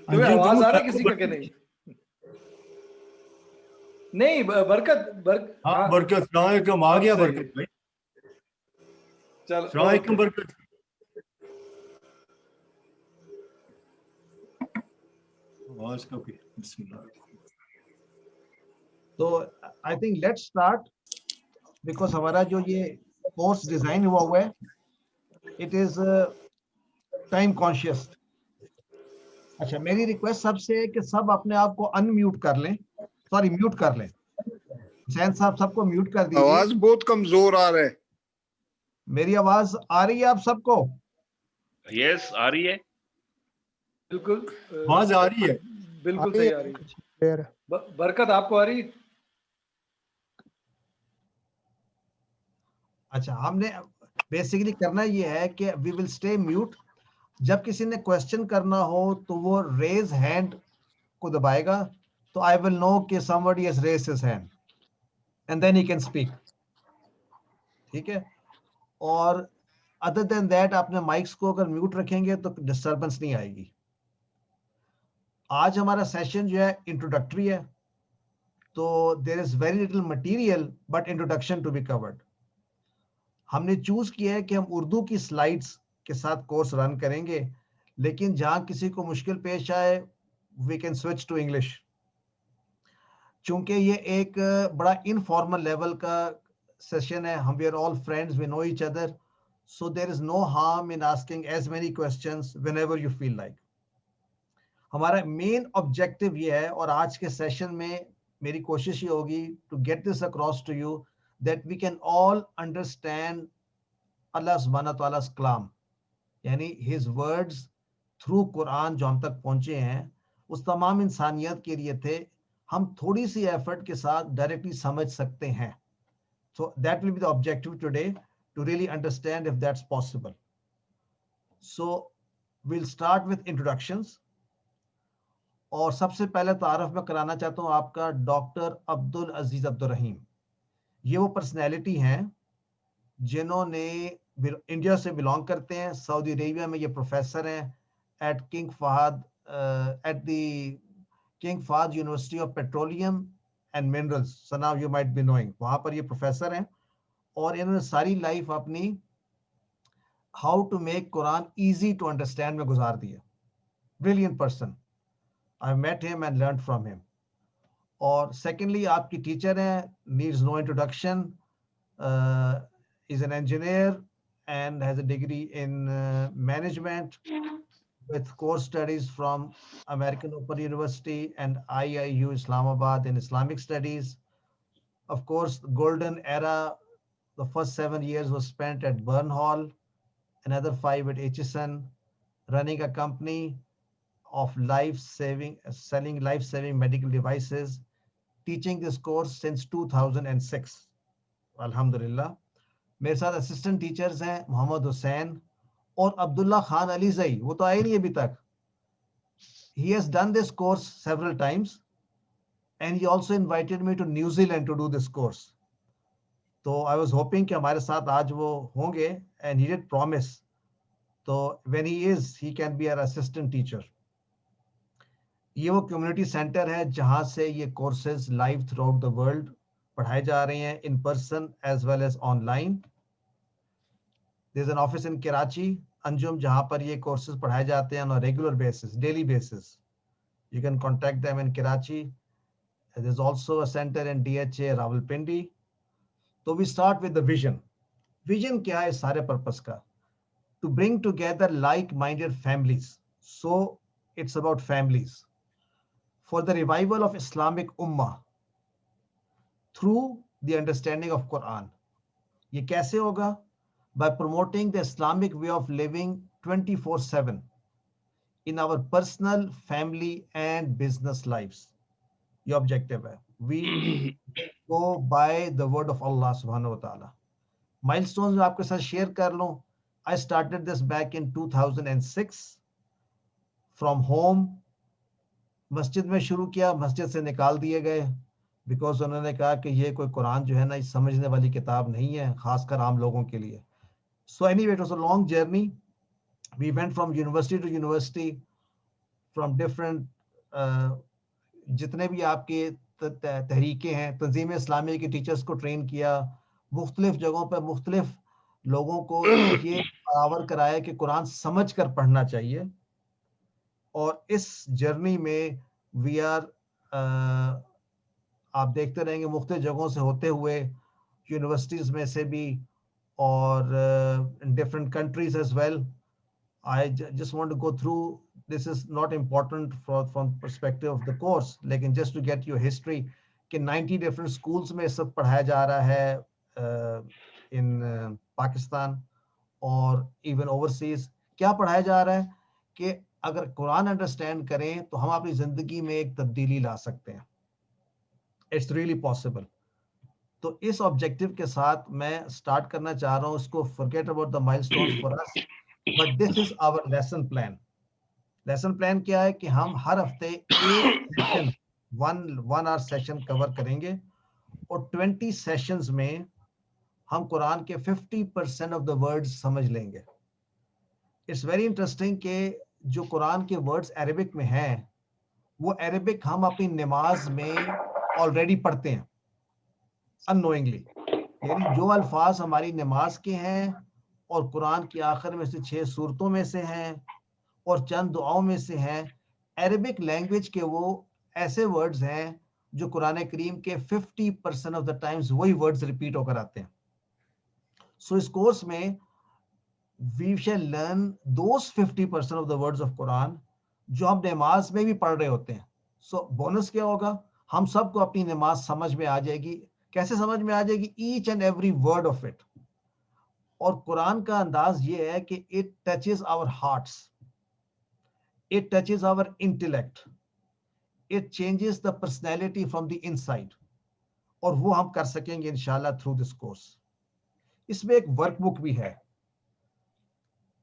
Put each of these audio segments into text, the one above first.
तुम्हें अंजुम आवाज तुम आ रही किसी का कि नहीं? नहीं बरकत हाँ बरकत, अस्सलाम वालेकुम, आ गया बरकत भाई। चल अस्सलाम वालेकुम बरकत। आवाज का कोई बिस्मिल्लाह। तो I think let's start, because हमारा जो ये कोर्स डिजाइन हुआ है इट इज टाइम कॉन्शियस। अच्छा, मेरी रिक्वेस्ट सबसे है कि सब अपने आप को अनम्यूट कर लें, सॉरी म्यूट कर लें। हुसैन साहब सबको म्यूट कर दीजिए। आवाज बहुत कमजोर आ रहा है। मेरी आवाज आ रही है आप सबको? यस आ रही है, बिल्कुल आवाज आ रही है, बिल्कुल सही आ रही है। बरकत आपको आ रही? अच्छा, हमने बेसिकली करना ये है कि वी विल स्टे म्यूट। जब किसी ने क्वेश्चन करना हो तो वो रेज हैंड को दबाएगा, तो आई विल नो कि somebody has raised his hand and then he can speak। ठीक है, और अदर देन दैट अपने माइक्स को अगर म्यूट रखेंगे तो डिस्टरबेंस नहीं आएगी। आज हमारा सेशन जो है इंट्रोडक्टरी है, तो there is very little material but introduction to be covered. हमने चूज किया है कि हम उर्दू की स्लाइड्स के साथ कोर्स रन करेंगे, लेकिन जहां किसी को मुश्किल पेश आए we can switch to English. चूंकि ये एक बड़ा इनफॉर्मल लेवल का सेशन है, हम we are all friends, we know each other, so there is no harm in asking as many questions whenever you feel like. हमारा मेन ऑब्जेक्टिव ये है, और आज के सेशन में मेरी कोशिश ये होगी to get this across to you that we can all understand Allah सुब्हानहू व तआला's कलाम, यानी हिज वर्ड्स थ्रू कुरान जो हम तक पहुंचे हैं, उस तमाम इंसानियत के लिए थे। हम थोड़ी सी एफर्ट के साथ डायरेक्टली समझ सकते हैं। So that will be the objective today, to really understand if that's possible. So will start with introductions, और सबसे पहले तारफ मैं कराना चाहता हूं आपका doctor Abdul Aziz Abdul Rahim. ये वो पर्सनैलिटी हैं जिन्होंने इंडिया से बिलोंग करते हैं, सऊदी अरेबिया में ये प्रोफेसर हैं at King Fahd University of Petroleum and Minerals, सना यू माइट बी नोइंग, वहां पर ये प्रोफेसर हैं। और इन्होंने सारी लाइफ अपनी how to make Quran easy to understand में गुजार दी है। Brilliant person, I met him and learn from him. और सेकेंडली आपकी टीचर हैं, needs no introduction, is an engineer and has a degree in management with core studies from American Open University and IIU Islamabad in Islamic Studies. Of course, the golden era, the first 7 years was spent at Burnhall, another 5 at HSN, running a company of selling life-saving medical devices, teaching this course since 2006. Alhamdulillah. मेरे साथ assistant teachers हैं मोहम्मद हुसैन और अब्दुल्ला खान अलीजई, वो तो आए नहीं अभी तक। He has done this course several times and he also invited me to New Zealand to do this course. तो I was hoping कि हमारे साथ आज वो होंगे and he did promise. तो when he is, he can be our assistant teacher. ये वो कम्युनिटी सेंटर है जहां से ये courses live throughout the world पढ़ाए जा रहे हैं, in person as well as online. There's an office in Karachi, Anjum, जहां पर ये courses पढ़ाए जाते हैं on a regular basis, daily basis. You can contact them in Karachi. There's also a center in DHA, Rawalpindi. So we start with the vision. Vision क्या है सारे purpose का? To bring together like-minded families. So it's about families. For the revival of Islamic Ummah through the understanding of Quran. ये कैसे होगा? By promoting the Islamic way of living 24/7 in our personal, family, and business lives. Your objective है. We go by the word of Allah subhanahu wa ta'ala. Milestones मैं आपके साथ share कर लूं. I started this back in 2006 from home. मस्जिद में शुरू किया, मस्जिद से निकाल दिए गए बिकॉज उन्होंने कहा कि ये कोई कुरान जो है ना, ये समझने वाली किताब नहीं है, खासकर आम लोगों के लिए. So anyway, it was a long journey. We went from university to university. From different, जितने भी आपके तहरीकें हैं, तंजीम इस्लामी के टीचर्स को ट्रेन किया, मुख्तलिफ जगहों पर मुख्तलिफ लोगों को ये बराबर कराया कि कुरान समझ कर पढ़ना चाहिए। और इस जर्नी में वी आर, आप देखते रहेंगे मुख्तलिफ जगहों से होते हुए, यूनिवर्सिटीज में से भी और different countries as well. I just want to go through, this is not important from perspective of the course, लेकिन just to get your history कि 90 different schools में सब पढ़ाया जा रहा है in पाकिस्तान और even overseas। क्या पढ़ाया जा रहा है कि अगर कुरान अंडरस्टैंड करें तो हम अपनी जिंदगी में एक तब्दीली ला सकते हैं। It's really possible। तो इस ऑब्जेक्टिव के साथ मैं स्टार्ट करना चाह रहा हूँ इसको। Forget about the milestones for us, but this is our lesson plan। Lesson plan क्या है कि हम हर हफ्ते एक session, one hour session cover करेंगे और 20 सेशंस में हम कुरान के 50% ऑफ द वर्ड्स समझ लेंगे। इट्स वेरी इंटरेस्टिंग कि जो कुरान के वर्ड्स अरेबिक में हैं वो अरेबिक हम अपनी नमाज में ऑलरेडी पढ़ते हैं अननोइंगली। यानी जो अल्फाज हमारी नमाज के हैं और कुरान की आखिर में से 6 सूरतों में से हैं और चंद दुआओं में से हैं, अरेबिक लैंग्वेज के वो ऐसे वर्ड्स हैं जो कुरान करीम के 50% ऑफ द टाइम्स वही वर्ड्स रिपीट होकर आते हैं। सो इस कोर्स में we shall learn those 50% of the words of Quran जो हम नमाज में भी पढ़ रहे होते हैं। सो बोनस क्या होगा, हम सबको अपनी नमाज समझ में आ जाएगी। कैसे समझ में आ जाएगी? Each and every word of it. और कुरान का अंदाज ये है कि it touches our hearts, it touches our intellect, it changes the personality from the inside। और वो हम कर सकेंगे इंशाल्लाह थ्रू दिस कोर्स। इसमें एक वर्कबुक भी है।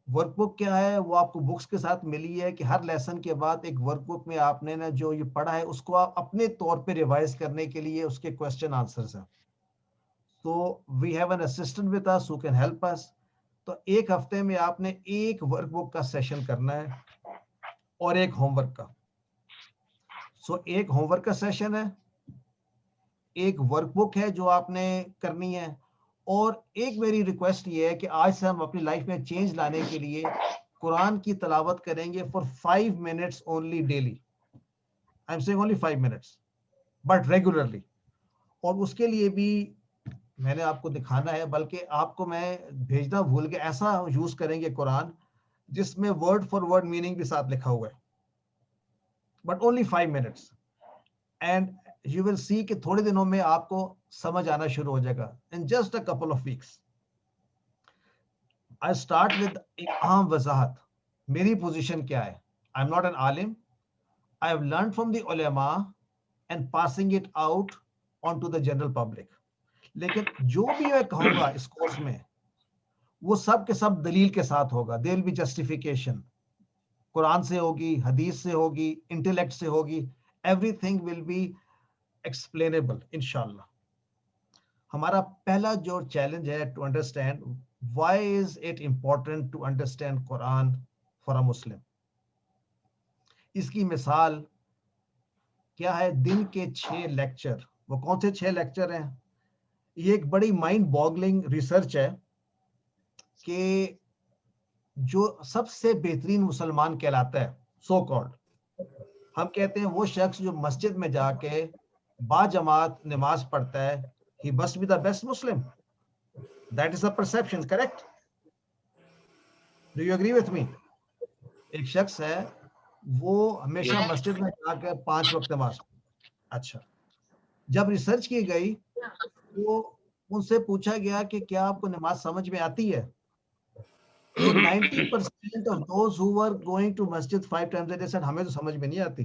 वर्कबुक क्या है? वो आपको बुक्स के साथ मिली है कि हर लेसन के बाद एक वर्कबुक में आपने ना जो ये पढ़ा है उसको आप अपने तौर पे रिवाइज करने के लिए उसके क्वेश्चन आंसर्स हैं। तो we have an assistant with us who can help us. तो एक हफ्ते में आपने एक वर्कबुक का सेशन करना है और एक होमवर्क का। सो एक होमवर्क का सेशन है, एक वर्कबुक है जो आपने करनी है, और एक मेरी रिक्वेस्ट ये है कि आज से हम अपनी लाइफ में चेंज लाने के लिए कुरान की तलावत करेंगे for 5 minutes only daily. I am saying only 5 minutes but regularly. और उसके लिए भी मैंने आपको दिखाना है, बल्कि आपको मैं भेजना भूल के ऐसा यूज करेंगे कुरान जिसमें वर्ड फॉर वर्ड मीनिंग भी साथ लिखा हुआ है, but only 5 minutes. And you will see कि थोड़े दिनों में आपको समझ आना शुरू हो जाएगा। In just a couple of weeks. I start with एक अहम वजाहत। मेरी पोजीशन क्या है? आई एम नॉट एन आलिम, I have learn from the उलेमा and passing it out on to the general public. लेकिन जो भी मैं कहूंगा इस कोर्स में वो सब के सब दलील के साथ होगा। देयर विल बी जस्टिफिकेशन, कुरान से होगी, हदीस से होगी, इंटेलेक्ट से होगी, एवरीथिंग विल बी एक्सप्लेनेबल इंशाल्लाह। हमारा पहला जो चैलेंज है to understand why is it important to understand Quran for a Muslim. इसकी मिसाल क्या है? दिन के 6 लेक्चर। वो कौन से 6 लेक्चर हैं? ये एक बड़ी माइंड बॉगलिंग रिसर्च है कि जो सबसे बेहतरीन मुसलमान कहलाता है, सो कॉल्ड, हम कहते हैं वो शख्स जो मस्जिद में जाके बाजमात नमाज पढ़ता है, he must be the best Muslim। That is the perception, correct? Do you agree with me? एक शख्स है वो हमेशा Yes. मस्जिद में जाकर 5 वक्त नमाज। अच्छा, जब रिसर्च की गई तो उनसे पूछा गया कि क्या आपको नमाज समझ में आती है? तो 90% of those who were going to masjid 5 times a day said हमें तो समझ में नहीं आती।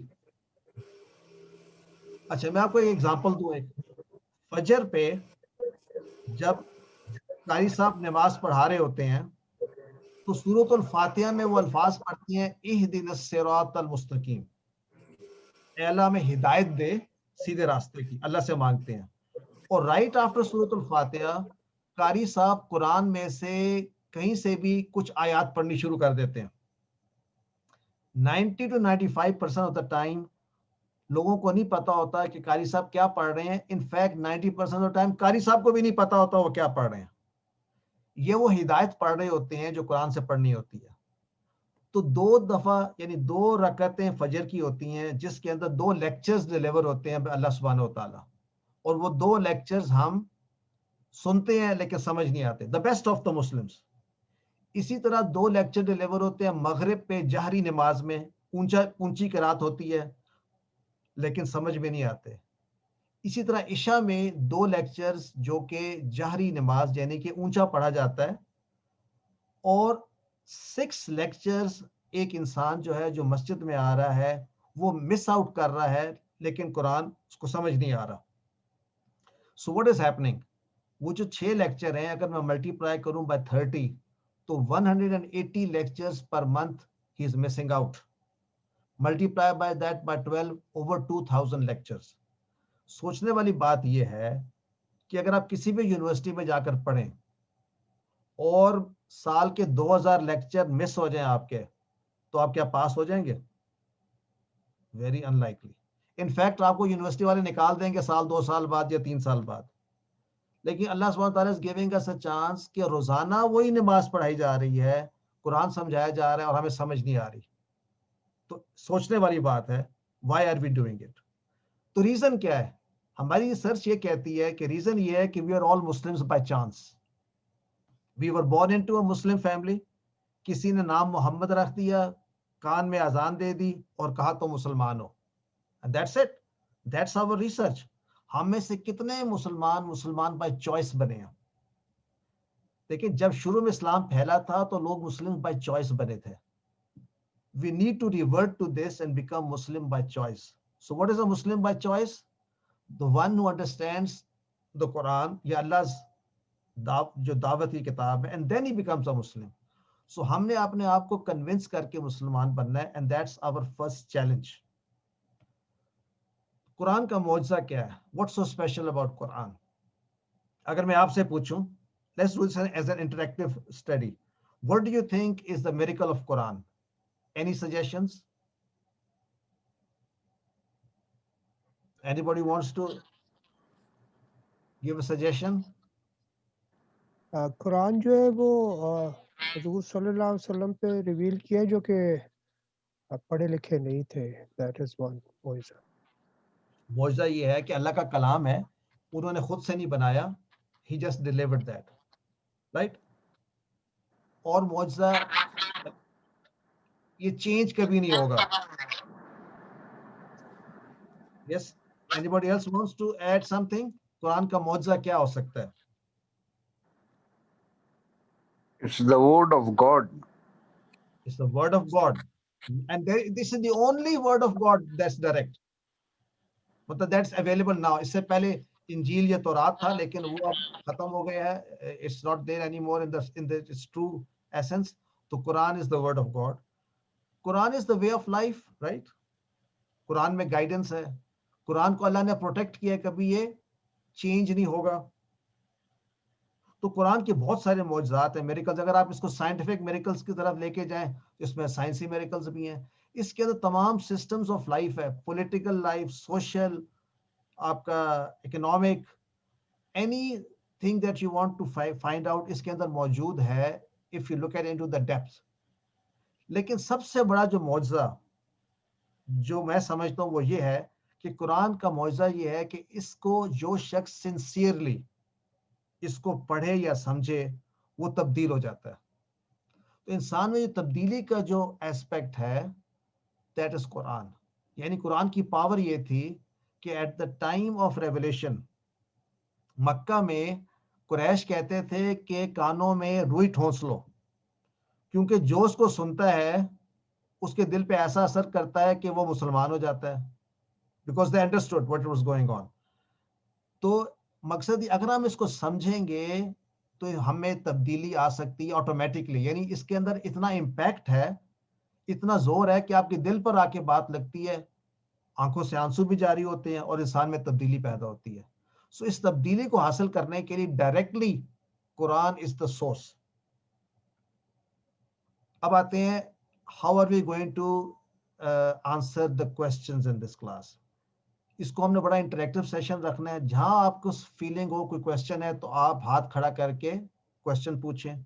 अच्छा, मैं आपको एक एग्जांपल दूं। एक फजर पे जब कारी साहब नमाज पढ़ा रहे होते हैं तो सूरतुल फातिहा में वो अल्फाज पढ़ती हैं, इहदिनस सिरातल मुस्तकीम, ऐ अल्लाह में हिदायत दे सीधे रास्ते की, अल्लाह से मांगते हैं। और राइट आफ्टर सूरतुल फातिहा कारी साहब कुरान में से कहीं से भी कुछ आयत पढ़नी शुरू कर देते हैं। 90 to 95% ऑफ द टाइम लोगों को नहीं पता होता कि कारी साहब क्या पढ़ रहे हैं. इनफैक्ट 90% ऑफ टाइम कारी साहब को भी नहीं पता होता वो क्या पढ़ रहे हैं. ये वो हिदायत पढ़ रहे होते हैं जो कुरान से पढ़नी होती है. तो 2 दफा यानी 2 रकअतें फजर की होती हैं जिसके अंदर 2 लेक्चर्स डिलीवर होते हैं अल्लाह सुब्हानहू व तआला, और वो 2 लेक्चर्स हम सुनते हैं लेकिन समझ नहीं आते. The best of the Muslims. इसी तरह 2 लेक्चर डिलीवर होते हैं मगरिब पे जहरी नमाज में, ऊंची किरात होती है लेकिन समझ में नहीं आते. इसी तरह इशा में 2 लेक्चर्स जो कि जहरी नमाज यानी कि ऊंचा पढ़ा जाता है, और 6 लेक्चर्स एक इंसान जो है जो मस्जिद में आ रहा है वो मिस आउट कर रहा है लेकिन कुरान उसको समझ नहीं आ रहा. सो व्हाट इज हैपनिंग, वो जो 6 लेक्चर हैं अगर मैं मल्टीप्लाई करूं बाय 30 तो 180 lectures per month he is missing out. Multiply by that bye 12, over 2000 lectures. सोचने वाली बात यह है कि अगर आप किसी भी यूनिवर्सिटी में जाकर पढ़ें और साल के 2000 लेक्चर मिस हो जाएं आपके, तो आप क्या पास हो जाएंगे? Very unlikely. इनफैक्ट आपको यूनिवर्सिटी वाले निकाल देंगे साल 2 साल बाद या 3 साल बाद. लेकिन अल्लाह सुब्हानहू व तआला is giving us a chance कि रोजाना वही नमाज पढ़ाई जा रही है, कुरान समझाया जा रहा है और हमें समझ नहीं आ रही. तो सोचने वाली बात है, why are we doing it? तो रीजन क्या है? हमारी रिसर्च ये कहती है कि रीजन ये है कि we are all Muslims by chance. We were born into a Muslim family. किसी ने नाम मोहम्मद रख दिया, कान में अजान दे दी और कहा तो मुसलमान हो. And that's it. That's our research. हम में से कितने मुसलमान बाय चॉइस बने हैं? लेकिन जब शुरू में इस्लाम फैला था तो लोग मुस्लिम बाय चॉइस बने थे. We need to revert to this and become Muslim by choice. So what is a Muslim by choice? The one who understands the Quran, या Allah's जो दावत की किताब है, and then he becomes a Muslim. So हमने अपने आप को कन्विंस करके मुसलमान बनना है, and that's our first challenge. Quran का मौजज़ा क्या है? What's so special about Quran? अगर मैं आपसे पूछूं, let's do this as an interactive study. What do you think is the miracle of Quran? Any suggestions? Anybody wants to give a suggestion? Quran जो है वो हुजूर सल्लल्लाहु अलैहि वसल्लम पे रिवील किया जो कि पढ़े लिखे नहीं थे. दैट इज वन मौजज़ा. मौजज़ा ये है कि अल्लाह का कलाम है, उन्होंने खुद से नहीं बनाया, he just delivered that, right? और मौजज़ा ये चेंज कभी नहीं होगा. Yes, anybody else wants to add something? कुरान का मौजज़ा क्या हो सकता है? It's the word of God. It's the word of God, and this is the only word of God that's direct. मतलब that's available now. इससे पहले इंजील या तौरात था लेकिन वो अब खत्म हो गया है. It's not there anymore in the its true essence. तो Quran is the word of God. Quran is the way of life, right? Quran में गाइडेंस है. कुरान को अल्लाह ने प्रोटेक्ट किया है, कभी ये चेंज नहीं होगा. तो कुरान के बहुत सारे मौजज़ात हैं, मिरेकल्स. अगर आप इसको साइंटिफिक मिरेकल्स की तरफ लेके जाएं, इसमें साइंसी मिरेकल्स भी हैं. इसके अंदर तमाम सिस्टम्स ऑफ लाइफ है, पॉलिटिकल लाइफ, सोशल, आपका economic, anything that you want to find out इसके अंदर मौजूद है if you look at into the depth. लेकिन सबसे बड़ा जो मौजज़ा जो मैं समझता हूँ वो ये है कि कुरान का मौजज़ा ये है कि इसको जो शख्स सिंसियरली इसको पढ़े या समझे वो तब्दील हो जाता है. तो इंसान में तब्दीली का जो एस्पेक्ट है दैट इज कुरान. यानी कुरान की पावर ये थी कि at the time of revelation Mecca में कुरैश कहते थे कि कानों में रुई ठोंस लो, क्योंकि जो उसको सुनता है उसके दिल पे ऐसा असर करता है कि वो मुसलमान हो जाता है, because they understood what was going on. तो मकसद अगर हम इसको समझेंगे तो हमें तब्दीली आ सकती है ऑटोमेटिकली. यानी इसके अंदर इतना इम्पैक्ट है, इतना जोर है कि आपके दिल पर आके बात लगती है, आंखों से आंसू भी जारी होते हैं और इंसान में तब्दीली पैदा होती है. सो इस तब्दीली को हासिल करने के लिए directly Quran is the source. अब आते हैं, how are we going to answer the questions in this class. इसको हमने बड़ा इंटरेक्टिव सेशन रखना है, जहां आपको फीलिंग हो कोई क्वेश्चन है तो आप हाथ खड़ा करके क्वेश्चन पूछें,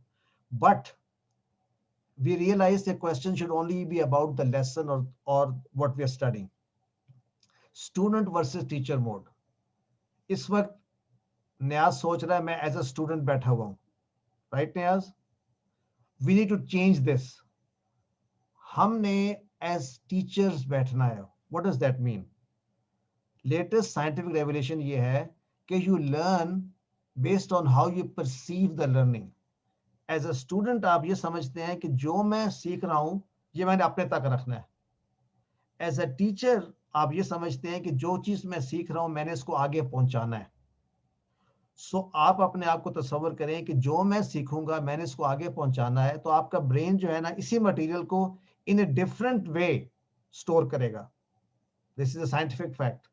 but we realize the question should only be about the lesson or what we are studying. Student versus teacher mode. इस वक्त न्याज सोच रहा है मैं एज अ स्टूडेंट बैठा हुआ हूं, right Niyaz? We need to change this. हमने एज टीचर्स बैठना है. What does that mean? Latest scientific revelation ये है कि you learn based on how you perceive the learning. As a student आप ये समझते हैं कि जो मैं सीख रहा हूं ये मैंने अपने तक रखना है. As a teacher आप ये समझते हैं कि जो चीज मैं सीख रहा हूं मैंने इसको आगे पहुंचाना है. सो आप अपने आप को तस्वर करें कि जो मैं सीखूंगा मैंने इसको आगे पहुंचाना है, तो आपका ब्रेन जो है ना इसी मटेरियल को इन ए डिफरेंट वे स्टोर करेगा. This is a scientific fact.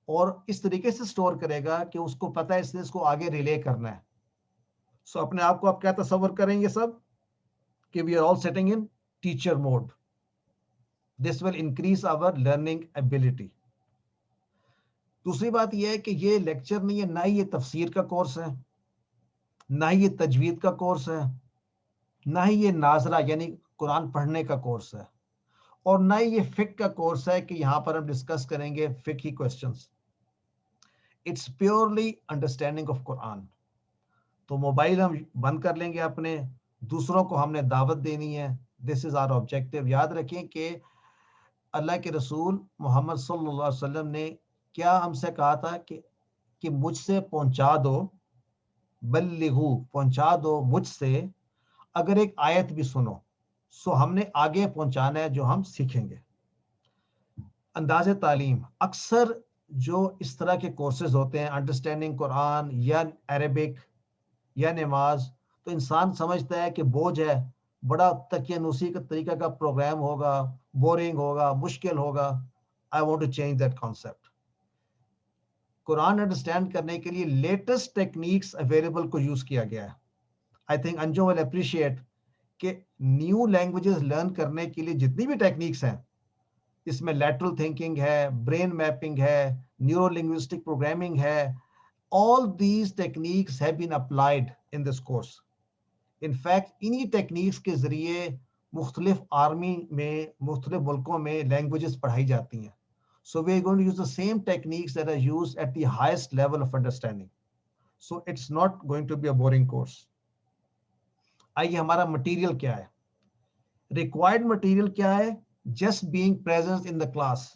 और इस तरीके से स्टोर करेगा कि उसको पता है इसने इसको आगे रिले करना है. सो अपने आप को आप क्या तस्वर करेंगे सब कि we are all sitting in teacher mode. This will increase our learning ability. दूसरी बात यह है कि ये लेक्चर नहीं है, ना ही ये तफसीर का कोर्स है, ना ही ये तजवीद का कोर्स है, ना ही ये नाजरा यानी कुरान पढ़ने का कोर्स है, और ना ही ये फिक का कोर्स है कि यहां पर हम डिस्कस करेंगे फिकी questions. It's purely understanding of Quran. तो मोबाइल हम बंद कर लेंगे अपने, दूसरों को हमने दावत देनी है. This is our objective. याद रखें कि अल्लाह के रसूल मोहम्मद सल्लल्लाहु अलैहि वसल्लम ने क्या हमसे कहा था कि मुझसे पहुंचा दो, बल्लिगू, पहुंचा दो मुझसे अगर एक आयत भी सुनो. सो हमने आगे पहुंचाना है जो हम सीखेंगे. अंदाज़े तालीम, अक्सर जो इस तरह के कोर्सेज होते हैं, अंडरस्टैंडिंग कुरान या अरबिक या नमाज, तो इंसान समझता है कि बोझ है, बड़ा तकियानुसी का तरीका का प्रोग्राम होगा, बोरिंग होगा, मुश्किल होगा. I want to change that concept. कुरान अंडरस्टैंड करने के लिए लेटेस्ट टेक्निक्स अवेलेबल को यूज किया गया है. I think Anju will appreciate कि न्यू लैंग्वेजेस लर्न करने के लिए जितनी भी टेक्निक्स हैं, इसमें लैटरल थिंकिंग है, ब्रेन मैपिंग है, न्यूरो लिंग्विस्टिक प्रोग्रामिंग है, all these techniques have been applied in this course. In fact, इन्हीं टेक्निक्स के जरिए मुख्तलिफ आर्मी में, मुख्तलिफ मुल्कों में लैंग्वेजेस पढ़ाई जाती हैं. So we are going to use the same techniques that are used at the highest level of understanding. So it's not going to be a boring course. आइए हमारा मटेरियल क्या है? Required material क्या है? Just being present in the class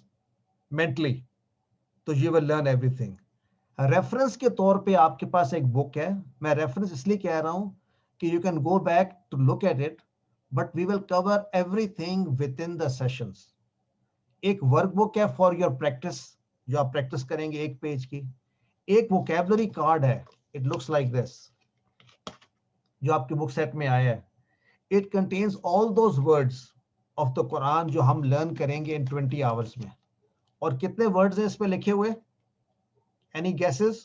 mentally. तो you will learn everything. Reference के तौर पे आपके पास एक बुक है. मैं रेफरेंस इसलिए कह रहा हूं कि you can go back to look at it, but we will cover everything within the sessions. एक वर्कबुक है फॉर योर प्रैक्टिस, जो आप प्रैक्टिस करेंगे 1 पेज की. एक वोकैबुलरी कार्ड है, इट लुक्स लाइक दिस, जो आपके बुक सेट में आया है. It contains all those words of the Quran जो हम लर्न करेंगे इन 20 आवर्स में. और कितने वर्ड्स हैं इस पे लिखे हुए? Any guesses?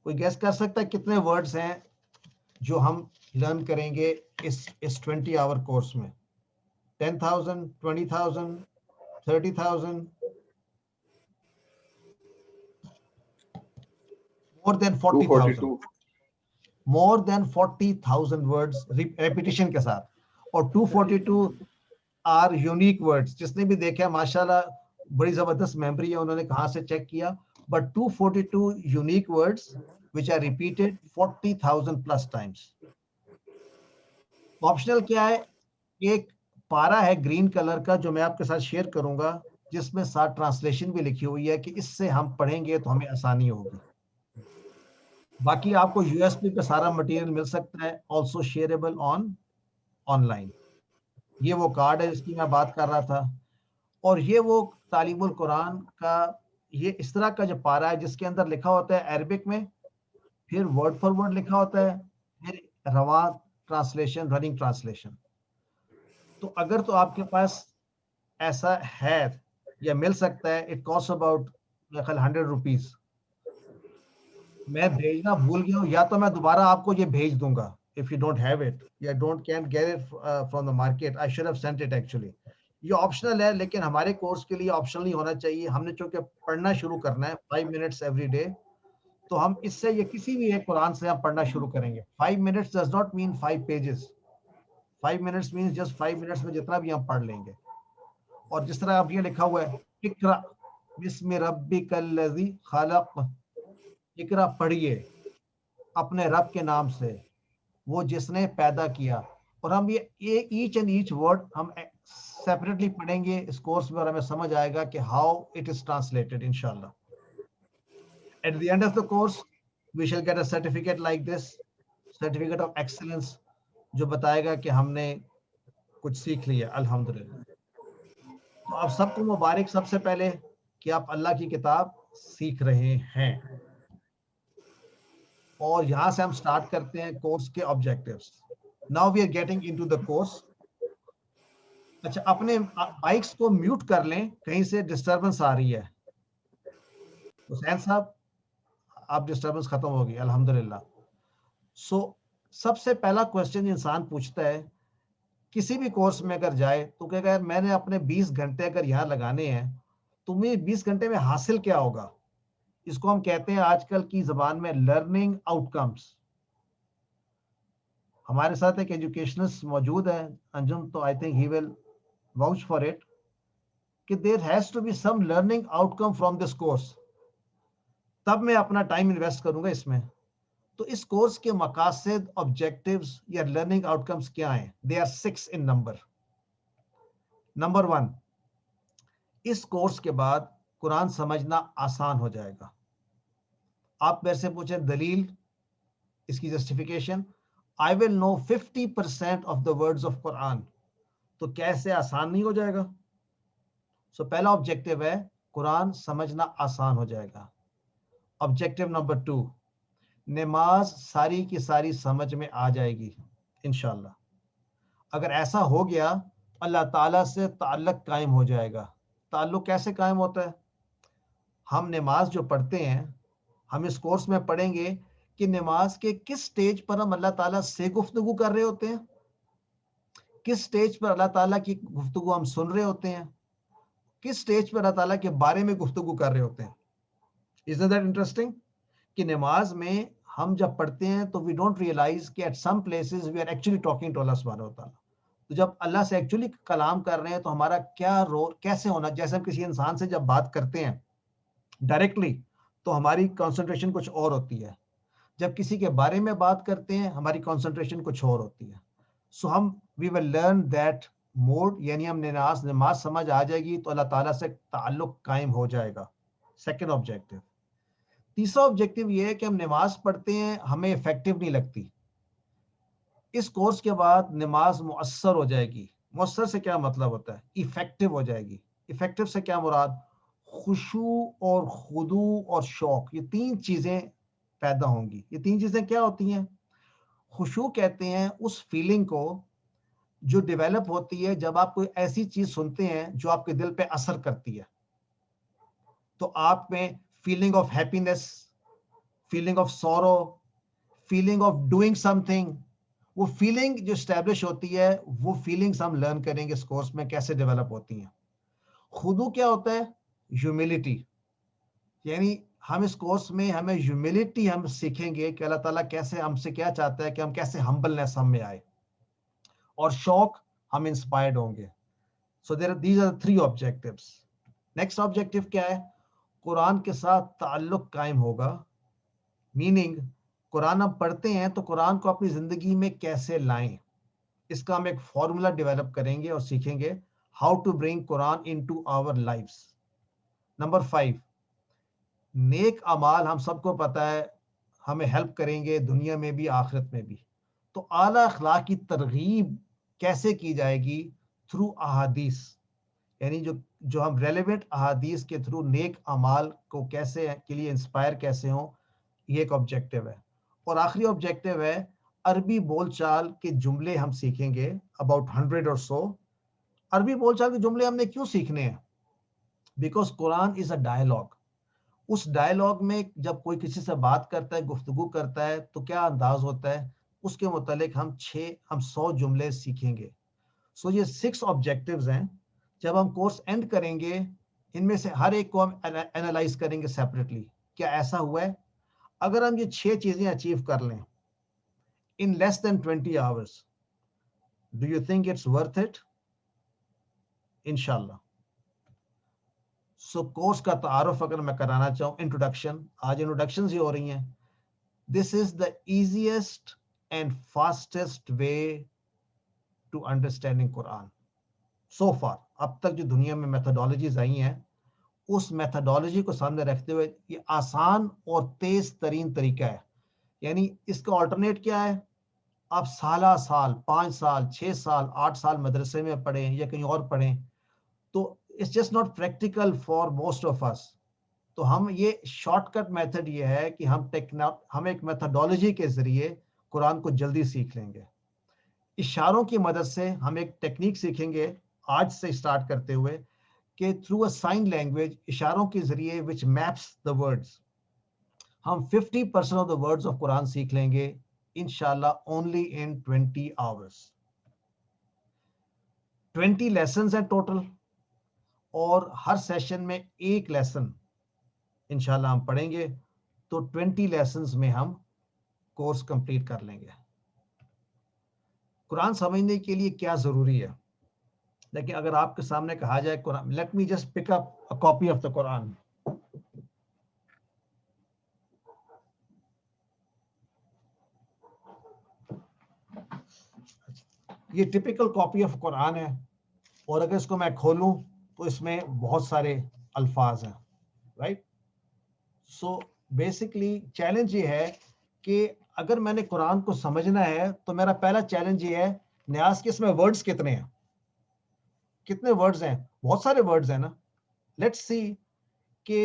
कोई गेस कर सकता है कितने वर्ड्स हैं जो हम लर्न करेंगे इस 20 आवर कोर्स में? 10,000, 20,000, 30,000? More than 40,000. More than 40,000 words repetition के साथ. और 242 are unique words. जिसने भी देखा माशाल्लाह बड़ी जबरदस्त मेमोरी है, उन्होंने कहाँ से चेक किया. But 242 unique words which are repeated 40,000 plus times. Optional क्या है? एक पारा है ग्रीन कलर का जो मैं आपके साथ शेयर करूंगा, जिसमें साथ ट्रांसलेशन भी लिखी हुई है कि इससे हम पढ़ेंगे तो हमें आसानी होगी. बाकी आपको यूएसबी पे सारा मटेरियल मिल सकता है, ऑल्सो शेयरेबल ऑनलाइन. ये वो कार्ड है जिसकी मैं बात कर रहा था. और ये वो तालीमुल कुरान का ये इस तरह का जो पारा है जिसके अंदर लिखा होता है अरबिक में, फिर वर्ड फॉर वर्ड लिखा होता है, फिर रवा ट्रांसलेशन, रनिंग ट्रांसलेशन. तो अगर तो आपके पास ऐसा है या मिल सकता है, इट कॉस्ट अबाउट 100 रुपीज. मैं भेजना भूल गया हूँ, या तो मैं दोबारा आपको ये भेज दूंगा if you don't have it, या don't can't get it from the market. I should have sent it actually. ये ऑप्शनल है, लेकिन हमारे कोर्स के लिए ऑप्शनल नहीं होना चाहिए। हमने चूंकि पढ़ना शुरू करना है 5 मिनट्स एवरी डे, तो हम इससे ये किसी भी एक कुरान से हम पढ़ना शुरू करेंगे। 5 minutes does not mean 5 pages. 5 minutes means just 5 minutes में जितना भी हम पढ़ लेंगे। और जिस तरह अब ये लिखा हुआ है, इकरा बिस्मि रब्बिकल लज़ी खलक, इकरा पढ़िए अपने रब के नाम से, वो जिसने पैदा किया। और हम ये ईच एंड ईच वर्ड हम सेपरेटली पढ़ेंगे इस कोर्स में, और हमें समझ आएगा कि हाउ इट इज ट्रांसलेटेड इंशाल्लाह। At the end of the course, we shall get a certificate like this, certificate of excellence, जो बताएगा कि हमने कुछ सीख लिया अल्हम्दुलिल्लाह। तो आप सबको मुबारक सबसे पहले कि आप अल्लाह की किताब सीख रहे हैं। और यहाँ से हम स्टार्ट करते हैं कोर्स के objectives. Now we are getting into the course. अच्छा, अपने माइक्स को म्यूट कर लें, कहीं से डिस्टरबेंस आ रही है। हुसैन साहब, आप डिस्टरबेंस खत्म होगी अल्हम्दुलिल्लाह। सो सबसे पहला क्वेश्चन इंसान पूछता है किसी भी कोर्स में अगर जाए तो कहेगा यार मैंने अपने 20 घंटे अगर यहाँ लगाने हैं तो मुझे 20 घंटे में हासिल क्या होगा। इसको हम कहते हैं आजकल की जबान में लर्निंग आउटकम्स। हमारे साथ एक एजुकेशनिस्ट मौजूद है अंजुम, तो I think he will vouch for it कि there has to be some learning outcome from this course, तब मैं अपना टाइम इन्वेस्ट करूंगा इसमें। तो इस कोर्स के मकासद, ऑब्जेक्टिव्स या लर्निंग आउटकम्स क्या हैं? They are 6 in number. Number 1, इस कोर्स के बाद कुरान समझना आसान हो जाएगा। आप मेरे से पूछें दलील, इसकी justification, I will know 50% of the words of Quran, तो कैसे आसान नहीं हो जाएगा? सो पहला ऑब्जेक्टिव है कुरान समझना आसान हो जाएगा। ऑब्जेक्टिव नंबर 2, नमाज सारी की सारी समझ में आ जाएगी इंशाल्लाह। अगर ऐसा हो गया अल्लाह ताला से ताल्लुक कायम हो जाएगा। ताल्लुक कैसे कायम होता है? हम नमाज जो पढ़ते हैं, हम इस कोर्स में पढ़ेंगे कि नमाज के किस स्टेज पर हम अल्लाह ताला से गुफ्तगू कर रहे होते हैं, किस स्टेज पर अल्लाह ताला की गुफ्तगू हम सुन रहे होते हैं, किस स्टेज पर अल्लाह ताला के बारे में गुफ्तगू कर रहे होते हैं। Isn't that interesting? कि नमाज में हम जब पढ़ते हैं तो वी डोंट रियलाइज कि at some places we are actually talking to Allah सुब्हानहू व तआला। तो जब अल्लाह से एक्चुअली कलाम कर रहे हैं तो हमारा क्या रोल कैसे होना, जैसे हम किसी इंसान से जब बात करते हैं डायरेक्टली तो हमारी कंसंट्रेशन कुछ और होती है, जब किसी के बारे में बात करते हैं हमारी कंसंट्रेशन कुछ और होती है। सो हम we will learn that mode, यानी हम नमाज समझ आ जाएगी तो अल्लाह ताला से ताल्लुक कायम हो जाएगा। Second objective. तीसरा ऑब्जेक्टिव ये है कि हम नमाज पढ़ते हैं हमें इफेक्टिव नहीं लगती। इस कोर्स के बाद नमाज मुअस्सर हो जाएगी। मुअस्सर से क्या मतलब होता है? इफेक्टिव हो जाएगी। इफेक्टिव से क्या मुराद? खुशू और खुदू और शौक, ये 3 चीजें पैदा होंगी। ये 3 चीजें क्या होती हैं? खुशू कहते हैं उस फीलिंग को जो डेवलप होती है जब आप कोई ऐसी चीज सुनते हैं जो आपके दिल पे असर करती है। तो आप में feeling of happiness, feeling of sorrow, feeling of doing something, वो फीलिंग जो स्टैब्लिश होती है, वो फीलिंग्स हम लर्न करेंगे इस कोर्स में कैसे डेवलप होती हैं। खुदू क्या होता है? ह्यूमिलिटी, यानी हम इस कोर्स में हमें ह्यूमिलिटी हम सीखेंगे कि अल्लाह ताला कैसे हमसे क्या चाहता है कि हम कैसे हम्बलनेस हम में आए। और शौक, हम इंस्पायर्ड होंगे। So these are 3 objectives. Next objective क्या है? कुरान के साथ ताल्लुक कायम होगा। मीनिंग कुरान हम पढ़ते हैं तो कुरान को अपनी जिंदगी में कैसे लाएं, इसका हम एक फॉर्मूला डेवलप करेंगे और सीखेंगे how to bring Quran into our lives. Number 5, नेक अमाल हम सबको पता है हमें हेल्प करेंगे दुनिया में भी आखिरत में भी। तो आला अखलाक की तरगीब कैसे की जाएगी? थ्रू अहादीस, यानी जो हम रेलेवेंट अहादीस के थ्रू नेक अमाल को कैसे के लिए इंस्पायर कैसे हो, ये एक ऑब्जेक्टिव है। और आखिरी ऑब्जेक्टिव है अरबी बोलचाल के जुमले हम सीखेंगे, अबाउट 100 और सो। अरबी बोलचाल के जुमले हमने क्यों सीखने हैं? Because Quran is a dialogue. उस डायलॉग में जब कोई किसी से बात करता है, गुफ्तगू करता है, तो क्या अंदाज होता है, उसके मुतालिक हम 100 जुमले सीखेंगे। सो ये 6 ऑब्जेक्टिव्स हैं। जब हम कोर्स एंड करेंगे इनमें से हर एक को हम एनालाइज करेंगे सेपरेटली, क्या ऐसा हुआ है। अगर हम ये 6 चीजें अचीव कर लें in less than 20 hours, do you think it's worth it? इंशाल्लाह। सो कोर्स का तारुफ अगर मैं कराना चाहूँ, इंट्रोडक्शन, आज इंट्रोडक्शन ही हो रही हैं। This is the easiest and fastest way to understanding Quran so far. अब तक जो दुनिया में मेथोडोलॉजीज आई हैं, उस मेथोडोलॉजी को सामने रखते हुए ये आसान और तेज तरीन तरीका है। यानी इसका ऑल्टरनेट क्या है? आप साल 5 साल 6 साल 8 साल मदरसे में पढ़ें या कहीं और पढ़ें, तो it's just not practical for most of us. तो हम ये शॉर्टकट मेथड ये है कि हम एक मेथोडोलॉजी के जरिए कुरान को जल्दी सीख लेंगे। इशारों की मदद से हम एक टेक्निक सीखेंगे आज से स्टार्ट करते हुए कि थ्रू अ साइन लैंग्वेज, इशारों के जरिए विच मैप्स द वर्ड्स, हम 50% of the words of Quran सीख लेंगे इंशाल्लाह ओनली इन 20 आवर्स। 20 लेसन्स हैं टोटल, और हर सेशन में एक लेसन इंशाल्लाह हम पढ़ेंगे, तो 20 लेसन्स में हम कोर्स कंप्लीट कर लेंगे। कुरान समझने के लिए क्या जरूरी है? लेकिन अगर आपके सामने कहा जाए कुरान, let me just pick up a copy of the Quran. ये टिपिकल कॉपी ऑफ कुरान है, और अगर इसको मैं खोलूं तो इसमें बहुत सारे अल्फाज हैं, राइट। सो बेसिकली चैलेंज ये है कि अगर मैंने कुरान को समझना है तो मेरा पहला चैलेंज ये है, न्याज कि इसमें वर्ड्स कितने हैं, कितने वर्ड्स हैं? बहुत सारे वर्ड्स हैं ना। लेट्स सी कि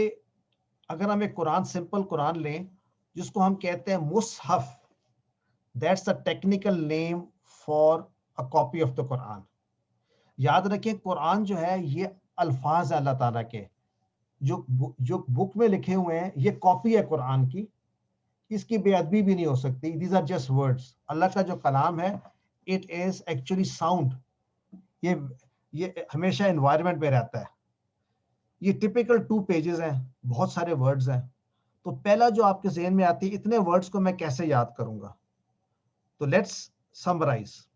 अगर हम एक कुरान, सिंपल कुरान लें जिसको हम कहते हैं मुसहफ, that's the technical name for a copy of the Quran. याद रखें, कुरान जो है ये अल्फाज है अल्लाह ताला के, जो बुक में लिखे हुए हैं, ये कॉपी है कुरान की, इसकी बेअदबी भी नहीं हो सकती। These are just words. Allah का जो कलाम है, इट इज एक्चुअली साउंड। ये हमेशा एनवायरनमेंट में रहता है। ये टिपिकल 2 पेजेस हैं, बहुत सारे वर्ड्स हैं। तो पहला जो आपके ज़हन में आती है, इतने वर्ड्स को मैं कैसे याद करूंगा? तो लेट्स समराइज।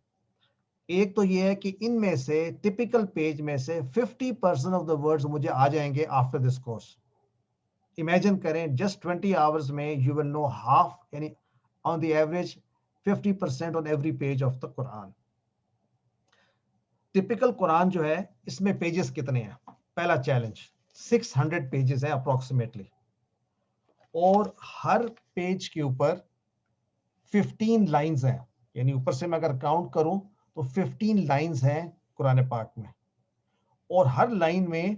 एक तो ये है कि इनमें से टिपिकल पेज में से 50% ऑफ द वर्ड्स मुझे आ जाएंगे आफ्टर दिस कोर्स। इमेजिन करें, जस्ट 20 आवर्स में यू विल नो हाफ, यानी on the average 50% on every page of the Quran. Typical Quran जो है, इसमें पेजेस कितने हैं? पहला चैलेंज, 600 पेजेस है अप्रोक्सीमेटली, और हर पेज के ऊपर 15 लाइंस हैं। यानी ऊपर से मैं अगर काउंट करूं तो 15 लाइंस हैं कुरान पाक में, और हर लाइन में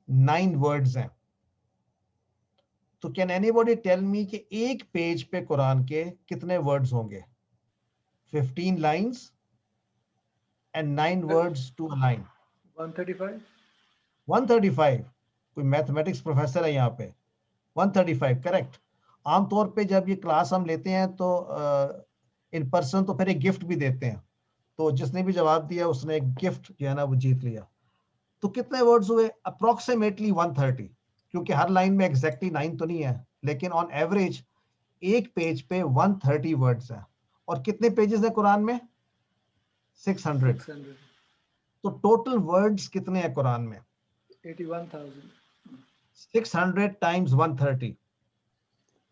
9 वर्ड्स हैं। तो कैन एनीबॉडी टेल मी कि एक पेज पे कुरान के कितने वर्ड्स होंगे? 15 lines and 9 words to a line. 135। 135। कोई मैथमेटिक्स प्रोफेसर है यहाँ पे? 135 करेक्ट। आमतौर पे जब ये क्लास हम लेते हैं तो इन पर्सन तो फिर एक गिफ्ट भी देते हैं, तो जिसने भी जवाब दिया उसने एक गिफ्ट जो है ना वो जीत लिया। तो कितने वर्ड्स हुए? अप्रोक्सीमेटली 130, क्योंकि हर लाइन में एग्जैक्टली 9 तो नहीं है, लेकिन ऑन एवरेज एक पेज पे 130 वर्ड्स हैं। और कितने पेजेस हैं कुरान में? 600। 600। तो टोटल वर्ड्स कितने हैं कुरान में? 81,000। 600 टाइम्स 130,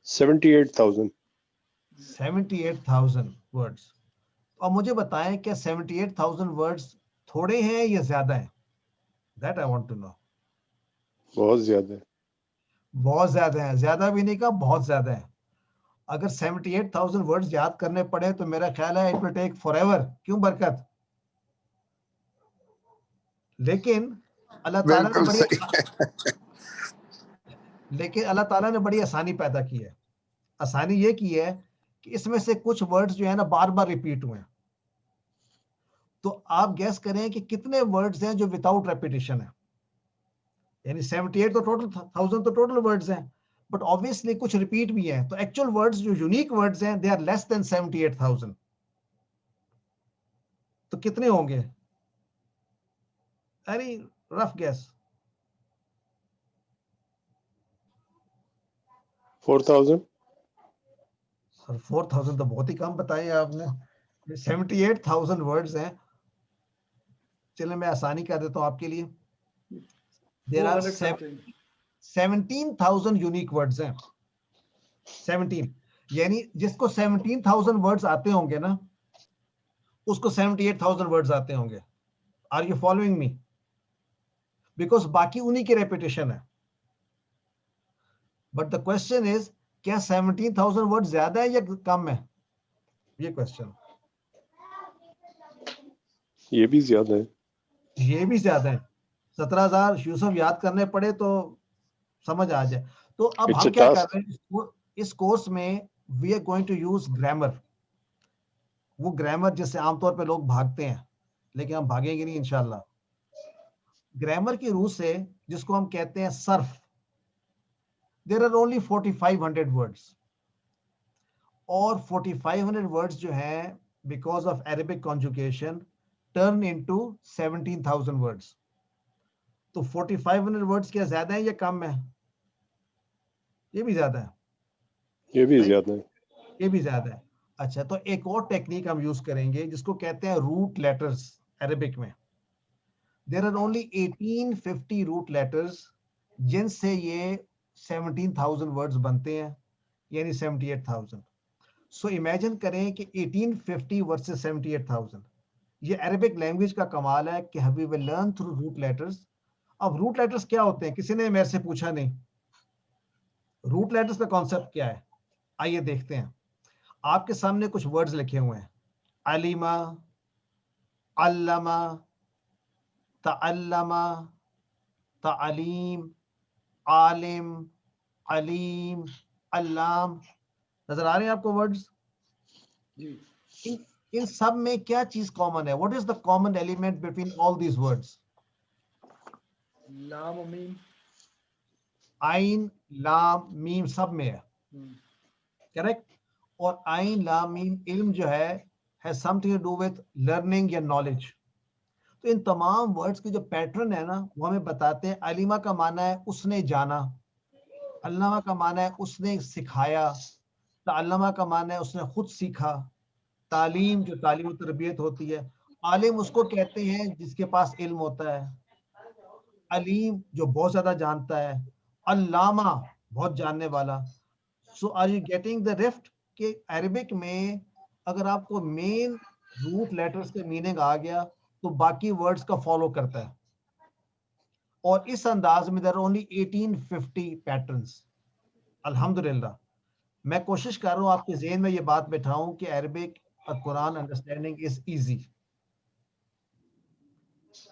78,000। 78,000 वर्ड्स। और मुझे बताएं क्या 78,000 वर्ड्स थोड़े हैं या ज्यादा हैं? That I want to know. बहुत ज्यादा है। बहुत ज्यादा है, ज्यादा भी नहीं कहा, बहुत ज्यादा है। अगर 78,000 वर्ड्स याद करने पड़े तो मेरा ख्याल है इट विल टेक फॉरएवर। क्यों बरकत? लेकिन अल्लाह ताला ने बिल्कुल बड़ी सही। लेकिन अल्लाह ताला ने बड़ी आसानी पैदा की है। आसानी ये की है कि इसमें से कुछ वर्ड्स जो है ना बार बार रिपीट हुए हैं। तो आप गैस करें कि कितने वर्ड्स हैं जो विदाउट रेपिटेशन है। यानी 78 तो टोटल 1000 तो टोटल वर्ड्स हैं, बट ऑब्वियसली कुछ रिपीट भी हैं। तो एक्चुअल वर्ड्स जो यूनिक वर्ड्स हैं दे आर लेस देन 78,000। तो कितने होंगे? अरे रफ गैस 4,000. सर 4000 तो बहुत ही कम बताए आपने। 78,000 वर्ड्स हैं। चलिए मैं आसानी कर देता हूं आपके लिए। There are 200 something. 17,000 unique words हैं। 17 यानी जिसको 17,000 वर्ड्स आते होंगे ना, उसको 78,000 वर्ड्स आते होंगे। Are you following me? Because बाकी उन्हीं की रेपिटेशन है। बट द क्वेश्चन इज, क्या 17,000 वर्ड ज्यादा है या कम है? ये क्वेश्चन। ये भी ज्यादा है. ये भी ज्यादा है। 17,000 यूसुफ याद करने पड़े तो समझ आ जाए। तो अब It's हम a क्या task. कर रहे हैं इस कोर्स में? We are going to use grammar. वो ग्रामर जिससे आमतौर पे लोग भागते हैं, लेकिन हम भागेंगे नहीं इंशाल्लाह। ग्रामर की रूह से, जिसको हम कहते हैं सर्फ, देयर आर ओनली 4,500 वर्ड्स। और 4,500 वर्ड्स जो हैं, because of Arabic conjugation, turn into 17,000 words. तो 4,500 वर्ड्स क्या ज्यादा है या कम है? ये भी ज्यादा है। ये भी सही? ज्यादा है. ये भी ज्यादा है। अच्छा, तो एक और टेक्निक हम यूज करेंगे जिसको कहते हैं रूट लेटर्स अरेबिक में। There are only 1850 root letters, जिनसे ये 17,000 वर्ड्स बनते हैं, यानी 78,000। सो इमेजिन करें कि 1850 वर्सेस 78,000। ये अरेबिक लैंग्वेज का कमाल है कि we will learn through root letters. अब रूट लेटर्स क्या होते हैं? किसी ने मेरे से पूछा नहीं। रूट लेटर्स का कॉन्सेप्ट क्या है? आइए देखते हैं। आपके सामने कुछ वर्ड्स लिखे हुए हैं। अलीमा, अल्लमा, तअल्लमा, तालीम, आलिम, अलीम, अल्लाम। नजर आ रहे हैं आपको वर्ड्स? जी. इन सब में क्या चीज कॉमन है? What is the common element between all these words? लाम और मीम. आइन, लाम, मीम सब में है। करेक्ट? और आइन, लाम, मीम इल्म जो है something to do with learning या नॉलेज। तो इन तमाम वर्ड्स के जो पैटर्न है ना, वो हमें बताते हैं। अलीमा का माना है उसने जाना, अल्लामा का माना है उसने सिखाया, ताल्लमा का माना है उसने खुद सीखा, तालीम जो तालीम और तरबियत होती है, आलिम उसको कहते हैं जिसके पास इल्म होता है, अलीम जो बहुत ज्यादा जानता है, अल्लामा बहुत जानने वाला। So are you getting the rift कि अरबिक में अगर आपको मेन रूट लेटर्स का मीनिंग आ गया तो बाकी वर्ड्स का फॉलो करता है। और इस अंदाज में देयर आर ओनली 1850 पैटर्न्स। अल्हम्दुलिल्लाह मैं कोशिश कर रहा हूं आपके ज़हन में ये बात बैठाऊं कि अरबिक और कुरान अंडरस्टैंडिंग इज इजी।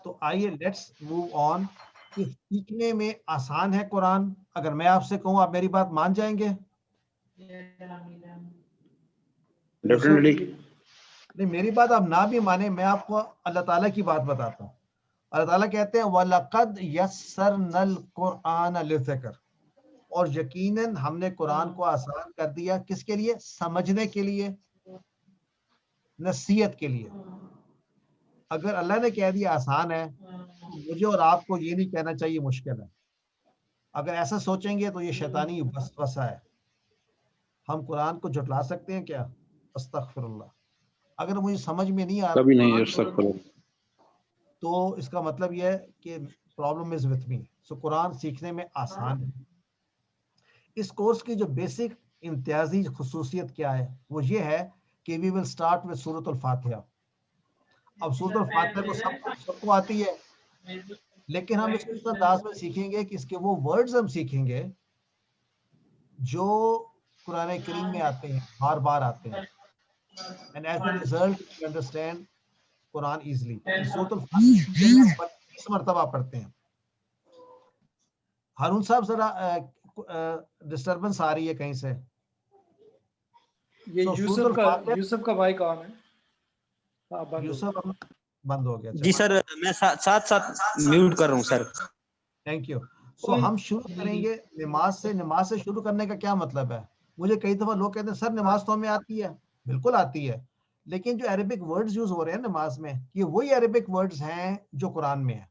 तो आइए लेट्स मूव ऑन। कि सीखने में आसान है कुरान? अगर मैं आपसे कहूं, आप मेरी बात मान जाएंगे? डेफिनेटली। नहीं, मेरी बात आप ना भी माने, मैं आपको अल्लाह ताला की बात बताता हूँ। अल्लाह ताला कहते हैं वलक़द यस्सरनल कुरआन लिज़िक्र, और यकीनन हमने कुरान को आसान कर दिया। किसके लिए? समझने के लिए, नसीहत के लिए। अगर अल्लाह ने कह दिया आसान है, तो मुझे और आपको ये नहीं कहना चाहिए मुश्किल है। अगर ऐसा सोचेंगे तो ये शैतानी वसवसा है। हम कुरान को झुटला सकते हैं क्या? अस्तगफिरुल्लाह। अगर मुझे समझ में नहीं आ रहा कभी नहीं अस्तगफिरुल्लाह। तो इसका मतलब यह है कि प्रॉब्लम इज विथ मी। सो कुरान सीखने में आसान है। इस कोर्स की जो बेसिक इम्तियाजी खुसूसियत क्या है, वो ये है कि वी विल स्टार्ट विद सूरत फातिहा। अब सूरत फातिहा को सबको आती है, लेकिन हम इसको इस अंदाज में सीखेंगे कि इसके वो वर्ड्स हम सीखेंगे जो कुरान करीम में आते हैं, बार बार आते हैं। And as a result you understand Quran easily. सूरत फातिहा 32 मरतबा पढ़ते हैं। हारून साहब जरा डिस्टरबेंस आ रही है कहीं से। ये So, सूरत फातिहा, यूसुफ का भाई कौन है? हाँ, बंद हो यूसुफ बंद हो गया। जी सर, मैं साथ साथ म्यूट कर रहा हूँ सर। Thank you. सो हम शुरू करेंगे नमाज से। नमाज से शुरू करने का क्या मतलब है? मुझे कई दफा लोग कहते हैं सर नमाज तो हमें आती है। बिल्कुल आती है, लेकिन जो अरेबिक वर्ड्स यूज हो रहे हैं नमाज में, ये वही अरेबिक वर्ड्स हैं जो कुरान में है।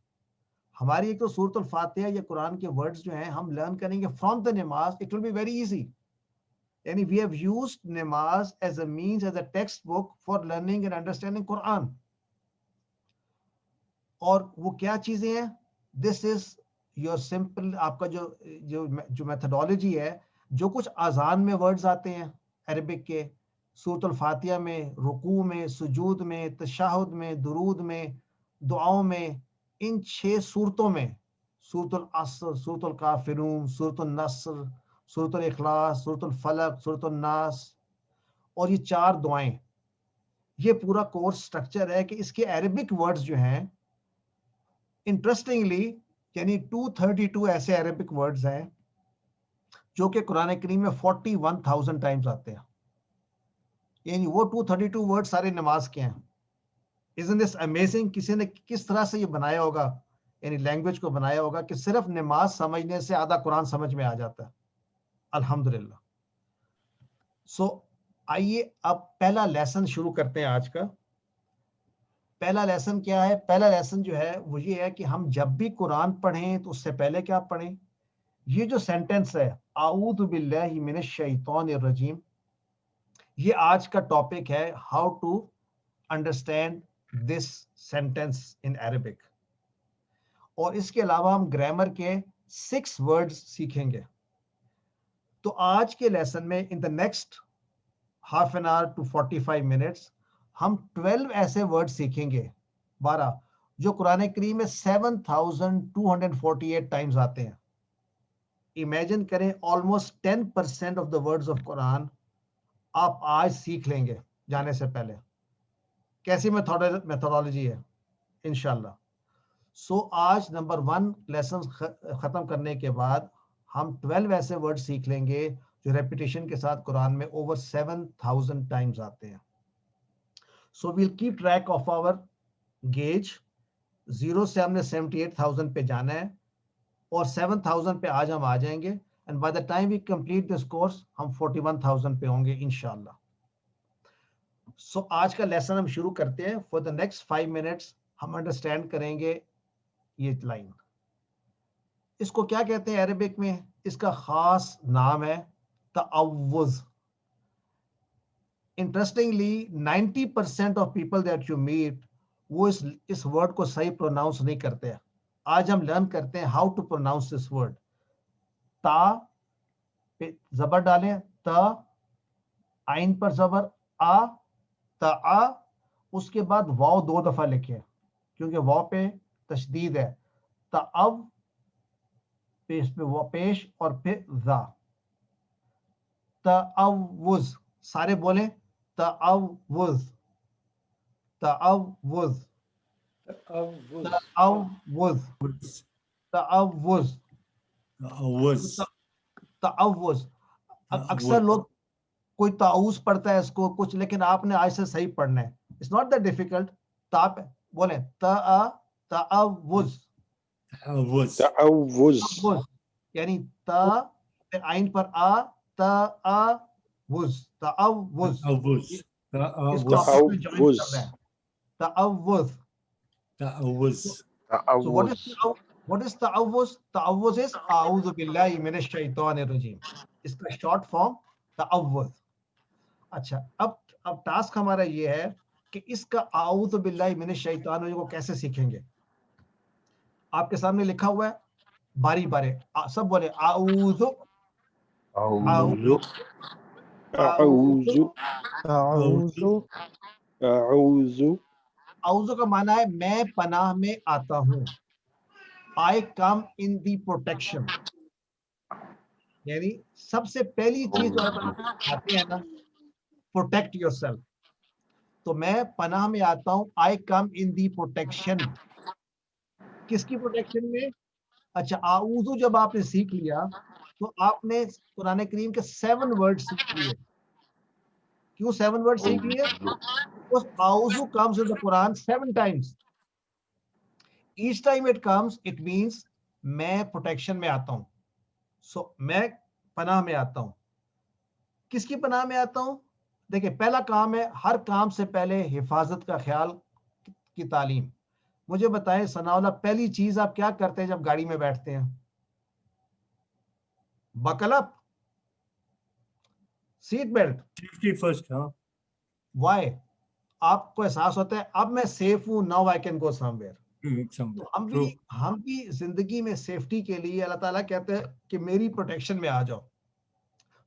हमारी एक तो सूरत फातिहा या कुरान के वर्ड्स जो हैं हम लर्न करेंगे फ्रॉम द नमाज, it will be very easy. यानी वी हैव यूज्ड नमाज as a means, as a text book for learning and understanding Quran. और वो क्या चीजें हैं? दिस इज योर सिंपल, आपका जो जो जो मेथडोलॉजी है, जो कुछ आजान में वर्ड्स आते हैं अरबिक के, सूरत फातिहा में, रुकू में, सुजूद में, तशहुद में, दुरूद में, दुआओं में, इन 6 सूरतों में, सूरत असर, सूरत काफिरून, सूरत नस्र, सूरत इखलास, सूरत फलक, सूरत नास, और ये 4 दुआएं, ये पूरा कोर्स स्ट्रक्चर है कि इसके अरबिक वर्ड्स जो हैं, इंटरेस्टिंगली यानी 232 ऐसे अरबिक वर्ड्स हैं जो कि कुरान करीम में 41,000 टाइम्स आते हैं। यानी वो 232 वर्ड सारे नमाज के हैं। Isn't this amazing? किसी ने किस तरह से ये बनाया होगा, यानी लैंग्वेज को बनाया होगा कि सिर्फ नमाज समझने से आधा कुरान समझ में आ जाता है। अल्हम्दुलिल्लाह। सो आइए अब पहला लेसन शुरू करते हैं आज का। पहला लेसन क्या है? पहला लेसन जो है वो ये है कि हम जब भी कुरान पढ़ें तो उससे पहले क्या पढ़ें। ये जो सेंटेंस है आऊज़ु बिल्लाहि मिनश शैतानिर रजीम, ये आज का टॉपिक है, how to understand this sentence in Arabic. और इसके अलावा हम ग्रामर के 6 वर्ड्स सीखेंगे। तो आज के लेसन में in the next half an hour to 45 minutes हम 12 ऐसे वर्ड सीखेंगे, 12, जो कुरान करीम में 7,248 टाइम्स आते हैं। इमेजिन करें, almost 10% of the words of Quran आप आज सीख लेंगे जाने से पहले। कैसी मेथोडोलॉजी है इंशाल्लाह। सो आज नंबर 1 लेसन खत्म करने के बाद हम 12 ऐसे वर्ड सीख लेंगे जो रेपिटेशन के साथ कुरान में ओवर 7,000 टाइम्स आते हैं। So we'll keep track of our gauge. 0 से हमने 78,000 पे जाना है और 7,000 पे आज हम आ जाएंगे, and by the time we complete this course हम 41,000 पे होंगे इंशाल्लाह। सो आज का लेसन हम शुरू करते हैं। फॉर द नेक्स्ट 5 मिनट्स हम अंडरस्टैंड करेंगे ये लाइन। इसको क्या कहते हैं अरबिक में? इसका खास नाम है तअव्वुज़। Interestingly 90% of people that you meet वो इस वर्ड को सही प्रोनाउंस नहीं करते हैं। आज हम लर्न करते हैं how to pronounce this word. ता पे जबर डालें, त, आइन पर जबर आ, ता, उसके बाद वाव 2 दफा लिखे क्योंकि वाव पे तशदीद है। तअव पेश पे वाव पेश और फिर जा। तअव्वुज़, सारे बोले तअव्वुज़, तअव्वुज़, तअव्वुज़, तअव्वुज़, तअव्वुज़। अक्सर लोग कोई ताऊस पढ़ता है इसको कुछ, लेकिन आपने आज से सही पढ़ना है। It's not that difficult. ताप बोले तअव्वुज़, तअव्वुज़, यानी ता फिर आइन पर आ, तअव्वुज़, तअव्वुज़। इसको आपस में जॉइन करना है, तअव्वुज़। So what is ta'awwuz? Ta'awwuz is a'udhu billahi minash shaitanir rajim. इसका शॉर्ट फॉर्म ta'awwuz। अच्छा, अब टास्क हमारा ये है कि इसका आऊज़ु बिल्लाहि मिनश शैतानिर रजीम को कैसे सीखेंगे। आपके सामने लिखा हुआ है, बारी बारी सब बोले आऊज़ु, आऊज़ु, अऊज़ु, आऊज़ु, अऊज़ु, आऊज़ु का माना है मैं पनाह में आता हूँ। I come in the protection, यानी सबसे पहली चीज जो आती है ना, प्रोटेक्ट योरसेल्फ। तो मैं पनाह में आता हूँ, I come in the protection। किसकी प्रोटेक्शन में? अच्छा, आऊज़ु जब आपने सीख लिया तो आपने कुरान करीम के 7 वर्ड सीख लिए। क्यों 7 वर्ड सीख लिए? Because आऊज़ु comes in the Quran 7 times. Each time it comes, it means मैं प्रोटेक्शन में आता हूं। सो मैं पनाह में आता हूं। किसकी पनाह में आता हूं? देखिए, पहला काम है हर काम से पहले हिफाजत का ख्याल की तालीम। मुझे बताएं सनाउल्लाह, पहली चीज आप क्या करते हैं जब गाड़ी में बैठते हैं? Buckle up, seat belt. Safety first. हाँ, वाई? आपको एहसास होता है अब मैं सेफ हूं, now I can go somewhere. तो हम भी जिंदगी में सेफ्टी के लिए अल्लाह ताला कहते हैं कि मेरी प्रोटेक्शन में आ जाओ।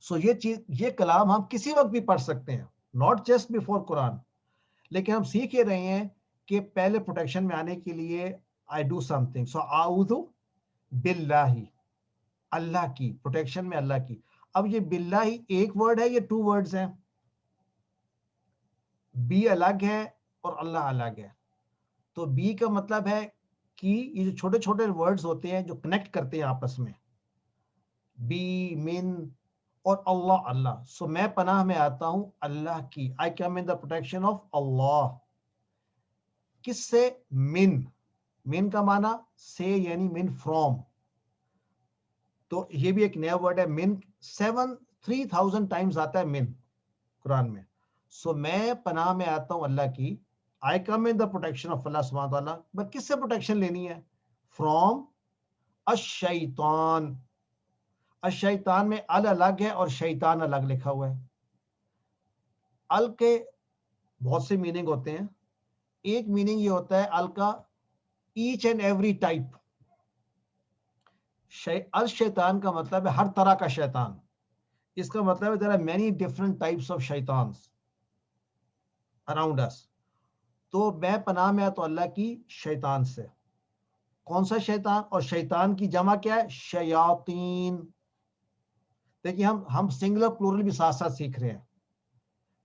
सो ये चीज, ये कलाम हम किसी वक्त भी पढ़ सकते हैं, नॉट जस्ट बिफोर कुरान। लेकिन हम सीख ये रहे हैं कि पहले प्रोटेक्शन में आने के लिए आई डू समथिंग। सो आऊदु बिल्लाही, अल्लाह की प्रोटेक्शन में, अल्लाह की। अब ये बिल्लाही एक वर्ड है, ये 2 वर्ड्स हैं। बी अलग है और अल्लाह अलग है। तो बी का मतलब है कि ये जो छोटे छोटे वर्ड्स होते हैं जो कनेक्ट करते हैं आपस में, बी, मिन और अल्लाह, अल्लाह। सो मैं पनाह में आता हूं अल्लाह की। आई कम इन द प्रोटेक्शन ऑफ अल्लाह। किससे? मिन। मिन का माना से, यानी मिन फ्रॉम। तो ये भी एक नया वर्ड है, मिन। 3000 टाइम्स आता है मिन कुरान में। सो मैं पनाह में आता हूं अल्लाह की। आई कम इन द प्रोटेक्शन ऑफ अल्लाह सुब्हानहू व तआला। बट किससे प्रोटेक्शन लेनी है? फ्रॉम अश-शैतान। अश-शैतान में अल अलग है और शैतान अलग लिखा हुआ है। अल के बहुत से मीनिंग होते हैं। एक मीनिंग ये होता है अल का, ईच एंड एवरी टाइप। अल शैतान का मतलब है हर तरह का शैतान। इसका मतलब है there are many different types of शैतान्स अराउंड अस। तो मैं पनाह में आता हूं अल्लाह की शैतान से। कौन सा शैतान? और शैतान की जमा क्या है? शयातीन। देखिए हम सिंगुलर प्लूरल भी साथ साथ सीख रहे हैं।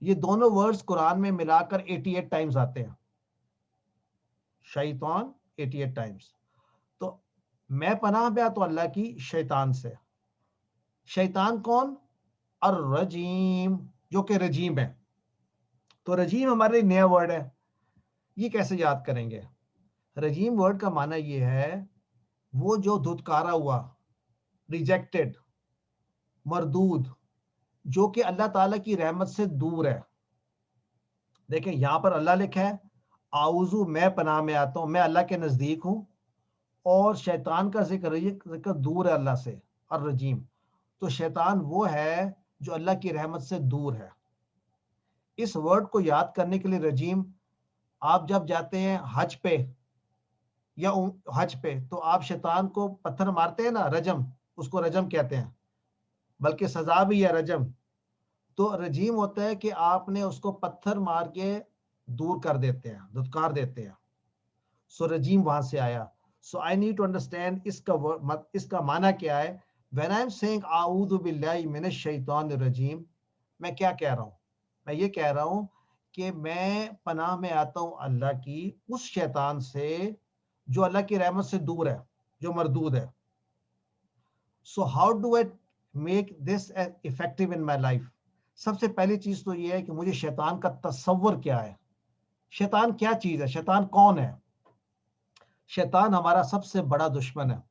ये दोनों वर्ड्स कुरान में मिलाकर 88 टाइम्स आते हैं। शैतान 88 टाइम्स। तो मैं पनाह में आता हूं अल्लाह की शैतान से। शैतान कौन? अर्रजीम, जो कि रजीम है। तो रजीम हमारे लिए नया वर्ड है। ये कैसे याद करेंगे? रजीम वर्ड का माना ये है वो जो धुतकारा हुआ, रिजेक्टेड, मरदूद, जो कि अल्लाह ताला की रहमत से दूर है। देखें यहां पर अल्लाह लिखा है, आउजू मैं पनाह में आता हूं, मैं अल्लाह के नजदीक हूं। और शैतान का जिक्र दूर है अल्लाह से, और रजीम। तो शैतान वो है जो अल्लाह की रहमत से दूर है। इस वर्ड को याद करने के लिए रजीम, आप जब जाते हैं हज पे या हज पे, तो आप शैतान को पत्थर मारते हैं ना, रजम, उसको रजम कहते हैं, बल्कि सजा भी है रजम। तो रजीम होता है कि आपने उसको पत्थर मार के दूर कर देते हैं, धुतकार देते हैं। सो रजीम वहां से आया। So I need to understand इसका माना क्या है। व्हेन आई एम सेइंग आऊदु बिल्लाहि मिनश शैतानिर रजीम, मैं क्या कह रहा हूं? मैं ये कह रहा हूं कि मैं पनाह में आता हूं अल्लाह की उस शैतान से जो अल्लाह की रहमत से दूर है, जो मरदूद है। So how do I make this effective in my life? सबसे पहली चीज तो ये है कि मुझे शैतान का तस्वर क्या है, शैतान क्या चीज है, शैतान कौन है। शैतान हमारा सबसे बड़ा दुश्मन है।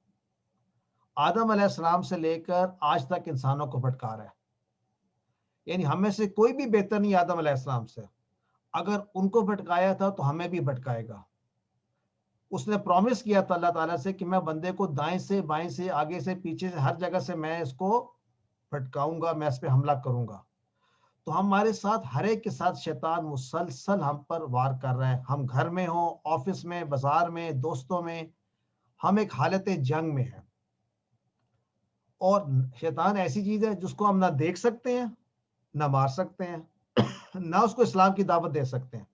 आदम अलैहिस्सलाम से लेकर आज तक इंसानों को भटका रहा है। यानी हम में से कोई भी बेहतर नहीं आदम अलैहिस्सलाम से। अगर उनको भटकाया था तो हमें भी भटकाएगा। उसने प्रॉमिस किया था अल्लाह ताला से कि मैं बंदे को दाएं से, बाएं से, आगे से, पीछे से, हर जगह से मैं इसको भटकाऊंगा, मैं इस पे हमला करूंगा। तो हमारे साथ, हर एक के साथ शैतान मुसलसल हम पर वार कर रहा है। हम घर में हो, ऑफिस में, बाजार में, दोस्तों में, हम एक हालत जंग में हैं। और शैतान ऐसी चीज है जिसको हम ना देख सकते हैं, ना मार सकते हैं, ना उसको इस्लाम की दावत दे सकते हैं।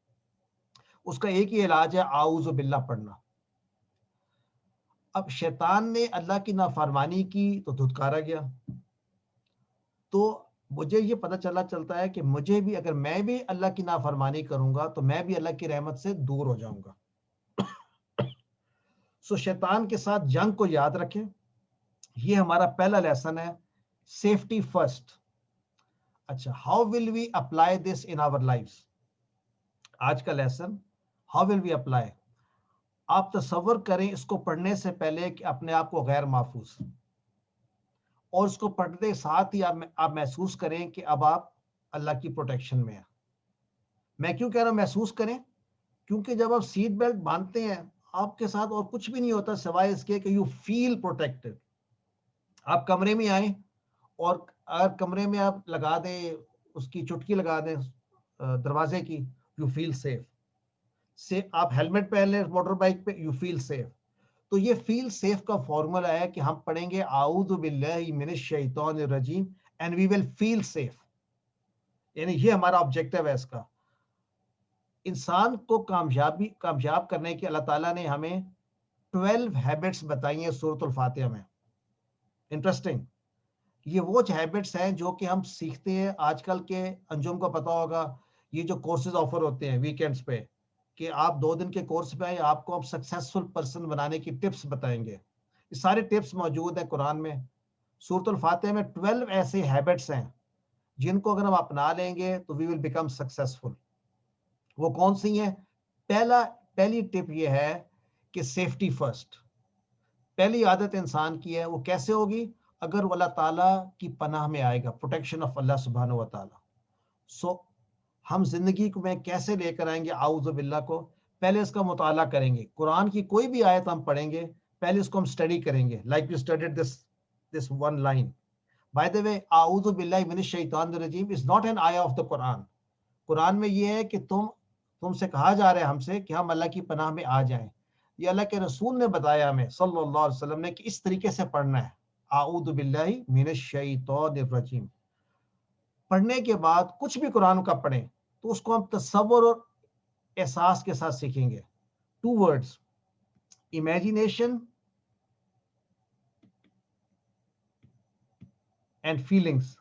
उसका एक ही इलाज है, आऊज़ु बिल्लाह पढ़ना। अब शैतान ने अल्लाह की नाफरमानी की तो धुतकारा गया। तो मुझे ये पता चलता है कि मुझे भी, अगर मैं भी अल्लाह की नाफरमानी करूंगा तो मैं भी अल्लाह की रहमत से दूर हो जाऊंगा। सो शैतान के साथ जंग को याद रखें। ये हमारा पहला लेसन है, सेफ्टी फर्स्ट। अच्छा, how will we apply this in our lifes? आज का lesson, how will we apply. आप तसव्वुर करें इसको पढ़ने से पहले कि अपने आप को गैर महफूज, और उसको पढ़ते साथ ही आप महसूस करें कि अब आप अल्लाह की प्रोटेक्शन में हैं। मैं क्यों कह रहा हूं महसूस करें? क्योंकि जब आप सीट बेल्ट बांधते हैं आपके साथ और कुछ भी नहीं होता सिवाय इसके कि यू फील प्रोटेक्टेड। आप कमरे में आए और अगर कमरे में आप लगा दें, उसकी चुटकी लगा दें दरवाजे की, यू फील सेफ। से आप हेलमेट पहन लें मोटर बाइक पे, यू फील सेफ। तो ये फील सेफ का फॉर्मूला है कि हम पढ़ेंगे आऊज़ु बिल्लाहि मिनश शैतानिर रजीम and we will feel safe. यानी ये हमारा ऑब्जेक्टिव है इसका। इंसान को कामयाब करने के अल्लाह ताला ने हमें 12 हैबिट्स बताई हैं सूरतुल फातिहा में। इंटरेस्टिंग, ये वो हैबिट्स हैं जो कि हम सीखते हैं। आजकल के अंजुम को पता होगा, ये जो कोर्सेज ऑफर होते हैं वीकेंड्स पे कि आप 2 दिन के कोर्स पे आए, आपको हम सक्सेसफुल पर्सन बनाने की टिप्स बताएंगे। ये सारे टिप्स मौजूद हैं कुरान में। सूरतुल फातिहा में 12 ऐसे हैबिट्स हैं जिनको अगर हम अपना लेंगे तो वी विल बिकम सक्सेसफुल। वो कौन सी हैं? पहली टिप ये है कि सेफ्टी फर्स्ट। पहली आदत इंसान की है, वो कैसे होगी? अगर वो अल्लाह ताला की पनाह में आएगा, प्रोटेक्शन ऑफ अल्लाह सुब्हानहू व तआला। सो हम जिंदगी में कैसे लेकर आएंगे आऊज़ु बिल्लाह को? पहले इसका मुताला करेंगे। कुरान की कोई भी आयत हम पढ़ेंगे, पहले इसको हम स्टडी करेंगे। Like we studied this one line. By the way, आऊज़ु बिल्लाहि मिनश शैतानिर रजीम इज नॉट एन आया ऑफ द कुरान। कुरान में ये है कि तुमसे कहा जा रहा है हमसे कि हम अल्लाह की पनाह में आ जाएं। ये अल्लाह के रसूल ने बताया हमें सल्लल्लाहु अलैहि वसल्लम ने कि इस तरीके से पढ़ना है, आऊज़ु बिल्लाहि मिनश शैतानिर रजीम। पढ़ने के बाद कुछ भी कुरान का पढ़ें तो उसको हम तसव्वुर और एहसास के साथ सीखेंगे। 2 वर्ड्स, इमेजिनेशन एंड फीलिंग्स।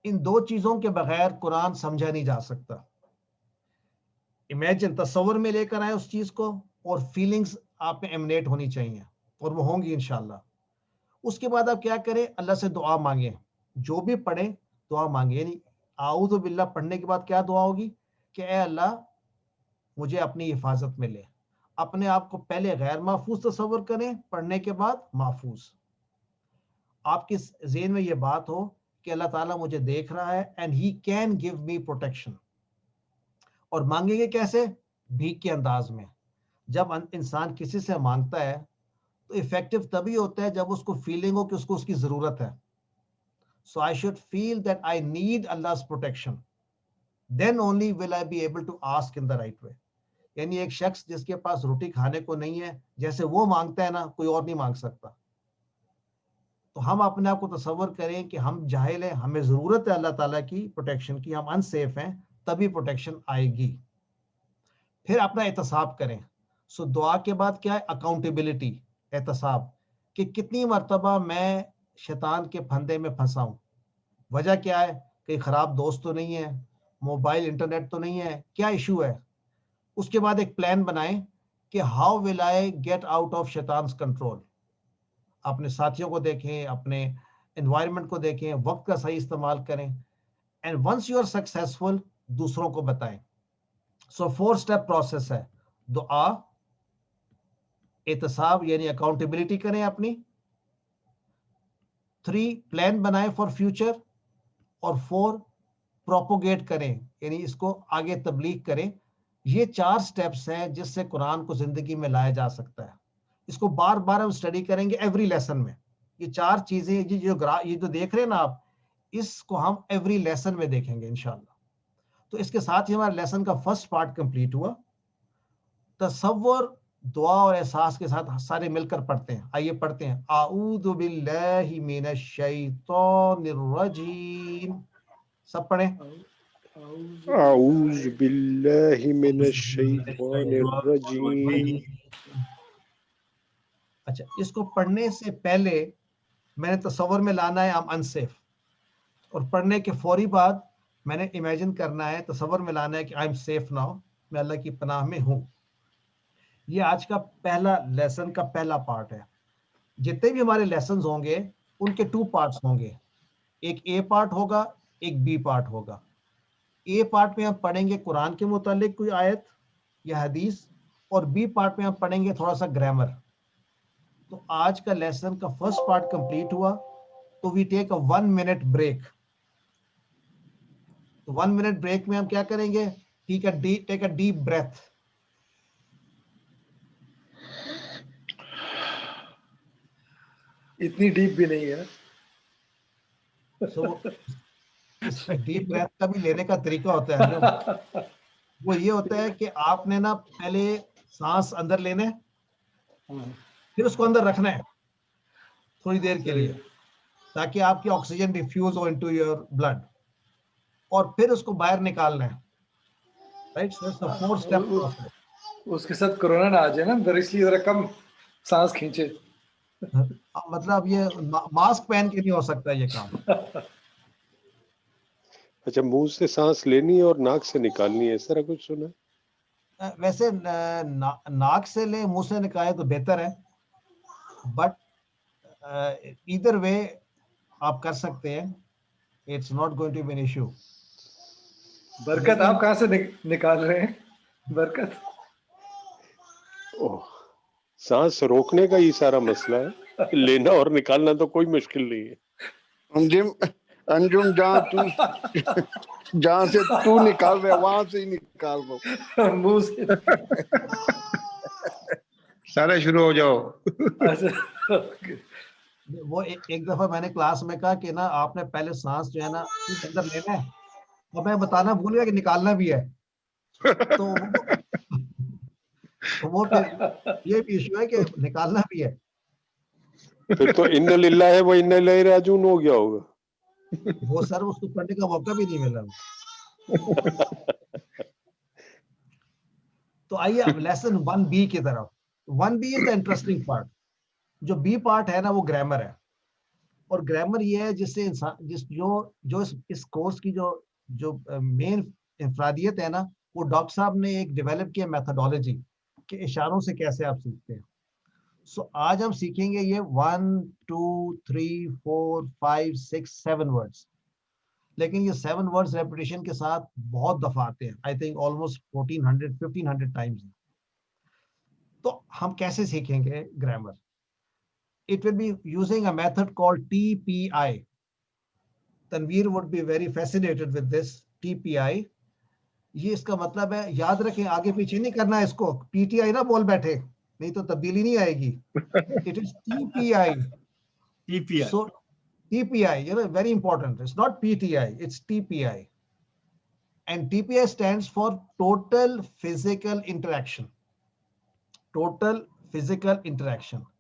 इन 2 चीजों के बगैर कुरान समझा नहीं जा सकता। इमेजिन, तसव्वुर में लेकर आए उस चीज को, और फीलिंग्स आप में एमिनेट होनी चाहिए और वो होंगी इंशाल्लाह। उसके बाद आप क्या करें? अल्लाह से दुआ मांगे। जो भी पढ़े दुआ मांगे। यानी आऊज़ु बिल्लाह पढ़ने के बाद क्या दुआ होगी कि ए अल्लाह मुझे अपनी हिफाजत में ले। अपने आप को पहले गैर महफूज तसव्वुर करें, पढ़ने के बाद महफूज। आपके ज़हन में ये बात हो कि अल्लाह ताला मुझे देख रहा है and he can give me protection. और मांगेंगे कैसे? भीख के अंदाज में। जब इंसान किसी से मांगता है तो इफेक्टिव तभी होता है जब उसको फीलिंग हो कि उसको उसकी जरूरत है। So I should feel that I need Allah's protection. Then only will I be able to ask in the right way. यानी एक शख्स जिसके पास रोटी खाने को नहीं है, जैसे वो मांगता है ना, कोई और नहीं मांग सकता। तो हम अपने आप को तसव्वुर करें कि हम जाहिल हैं, हमें जरूरत है अल्लाह ताला की प्रोटेक्शन की, हम अनसेफ हैं, तभी प्रोटेक्शन आएगी। फिर अपना एहतसाब करें। सो दुआ के बाद क्या है? अकाउंटेबिलिटी, एहतसाब, कि कितनी मर्तबा मैं शैतान के फंदे में फंसा हूं। वजह क्या है? कहीं खराब दोस्त तो नहीं है, मोबाइल इंटरनेट तो नहीं है, क्या इशू है? उसके बाद एक प्लान बनाएं कि how will I get out of शैतान्स कंट्रोल। अपने साथियों को देखें, अपने एनवायरनमेंट को देखें, वक्त का सही इस्तेमाल करें, and once you are successful दूसरों को बताएं। सो 4 स्टेप प्रोसेस है। दुआ, एहतसाब यानी अकाउंटेबिलिटी करें अपनी, 3 प्लान बनाएं फॉर फ्यूचर, और 4 प्रोपोगेट करें यानी इसको आगे तबलीग करें। ये 4 स्टेप्स हैं जिससे कुरान को जिंदगी में लाया जा सकता है। इसको बार बार हम स्टडी करेंगे एवरी लेसन में। ये 4 चीजें ये जो देख रहे हैं ना आप, इसको हम एवरी लेसन में देखेंगे इंशाल्लाह। तो इसके साथ ही हमारा लेसन का फर्स्ट पार्ट कंप्लीट हुआ। तसव्वुर, दुआ और एहसास के साथ सारे मिलकर पढ़ते हैं। आइए पढ़ते हैं। आऊज़ु बिल्लाहि मिनश शैतानिर रजीम। सब पढ़ें। अऊज़ु बिल्लाहि मिनश शैतानिर रजीम। अच्छा, इसको पढ़ने से पहले मैंने तसव्वुर में लाना है आई एम अनसेफ, और पढ़ने के फौरी बाद मैंने इमेजिन करना है, तसव्वुर में लाना है कि आई एम सेफ नाउ, मैं अल्लाह की पनाह में हूं। ये आज का पहला लेसन का पहला पार्ट है। जितने भी हमारे लेसन्स होंगे उनके 2 पार्ट्स होंगे। एक ए पार्ट होगा, एक बी पार्ट होगा। ए पार्ट में हम पढ़ेंगे कुरान के मुतालिक कोई आयत या हदीस, और बी पार्ट में हम पढ़ेंगे थोड़ा सा ग्रामर। तो आज का लेसन का फर्स्ट पार्ट कंप्लीट हुआ, तो we take a 1 minute break. तो 1 मिनट ब्रेक में हम क्या करेंगे? टेक अ डीप ब्रेथ, इतनी डीप भी नहीं है। सो इसमें डीप ब्रेथ का भी लेने का तरीका होता है जो वो ये होता है कि आपने ना पहले सांस अंदर लेने, फिर उसको अंदर रखना है थोड़ी देर के लिए ताकि आपकी ऑक्सीजन डिफ्यूज हो इनटू योर ब्लड, और फिर उसको बाहर निकालना है, right? So it's the 4 step process. उसके साथ कोरोना ना आ जाए ना अंदर, इसलिए जरा कम सांस खींचे। मतलब ये मास्क पहन के नहीं हो सकता ये काम। अच्छा, मुंह से सांस लेनी है और नाक से निकालनी है, इस तरह कुछ सुना? वैसे नाक से ले मुंह से निकाले तो बेहतर है, बट इधर वे आप कर सकते हैं, it's not going to be an issue. बरकत आप कहाँ से निकाल रहे हैं बरकत? ओह, सांस रोकने का ही सारा मसला है, लेना और निकालना तो कोई मुश्किल नहीं है। अंजुम जहाँ से तू निकाल रहे वहां से ही निकाल दो, मुंह से। सारे शुरू हो जाओ। अच्छा, वो एक दफा मैंने क्लास में कहा कि ना आपने पहले सांस जो है ना अंदर लेना है, और मैं बताना भूल गया कि निकालना भी है। तो वो फिर ये भी इशू है कि निकालना भी है। फिर तो इन्ना लिल्लाह है वो इन्ना इलैहि राजिऊन हो गया होगा। वो सर उसको पढ़ने का मौका भी नहीं मिला। तो आइए अब लेसन 1B की तरफ। 1B is the interesting part. जो बी पार्ट है ना वो ग्रामर है, और ग्रामर ये है जिससे इंसान जो इस कोर्स की जो मेन इंफरादियत है ना, वो डॉक्टर साहब ने एक डेवलप किया मेथोडोलॉजी कि इशारों से कैसे आप सीखते हैं। सो आज हम सीखेंगे ये 1 2 3 4 5 6 7 वर्ड्स, लेकिन ये 7 वर्ड्स रेपिटेशन के साथ बहुत दफा आते हैं। I think almost 1500 times. तो हम कैसे सीखेंगे grammar? It will be using a method called TPI. Tanveer would be very fascinated with this TPI. ये इसका मतलब है, याद रखें, आगे पीछे नहीं करना है इसको, PTI ना बोल बैठे, नहीं तो तब्दीली नहीं आएगी। It is TPI. TPI. So TPI, you know, very important. It's not PTI, it's TPI. And TPI stands for total physical interaction. Total physical interaction.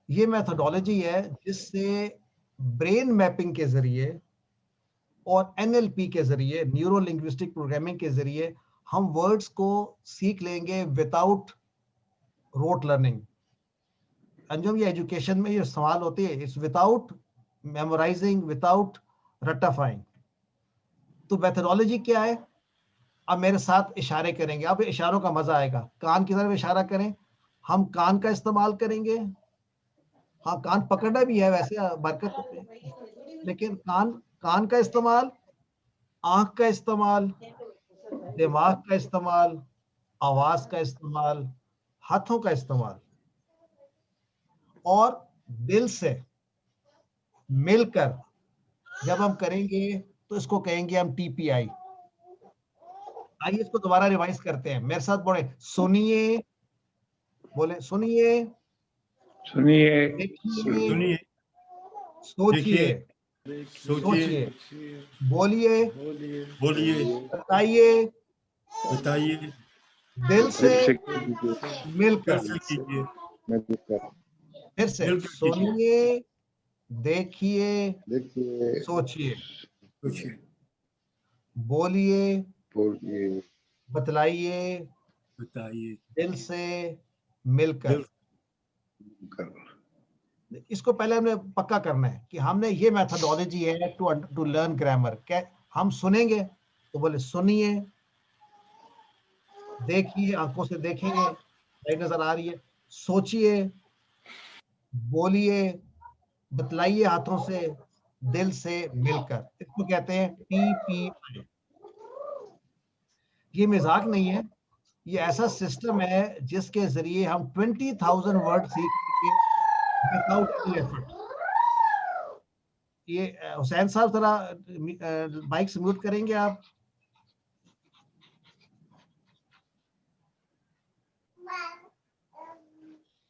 ये मेथोडोलॉजी है जिससे ब्रेन मैपिंग के जरिए और NLP के जरिए, न्यूरो लिंग्विस्टिक प्रोग्रामिंग के जरिए, हम वर्ड्स को सीख लेंगे विदाउट रोट लर्निंग। अंजुम, ये एजुकेशन में ये सवाल होते हैं, इट्स विदाउट मेमोराइजिंग, विदाउट रट्टाफाइंग। तो मेथोडोलॉजी क्या है? अब मेरे साथ इशारे करेंगे, अब इशारों का मजा आएगा। कान की तरफ इशारा करें, हम कान का इस्तेमाल करेंगे। हाँ, कान पकड़ना भी है वैसे बरकत, लेकिन कान का इस्तेमाल, आंख का इस्तेमाल, दिमाग का इस्तेमाल, आवाज का इस्तेमाल, हाथों का इस्तेमाल, और दिल से मिलकर जब हम करेंगे तो इसको कहेंगे हम TPI। आइए इसको दोबारा रिवाइज करते हैं, मेरे साथ बोले, सुनिए, बोले सुनिए, सुनिए, देखिए, सोचिए, सोचिए, बोलिए, बताइए, दिल से मिलकर। फिर से सुनिए, देखिए, सोचिए, बोलिए, बतलाइए, दिल से मिलकर। इसको पहले हमने पक्का करना है कि हमने ये मेथोडोलॉजी है टू लर्न ग्रामर। क्या हम सुनेंगे तो बोले सुनिए, देखिए, आंखों से देखेंगे, लाइट नजर आ रही है, सोचिए, बोलिए, बतलाइए हाथों से, दिल से मिलकर। इसको कहते हैं TPI। ये मजाक नहीं है, ये ऐसा सिस्टम है जिसके जरिए हम 20,000 वर्ड सीखेंगे विदाउट एनी एफर्ट। ये हुसैन साहब जरा माइक से म्यूट करेंगे आप?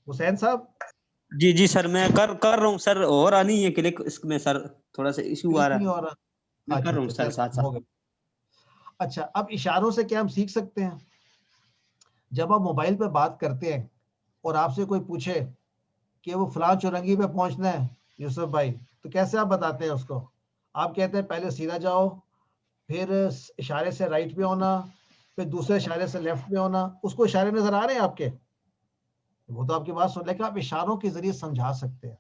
हुसैन साहब, जी जी सर, मैं कर रहा हूँ सर, हो रहा नहीं है क्लिक इसमें सर, थोड़ा सा इशू आ क्लिक रहा नहीं है। हो रहा? मैं कर अच्छा रहा हूँ अच्छा, सर चलो साथ हो साथ। गया। अच्छा, अब इशारों से क्या हम सीख सकते हैं? जब आप मोबाइल पे बात करते हैं और आपसे कोई पूछे कि वो फलां चौरंगी पे पहुंचना है यूसुफ भाई, तो कैसे आप बताते हैं उसको? आप कहते हैं पहले सीधा जाओ, फिर इशारे से राइट पे होना, फिर दूसरे इशारे से लेफ्ट पे होना। उसको इशारे नजर आ रहे हैं आपके? वो तो आपकी बात सुन, लेकिन आप इशारों के जरिए समझा सकते हैं।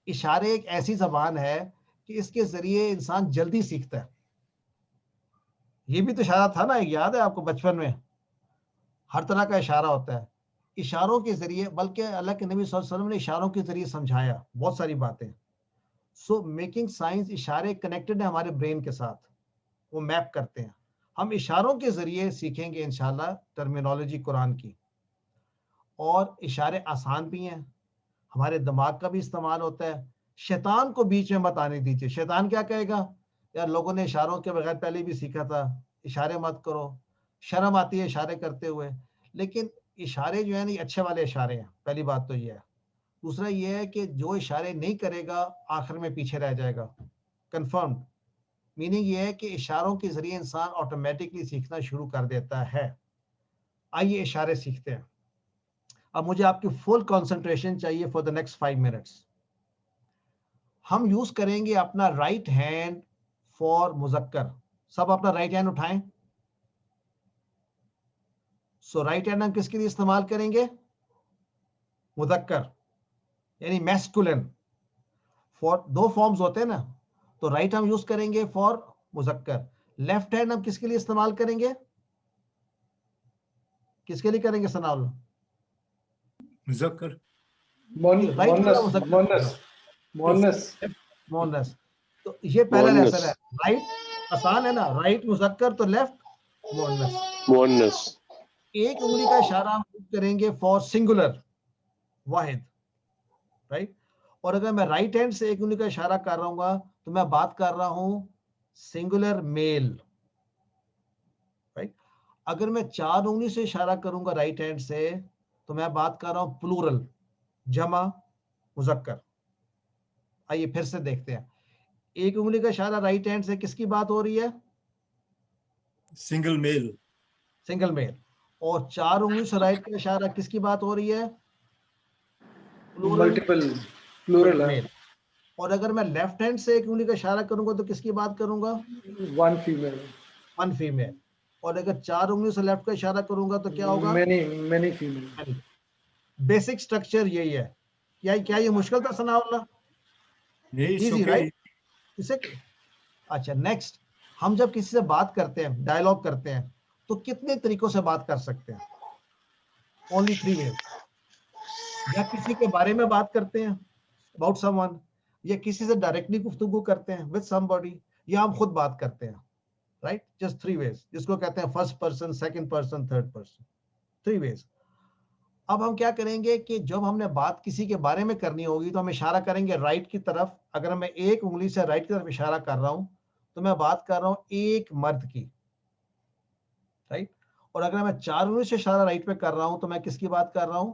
इशारे एक ऐसी जबान है कि इसके जरिए इंसान जल्दी सीखता है। ये भी तो इशारा था ना, एक याद है आपको बचपन में? हर तरह का इशारा होता है। इशारों के जरिए, बल्कि अल्लाह के नबी सल्लल्लाहु अलैहि वसल्लम ने इशारों के जरिए समझाया बहुत सारी बातें। सो मेकिंग साइंस, इशारे कनेक्टेड है हमारे ब्रेन के साथ, वो मैप करते हैं। हम इशारों के जरिए सीखेंगे इंशाल्लाह टर्मिनोलॉजी कुरान की। और इशारे आसान भी हैं, हमारे दिमाग का भी इस्तेमाल होता है। शैतान को बीच में मत आने दीजिए। शैतान क्या कहेगा? यार लोगों ने इशारों के बगैर पहले भी सीखा था, इशारे मत करो। शर्म आती है इशारे करते हुए। लेकिन इशारे जो है ना, ये अच्छे वाले इशारे हैं, पहली बात तो ये है। दूसरा ये है कि जो इशारे नहीं करेगा आखिर में पीछे रह जाएगा। कंफर्म्ड। मीनिंग ये है कि इशारों के जरिए इंसान ऑटोमेटिकली सीखना शुरू कर देता है। आइए इशारे सीखते हैं। अब मुझे आपकी फुल कंसंट्रेशन चाहिए फॉर द नेक्स्ट 5 मिनट्स। हम यूज करेंगे अपना राइट हैंड फॉर मुजक्कर। सब अपना राइट हैंड उठाएं। सो राइट हैंड हम किसके लिए इस्तेमाल करेंगे? मुजक्कर यानी मैस्कुलिन। फॉर दो फॉर्म्स होते हैं ना, तो राइट हम यूज करेंगे फॉर मुजक्कर। लेफ्ट हैंड हम किसके लिए इस्तेमाल करेंगे? किसके लिए करेंगे सनाउल्लाह? मुजक्कर। राइट वाला मुजक्कर, मोनस मोनस मोनस। तो ये पहला मुअन्नस। लेसन है। राइट आसान है ना, राइट मुजक्कर तो लेफ्ट मोनस। मुअन्नस। एक उंगली का इशारा हम करेंगे फॉर सिंगुलर, वाहिद, राइट। और अगर मैं राइट हैंड से एक उंगली का इशारा कर रहा हूँ तो मैं बात कर रहा हूं सिंगुलर मेल, राइट। अगर मैं चार उंगली से इशारा करूंगा राइट हैंड से तो मैं बात कर रहा हूं प्लूरल, जमा मुजक्कर। आइए फिर से देखते हैं। एक उंगली का इशारा राइट हैंड से किसकी बात हो रही है? Single male. Single male. और चार उंगली से राइट का इशारा किसकी बात हो रही है? प्लूरल मल्टीपल प्लूरल है, मेल। और अगर मैं लेफ्ट हैंड से एक उंगली का इशारा करूंगा तो किसकी बात करूंगा? One female, one female. और अगर चार उंगली से लेफ्ट का इशारा करूंगा तो क्या होगा? Many many female. Basic structure यही है। क्या ये मुश्किल था सनाउल्लाह? नहीं, इजी राइट? इसे अच्छा, नेक्स्ट। हम जब किसी से बात करते हैं, डायलॉग करते हैं, तो कितने तरीकों से बात कर सकते हैं? Only 3 ways. या किसी के बारे में बात करते हैं, अबाउट समवन, या किसी से डायरेक्टली गुफ्तगू करते हैं विद समबॉडी, या हम खुद बात करते हैं, राइट। जस्ट 3 वेज, जिसको कहते हैं first person, second person, third person, 3 ways. अब हम क्या करेंगे कि जब हमने बात किसी के बारे में करनी होगी तो हम इशारा करेंगे राइट की तरफ। अगर मैं एक उंगली से राइट की तरफ इशारा कर रहा हूं तो मैं बात कर रहा हूं एक मर्द की, राइट। और अगर मैं चार उंगली से इशारा राइट पे कर रहा हूं तो मैं किसकी बात कर रहा हूं?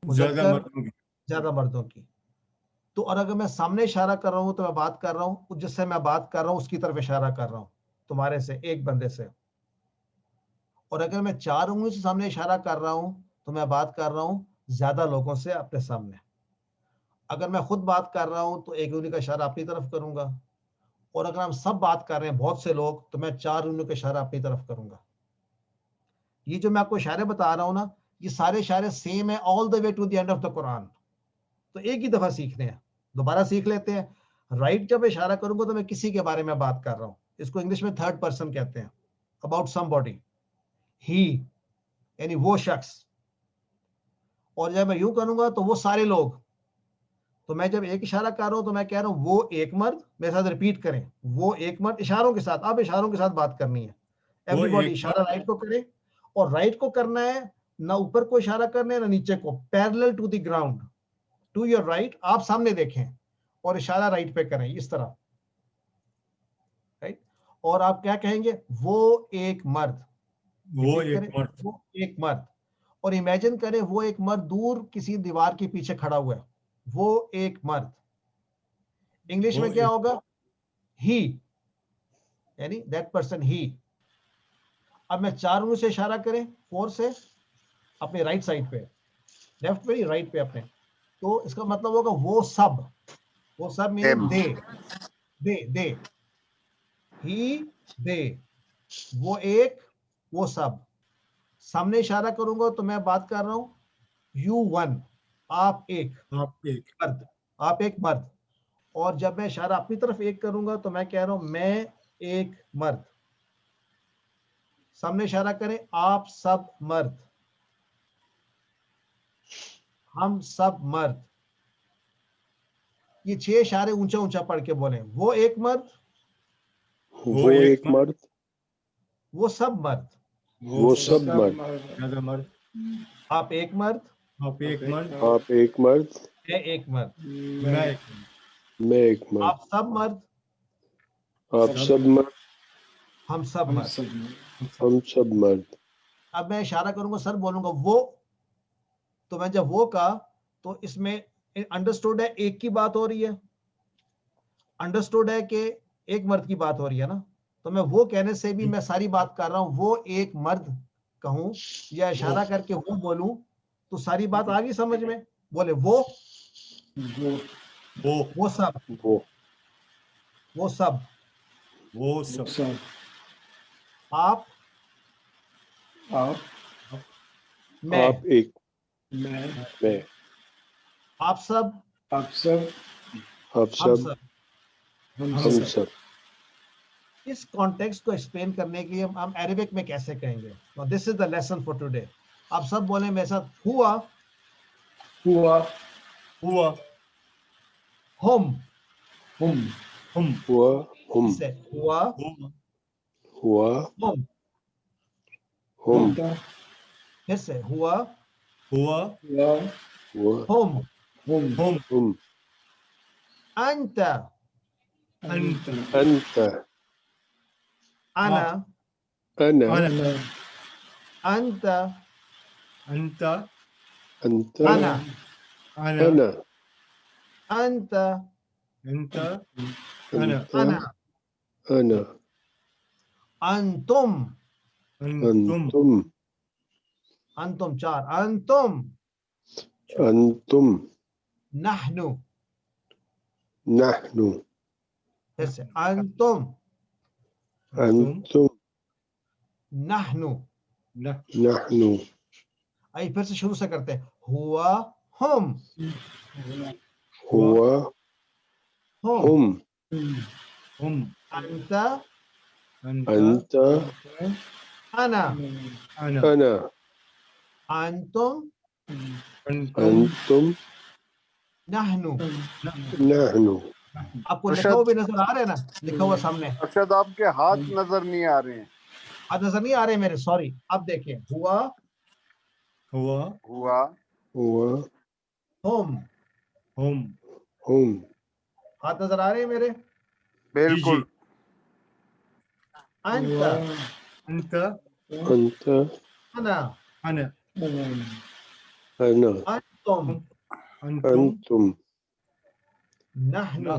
ज्यादा मुजक्कर, मर्दों की। ज्यादा मर्दों की। तो और अगर मैं सामने इशारा कर रहा हूं तो मैं बात कर रहा हूं जिससे मैं बात कर रहा हूं उसकी तरफ इशारा कर रहा हूं, तुम्हारे से, एक बंदे से। और अगर मैं चार उंगली से सामने इशारा कर रहा हूं तो मैं बात कर रहा हूं ज्यादा लोगों से अपने सामने। अगर मैं खुद बात कर रहा हूं तो एक उंगली का इशारा अपनी तरफ करूंगा। और अगर हम सब बात कर रहे हैं, बहुत से लोग, तो मैं चार उंगली का इशारा अपनी तरफ करूंगा। ये जो मैं आपको इशारे बता रहा हूं ना, ये सारे इशारे सेम है all the way to the end of the Quran. तो एक ही दफा सीखने हैं, दोबारा सीख लेते हैं। राइट जब इशारा करूंगा तो मैं किसी के बारे में बात कर रहा हूं, इसको इंग्लिश में थर्ड पर्सन कहते हैं, अबाउट समबॉडी, ही यानी वो शख्स। और जब मैं यूं करूंगा तो वो सारे लोग। तो मैं जब एक इशारा कर रहा हूं तो मैं कह रहा हूं वो एक मर्द, मेरे साथ रिपीट करें, वो एक मर्द, इशारों के साथ। अब इशारों के साथ बात करनी है। वो एवरीबॉडी एक इशारा राइट को करे, और राइट को करना है ना ऊपर को इशारा करना है ना नीचे को, parallel to the ground, to your right. आप सामने देखें और इशारा राइट पे करें इस तरह, राइट। और आप क्या कहेंगे? वो एक मर्द। वो रिपीट एक करें, मर्द। वो एक मर्द। और इमेजिन करें वो एक मर्द दूर किसी दीवार के पीछे खड़ा हुआ है, वो एक मर्द। इंग्लिश में क्या होगा? ही, यानी दैट पर्सन ही। अब मैं 4 उंगली से इशारा करें, 4 से अपने राइट साइड पे, लेफ्ट पे, राइट पे अपने, तो इसका मतलब होगा वो सब। वो सब मीनिंग दे, ही, दे, वो एक, वो सब। सामने इशारा करूंगा तो मैं बात कर रहा हूं यू वन, आप एक मर्द, आप एक मर्द। और जब मैं इशारा अपनी तरफ एक करूंगा तो मैं कह रहा हूं मैं एक मर्द। सामने इशारा करें, आप सब मर्द, हम सब मर्द। ये 6 इशारे ऊंचा ऊंचा पढ़ के बोले। वो एक मर्द, वो एक मर्द, वो सब मर्द, वो सब मर्द, आप एक मर्द, आप एक मर्द, आप एक मर्द, मैं एक मर्द, मैं एक मर्द, आप सब मर्द, आप सब मर्द, हम सब मर्द। हम सब मर्द। अब मैं इशारा करूंगा, सर बोलूंगा वो, तो मैं जब वो कहा तो इसमें अंडरस्टूड है एक की बात हो रही है, अंडरस्टूड है कि एक मर्द की बात हो रही है ना, तो मैं वो कहने से भी मैं सारी बात कर रहा हूं, वो एक मर्द कहूं या इशारा करके वो बोलूं तो सारी बात आ गई समझ में। बोले वो सब, वो सब, आप मैं, आप एक, मैं, आप सब, आप हम सब, सब। हम सब। इस कॉन्टेक्स्ट को एक्सप्लेन करने के लिए हम अरेबिक में कैसे कहेंगे? This is the lesson for today. आप सब बोले मेरे साथ, हुआ, हुआ, हुम, हुआ, हम, से हुआ, हुआ, हुम, हम, फिर से हुआ, हुआ, हुम, हम, अंत, अंत, अना, अना, अंत, अंत, अना, अना, अंत, अंत, अना, अना, अंतुम, अंतुम, अंतुम 4, अंतुम, अंतुम, नहनु, नहनु, फिर से अंतुम, अंतुम, नहनु। नहनु। आइए फिर से शुरू से करते हैं। हुआ, हम, हुआ, हम, अंत, अंत, अना, अना, अंतुम, अंतुम, नहनु। नहनु। आपको लिखा हुआ भी नजर आ रहा है ना? लिखा हुआ सामने। अरशद आपके हाथ नजर नहीं आ रहे हैं। हाथ नजर नहीं आ रहे मेरे, सॉरी। अब देखिए, हुआ, हुआ, हुआ, हम, हम, हाथ नजर आ रहे हैं मेरे? बिल्कुल। अंत, अंत, अना, अना, अंतुम, अंतुम, नहनु।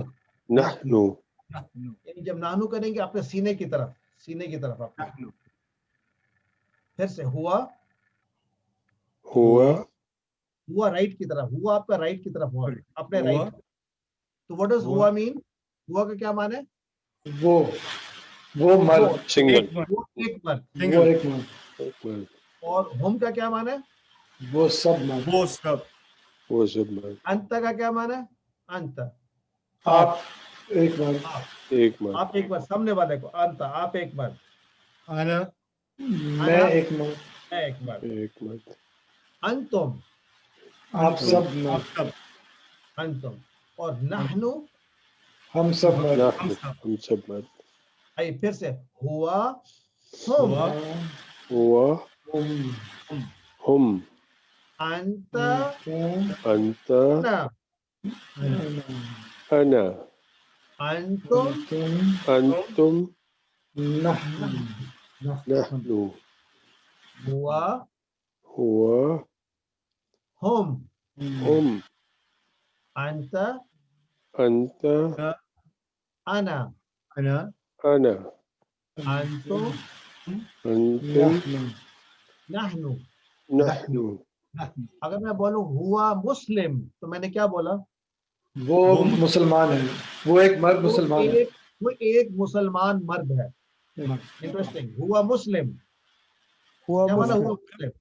नहनु। यानी जब नानू करेंगे अपने सीने की तरफ, सीने की तरफ अपने। फिर से हुआ, हुआ, हुआ राइट की तरफ, हुआ आपका राइट की तरफ हुआ, अपने राइट। तो व्हाट डज हुआ मीन? हुआ का क्या माने? वो मर्द, सिंगल, वो एक मर्द। वो एक मर्द। और हम का क्या माने? वो सब मर्द, वो सब मर्द। अंत का क्या माने? अंत, आप एक मर्द, एक मर्द। आप एक मर्द। सामने वाले को अंत, आप एक मर्द, मैं एक मर्द, मैं एक मर्द। एक मर्द। अंतुम, आप सब मर्द, अंतुम। और नहनु, हम सब मर्द, हम सब मर्द। आइए फिर से, हुआ, हम, हुआ, हम, अंत, अंत, ना, अना, अंतुम, अंतुम, नहनु, नहनु। हुआ, हुआ हुम, हुम अंता, अंत अना, अना अना अंतुम, अंतुम नहनु नहनु। नहनु। अगर मैं बोलूं हुआ मुस्लिम तो मैंने क्या बोला? वो मुसलमान है, वो एक मर्द वो मुसलमान है। एक मुसलमान मर्द है। इंटरेस्टिंग। हुआ मुस्लिम, हुआ क्या माना मुस्लिम हुआ मुस्लिम?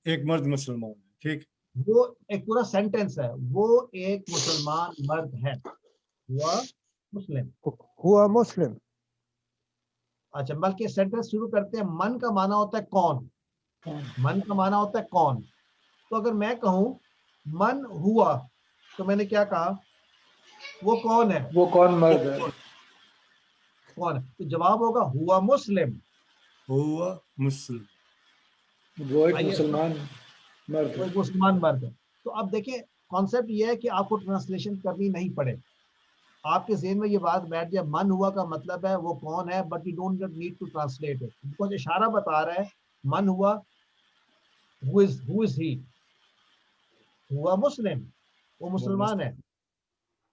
एक मर्द मुसलमान है, ठीक। वो एक पूरा सेंटेंस है, वो एक मुसलमान मर्द है, हुआ मुस्लिम। हुआ मुस्लिम अच्छा, बल्कि सेंटेंस शुरू करते हैं, मन का माना होता है कौन, मन का माना होता है कौन। तो अगर मैं कहूं मन हुआ, तो मैंने क्या कहा? वो कौन है, वो कौन मर्द है? कौन है? तो जवाब होगा हुआ मुस्लिम। हुआ मुस्लिम, वो एक आइए, मुसलमान मर्द वो है। एक मुसलमान मर्द है। तो अब देखिए, कॉन्सेप्ट ये है कि आपको ट्रांसलेशन करनी नहीं पड़े, आपके ज़हन में ये बात बैठ जाए, मन हुआ का मतलब है वो कौन है, but you don't need to translate it, because इशारा बता रहा है मन हुआ, हु इज ही, हुआ मुस्लिम, वो मुसलमान है,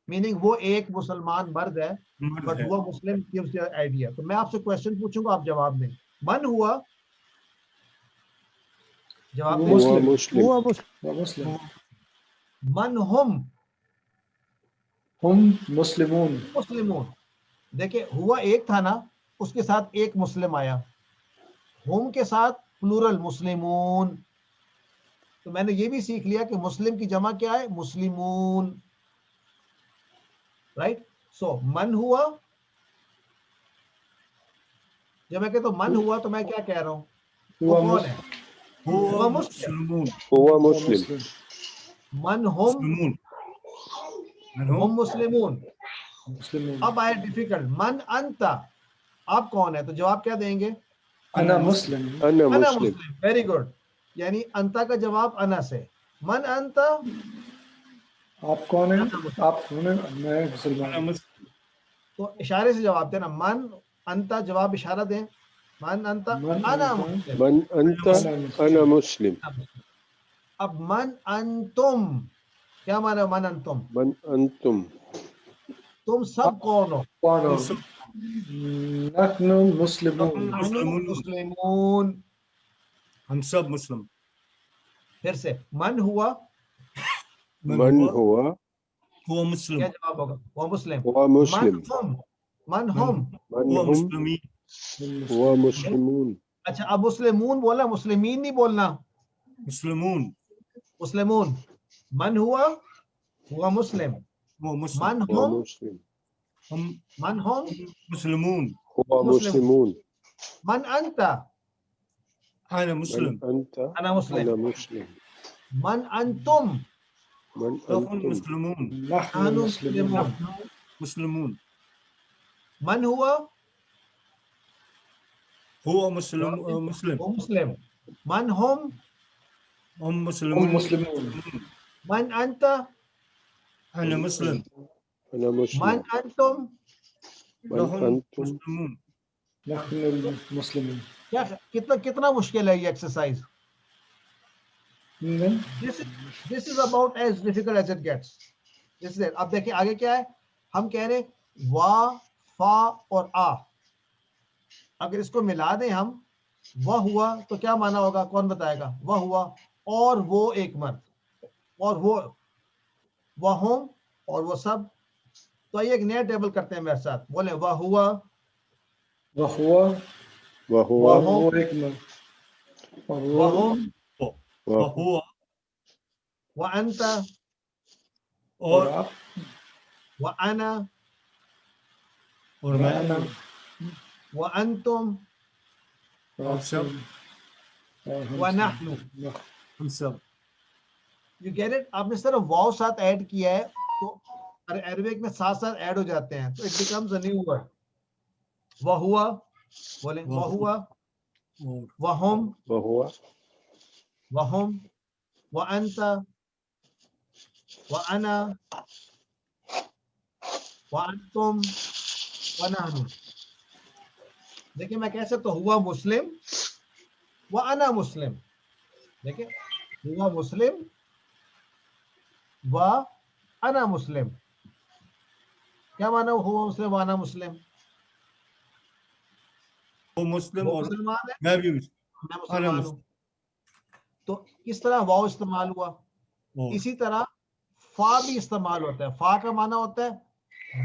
मीनिंग वो एक मुसलमान मर्द है, मर्द बट है। हुआ मुस्लिम गिव्स द आइडिया। तो मैं आपसे क्वेश्चन पूछूंगा, आप जवाब दें। मन हुआ, जवाब वो दें। हुआ मुस्लिम, मुस्लिम, हुआ मुस्लिम वो मुस्लिम। मन हुम हम मुस्लिमून। मुस्लिमून। देखिए, हुआ एक था ना, उसके साथ एक मुस्लिम आया, हुम के साथ प्लूरल मुस्लिमून। तो मैंने ये भी सीख लिया कि मुस्लिम की जमा क्या है, मुस्लिमून, राइट। सो मन हुआ, जब मैं कहता हूं मन हुआ तो मैं क्या कह रहा हूं, वो हुआ कौन है? हुआ मुस्लिम। मुस्लिमून, हुआ मुस्लिम, मन हुम, मुस्लिमून, हुम मुस्लिमून। मुस्लिमून। अब आया डिफिकल्ट, मन अंता, आप कौन है? तो जवाब क्या देंगे? अना मुस्लिम। अना अना मुस्लिम, मुस्लिम। वेरी गुड, यानी अंता का जवाब अना से। मन अंता, आप कौन हैं? अना मुस्लिम। आप कौन हैं? मैं मुसलमान अना हूं। मुस्लिम, तो इशारे से जवाब देना, मन अंता, जवाब इशारा दें, मन अंता, मन अना अंता, मुस्लिम। मन अंत अना मुस्लिम, अब मन अंतुम, क्या माना मन अंतुम? मन अंतुम, तुम सब कौन हो? कौन हो? हम सब नहनु मुस्लिमून। नहनु मुस्लिमून, मुस्लिमून। हम सब मुस्लिम। फिर से, मन हुआ, मन हुआ हुआ मुस्लिम, क्या जवाब होगा? वो मुस्लिम। हुआ मन मुस्लिम, हम, मन हम। मन हुआ हुम मुस्लिमीन, हुआ मुस्लिमून, अच्छा, अब मुस्लिमून बोला, मुस्लिमीन नहीं बोलना, मुस्लिमून, मुस्लिमून। मन हुआ, हुआ मुस्लिम। हुआ मुस्लिम, मन हुआ हम, मुस्लिम, हम मन हम, मुस्लिमून, हुआ मुस्लिम। मुस्लिमून, मन अंता, अना मन मुस्लिम, अंत अना मुस्लिम। अना मुस्लिम, मन अंतुम, मन नहनु अंतुम, मुस्लिमून, नहनु नहनु मुस्लिमून। मुस्लिमून। मुस्लिमून, मन हुआ, हुआ मुस्लिम, मुस्लिम, वो मुस्लिम। मन हम, हम हम मुस्लिमून, मुस्लिमून। मन अंता, अना मुस्लिम, अना मुस्लिम, मन अंतुम। मन नहनु अंतुम, मुस्लिमून। नहनु मुस्लिमून। क्या, कितना कितना मुश्किल है ये एक्सरसाइज? नहीं, this is about as difficult as it gets. This is. अब देखिए आगे क्या है, हम कह रहे वा, फा और आ, अगर इसको मिला दें हम, वह हुआ तो क्या माना होगा, कौन बताएगा? वह हुआ और वो एक मर्द, और वो, वह हम और वो सब। तो आइए एक नया टेबल करते हैं मेरे साथ, बोले वह हुआ, वह हुआ, वह हुआ वह हम, वो एक मर्द, और वो वह हम, वह हुआ वह अंता, और और आप, वह अना, और वह मैं, अना, वह अंतुम, और आप सब, और हम वह सब। नहनु। हम सब। You get it? आपने सिर्फ वाव साथ ऐड किया है, तो अरबिक में साथ साथ ऐड हो जाते हैं, तो it becomes a new word. वह हुआ, बोले वह हुआ, और वह हम, वह हुआ वह हम, वह अंता, वह अना, वह अंतुम, वह नहनु। देखिए मैं कह सकता हूं हुआ मुस्लिम, वह अना मुस्लिम। देखिए हुआ मुस्लिम व अना मुस्लिम। क्या माना हुआ मुस्लिम व अना मुस्लिम? वो मुस्लिम वो और मुसलमान है, मैं भी मुस्लिम, मैं अना मुसलमान हूँ। मुस्लिम। तो किस तरह वाव इस्तेमाल हुआ? और इसी तरह फा भी इस्तेमाल होता है। फा का माना होता है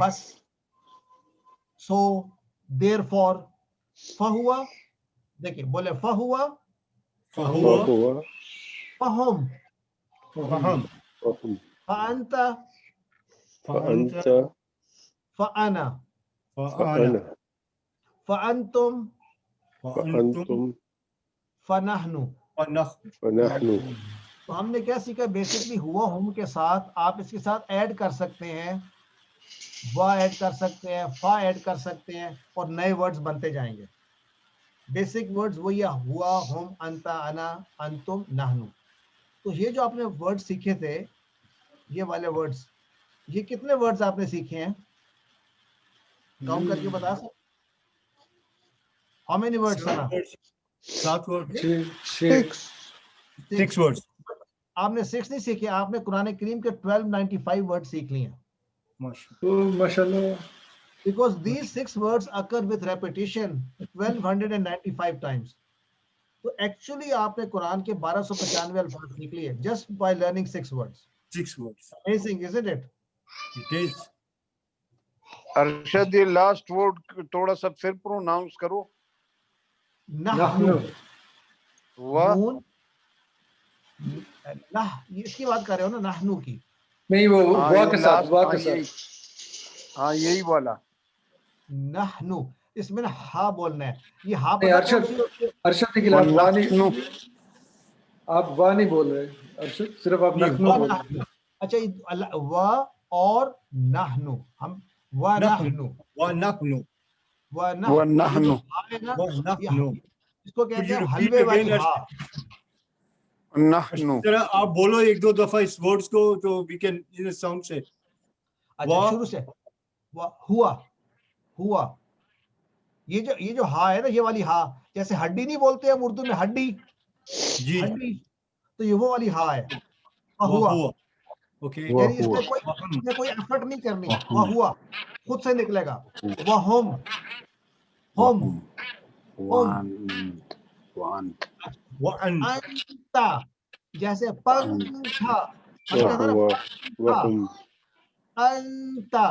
बस, सो, देयरफॉर। फहुआ, देखिए बोले फहुआ, फहुआ, हुआ फहुम, फहम, फअंता, फअंत, फअना, फअना, फअंतुम, फअंतुम, फनहनु। फनह। फनहनु। तो हमने क्या सीखा? बेसिकली हुआ हम के साथ आप इसके साथ ऐड कर सकते हैं, वा ऐड कर सकते हैं, फा ऐड कर सकते हैं, और नए वर्ड्स बनते जाएंगे। बेसिक वर्ड्स वही है, हुआ, हम, अंता, अना, अंतुम, नहनु। तो ये जो आपने वर्ड सीखे थे, ये वाले वर्ड्स, ये कितने वर्ड्स आपने सीखे हैं? काउंट करके बता सकते? How many words? सात वर्ड, 6 6 वर्ड्स। आपने 6 नहीं सीखे, आपने कुरान करीम के 1295 वर्ड सीख लिए हैं। माशाल्लाह। Because these 6 words occur with repetition 1295 times. तो एक्चुअली आपने कुरान के 1295 अल्फाज सीख लिए just by learning 6 words. 6 words. Amazing, isn't it? It is. Arshad ये लास्ट वर्ड थोड़ा सा फिर प्रोनाउंस करो। नहनु, वाह नून, नह, ये इसकी बात कर रहे हो ना, नहनु की? नहीं, वो हाँ, वाह ये के साथ, last, वाह हाँ, के यही, साथ। हाँ यही वाला। नहनु, इसमें ना हा बोलना है। ये हा नहीं, पता कौन सी होती है? अरशद निखिल, आप वाह नहीं, आप वाह नहीं बोल रहे अरशद, सिर्फ आप ये नखनू वा बोल रहे। नहनु। अच्छा, वा और नहनु, हम वा नहनु, व नहनु, वा नह, वा ये जो नहनु, हा है ना, व नहनु। इसको Could कहते you हैं repeat हलवे वाली again, हा। नहनु। जरा आप बोलो एक दो दफा इस वर्ड्स को, तो we can in a sound से। अच्छा, वा, शुरू से। हुआ, हुआ, ये जो हा है ना, ये वाली हा, जैसे हड्डी नहीं बोलते हम उर्दू में, हड्डी, जी, हड्डी, तो ये वो वाली हा है। वह हुआ, हुआ। Okay. यानी इसमें कोई एफर्ट नहीं करनी। वह हुआ खुद से निकलेगा। वह हम, हम, वह अन, अंता, जैसे पंखा, हमने कहा था ना पंखा, अंता,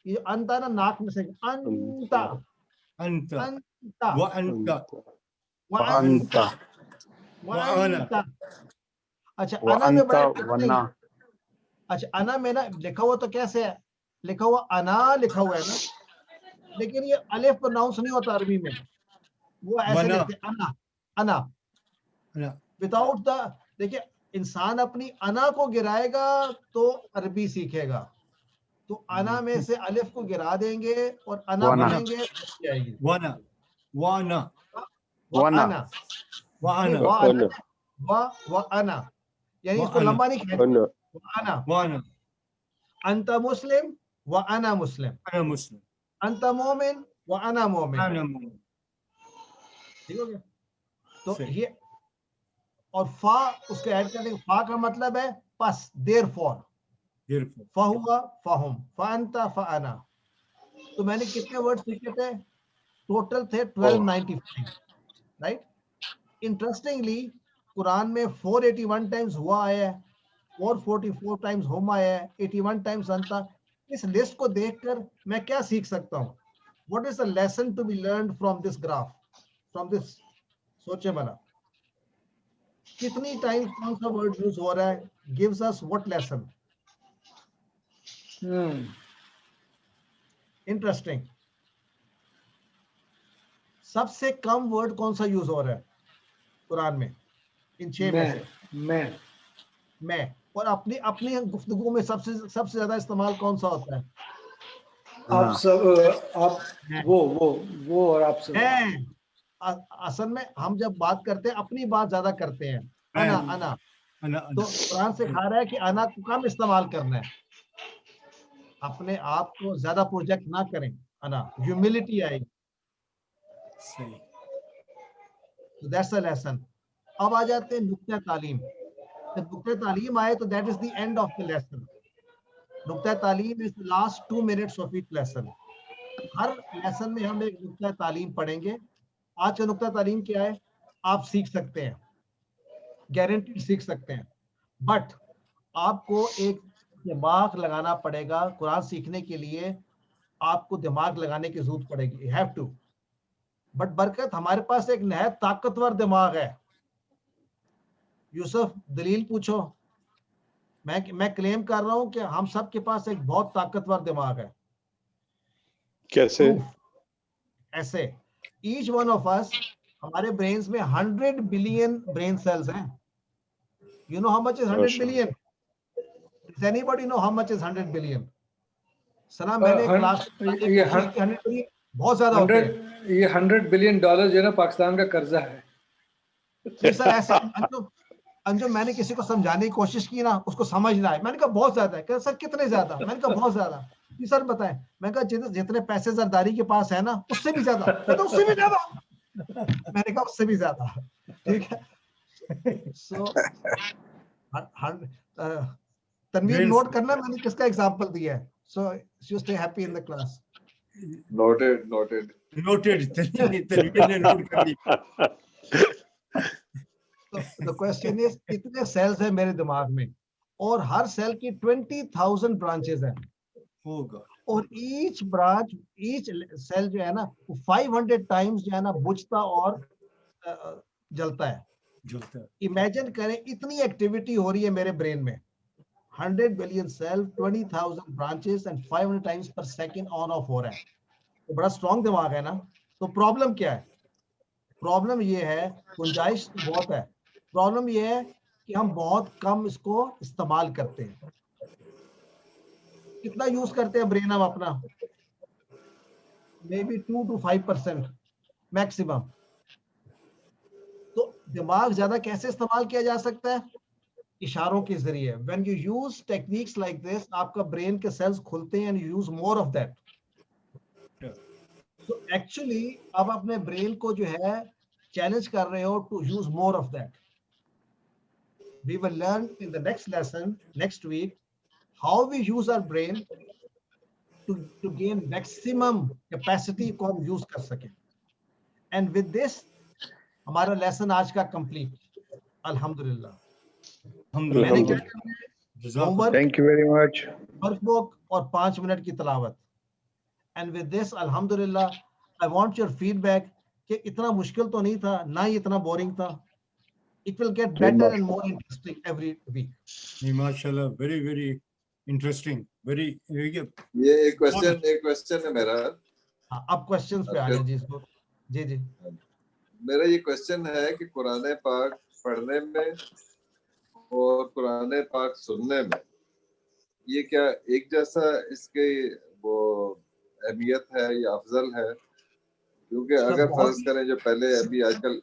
ये अंता ना नाक में से, अंता, अंत, अंता, वह अंत, वह अंता, वह वह अना। अंता। अच्छा, व अना में बड़ा अंता वन्ना। अच्छा, अना में ना लिखा हुआ तो कैसे है? लिखा हुआ अना लिखा हुआ है ना, लेकिन ये अलिफ प्रोनाउंस नहीं होता अरबी में, वो ऐसे वना। लिखते हैं, अना, अना, अना। Without the. देखिए, इंसान अपनी अना को गिराएगा तो अरबी सीखेगा। तो अना में से अलिफ को गिरा देंगे और अना वना। पढ़ेंगे, तो आएगी वना, वना, वना। अना, वअना, व अना, यानी इसको वअना। लंबा नहीं खेलना। अना, वअना, अंत मुस्लिम व अना मुस्लिम, अना मुस्लिम, अंत मोमिन व अना मोमिन। अना मुमिन। ठीक हो गया? तो सही। ये, और फा उसको ऐड कर देंगे। फा का मतलब है पस, देयरफॉर। Beautiful. फहुआ, फहुम, फअंता, फअना। तो मैंने कितने वर्ड सीखे थे? टोटल थे 1295, राइट? इंटरेस्टिंगली कुरान में 481 टाइम्स हुआ आया है, 444 टाइम्स हम आया है, 81 टाइम्स अंता। इस लिस्ट को देखकर मैं क्या सीख सकता हूँ? What is the lesson to be learned from this graph, from this? सोचे भला, कितनी टाइम्स कौन सा वर्ड यूज हो रहा है, gives us what lesson? Interesting. सबसे कम वर्ड कौन सा यूज हो रहा है कुरान में इन 6 में से? मैं। और अपनी अपनी गुफ्तगू में सबसे ज्यादा इस्तेमाल कौन सा होता है? आप सब, आप वो और आप सब। है। असल में हम जब बात करते हैं अपनी बात ज्यादा करते हैं, अना, अना। अना, तो कुरान सिखा रहा है कि अना को कम इस्तेमाल करना है, अपने आप को ज्यादा प्रोजेक्ट ना करें। अना, ह्यूमिलिटी आएगी। सही। That's a lesson. अब आ जाते हैं नुक्ते तालीम। जब नुक्ता तालीम आए तो that is the end of the lesson. नुक्ता तालीम is the last 2 minutes of each lesson. Her lesson में हम एक नुक्ता तालीम पढ़ेंगे. आज का नुक्ता तालीम क्या है? आप सीख सकते हैं, गारंटी सीख सकते हैं, बट आपको एक दिमाग लगाना पड़ेगा. कुरान सीखने के लिए आपको दिमाग लगाने की जरूरत पड़ेगी. You have to. बट बरकत, हमारे पास एक नहायत ताकतवर दिमाग है. यूसुफ, दलील पूछो. मैं क्लेम कर रहा हूं कि हम सब के पास एक बहुत ताकतवर दिमाग है. कैसे? ऐसे ईच वन ऑफ अस, हमारे ब्रेन्स में 100 बिलियन ब्रेन सेल्स हैं. You know how much is 100 billion? Does anybody know how much is 100 billion? सना, मैंने क्लास ये 100 बिलियन बहुत ज्यादा होते हैं. ये $100 बिलियन जो है ना, पाकिस्तान का कर्जा है. जी सर, ऐसे अंजुम मैंने किसी को समझाने की कोशिश की ना, उसको समझ ना आए. मैंने कहा बहुत ज्यादा है. सर कितने ज्यादा? मैंने कहा बहुत ज्यादा. जी सर बताएं. मैंने कहा जितने पैसे जरदारी के पास है ना, उससे भी ज्यादा. तो उससे भी ज्यादा. मैंने कहा उससे भी ज्यादा. ठीक है. सो तनवीर, नोट करना मैंने किसका एग्जांपल दिया है. So you stay happy in the class. Noted. Tanveer ने नोट कर ली. द क्वेश्चन इज, कितने सेल्स है मेरे दिमाग में? और हर सेल की 20,000 ब्रांचेस हैं. होगा. और ईच ब्रांच, ईच सेल जो है ना, 500 टाइम्स जो है ना बुझता और जलता है. इमेजिन करें, इतनी एक्टिविटी हो रही है मेरे ब्रेन में. 100 billion sale, 20,000 branches and 500 times पर सेकंड ऑन ऑफ हो रहा है. तो बड़ा स्ट्रॉन्ग दिमाग है ना. तो प्रॉब्लम क्या है? प्रॉब्लम ये है, गुंजाइश बहुत है. प्रॉब्लम ये है कि हम बहुत कम इसको इस्तेमाल करते हैं. कितना यूज करते हैं ब्रेन हम अपना? May be 2 to 5% maximum. तो दिमाग ज्यादा कैसे इस्तेमाल किया जा सकता है? इशारों के जरिए. When you use techniques like this, आपका ब्रेन के सेल्स खुलते हैं and you use more of that. तो एक्चुअली आप अपने ब्रेन को जो है चैलेंज कर रहे हो to use more of that. We will learn in the next lesson next week how we use our brain to gain maximum capacity को हम यूज कर सकें. एंड विद दिस हमारा लेसन आज का कंप्लीट. अल्हम्दुलिल्लाह. मैंने क्या करना है? Homework, thank you very much. Workbook और 5 मिनट की तिलावत. एंड विद दिस अल्हम्दुलिल्लाह, आई वांट योर फीडबैक कि इतना मुश्किल तो नहीं था, ना ही इतना बोरिंग था. It will get better and more interesting every week. माशाल्लाह, वेरी वेरी इंटरेस्टिंग. वेरी. ये एक क्वेश्चन है मेरा. हाँ, अब क्वेश्चंस पे आ जाए जी. इसको जी जी. मेरा ये क्वेश्चन है कि कुरान पाक पढ़ने में और कुरान पाक सुनने में ये क्या एक जैसा इसके वो अहमियत है या अफजल है? क्योंकि अगर फर्ज करें जो पहले अभी आजकल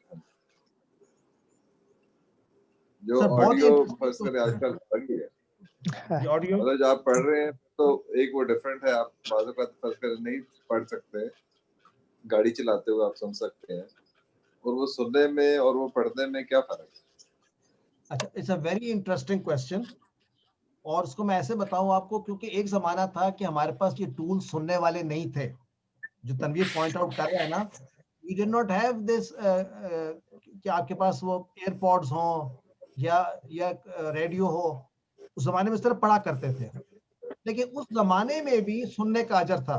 जो ऑडियो फर्ज करें आजकल बढ़ी है, ऑडियो मतलब जब आप पढ़ रहे हैं तो एक वो डिफरेंट है. आप बाज़ औक़ात फर्ज करें नहीं पढ़ सकते, गाड़ी चलाते हुए आप सुन सकते हैं, और वो सुनने में और वो पढ़ने में क्या फर्क है? अच्छा, it's a very interesting question. और उसको मैं ऐसे बताऊं आपको, क्योंकि एक जमाना था कि हमारे पास ये टूल सुनने वाले नहीं थे. जो तनवीर पॉइंट आउट कर रहा है ना, you did not have this कि आपके पास वो एयरपॉड्स हो या रेडियो हो. उस जमाने में इस तरह पढ़ा करते थे. लेकिन उस जमाने में भी सुनने का अजर था.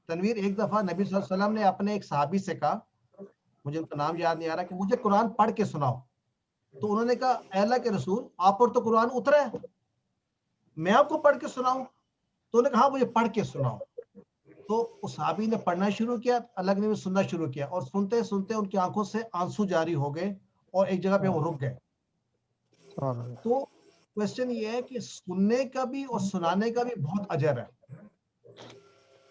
तनवीर, एक दफा नबी सल्लल्लाहु अलैहि वसल्लम ने अपने एक सहाबी से कहा, मुझे उनका नाम याद नहीं आ रहा, कि मुझे कुरान पढ़ के सुनाओ. तो उन्होंने कहा, अल्लाह के रसूल, आप पर तो कुरान उतरा है, मैं आपको पढ़ के सुनाऊं? तो उन्होंने कहा, मुझे पढ़ के सुनाओ. तो उस सहाबी ने पढ़ना शुरू किया, अल्लाह के नबी सुनना शुरू किया, और सुनते सुनते उनकी आंखों से आंसू जारी हो गए और एक जगह पे वो रुक गए. तो क्वेश्चन ये है कि सुनने का भी और सुनाने का भी बहुत अजर है.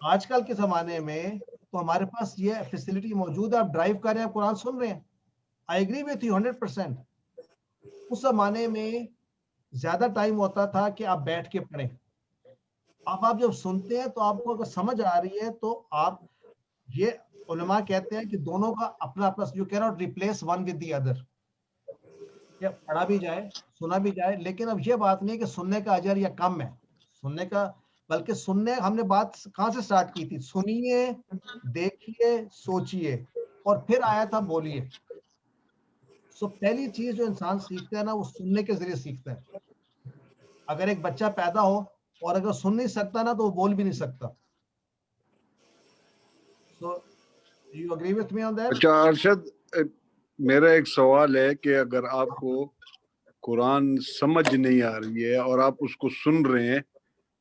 आजकल के जमाने में तो हमारे पास ये फैसिलिटी मौजूद है. आप ड्राइव कर रहे हैं, कुरान सुन रहे हैं. I agree with you 100%. उस जमाने में ज्यादा टाइम होता था कि आप बैठ के पढ़ें. अब आप जब सुनते हैं तो आपको अगर समझ आ रही है तो आप, ये उलमा कहते हैं कि दोनों का अपना अपना, you can not replace one with the other. या पढ़ा भी जाए, सुना भी जाए, लेकिन अब ये बात नहीं है कि सुनने का अजर या कम है, सुनने का, बल्कि सुनने, हमने बात कहाँ से स्टार्ट की थी, सुनिए, देखिए, सोचिए, और फिर आया था बोलिए। सो पहली चीज जो इंसान सीखता है ना, वो सुनने के जरिए सीखता है। अगर एक बच्चा पैदा हो और अगर सुन नहीं सकता ना, तो वो बोल भी नहीं सकता। So you agree with me on that? अच्छा अरशद, मेरा एक सवाल है कि अगर आपको कुरान समझ नहीं आ रही है और आप उसको सुन रहे हैं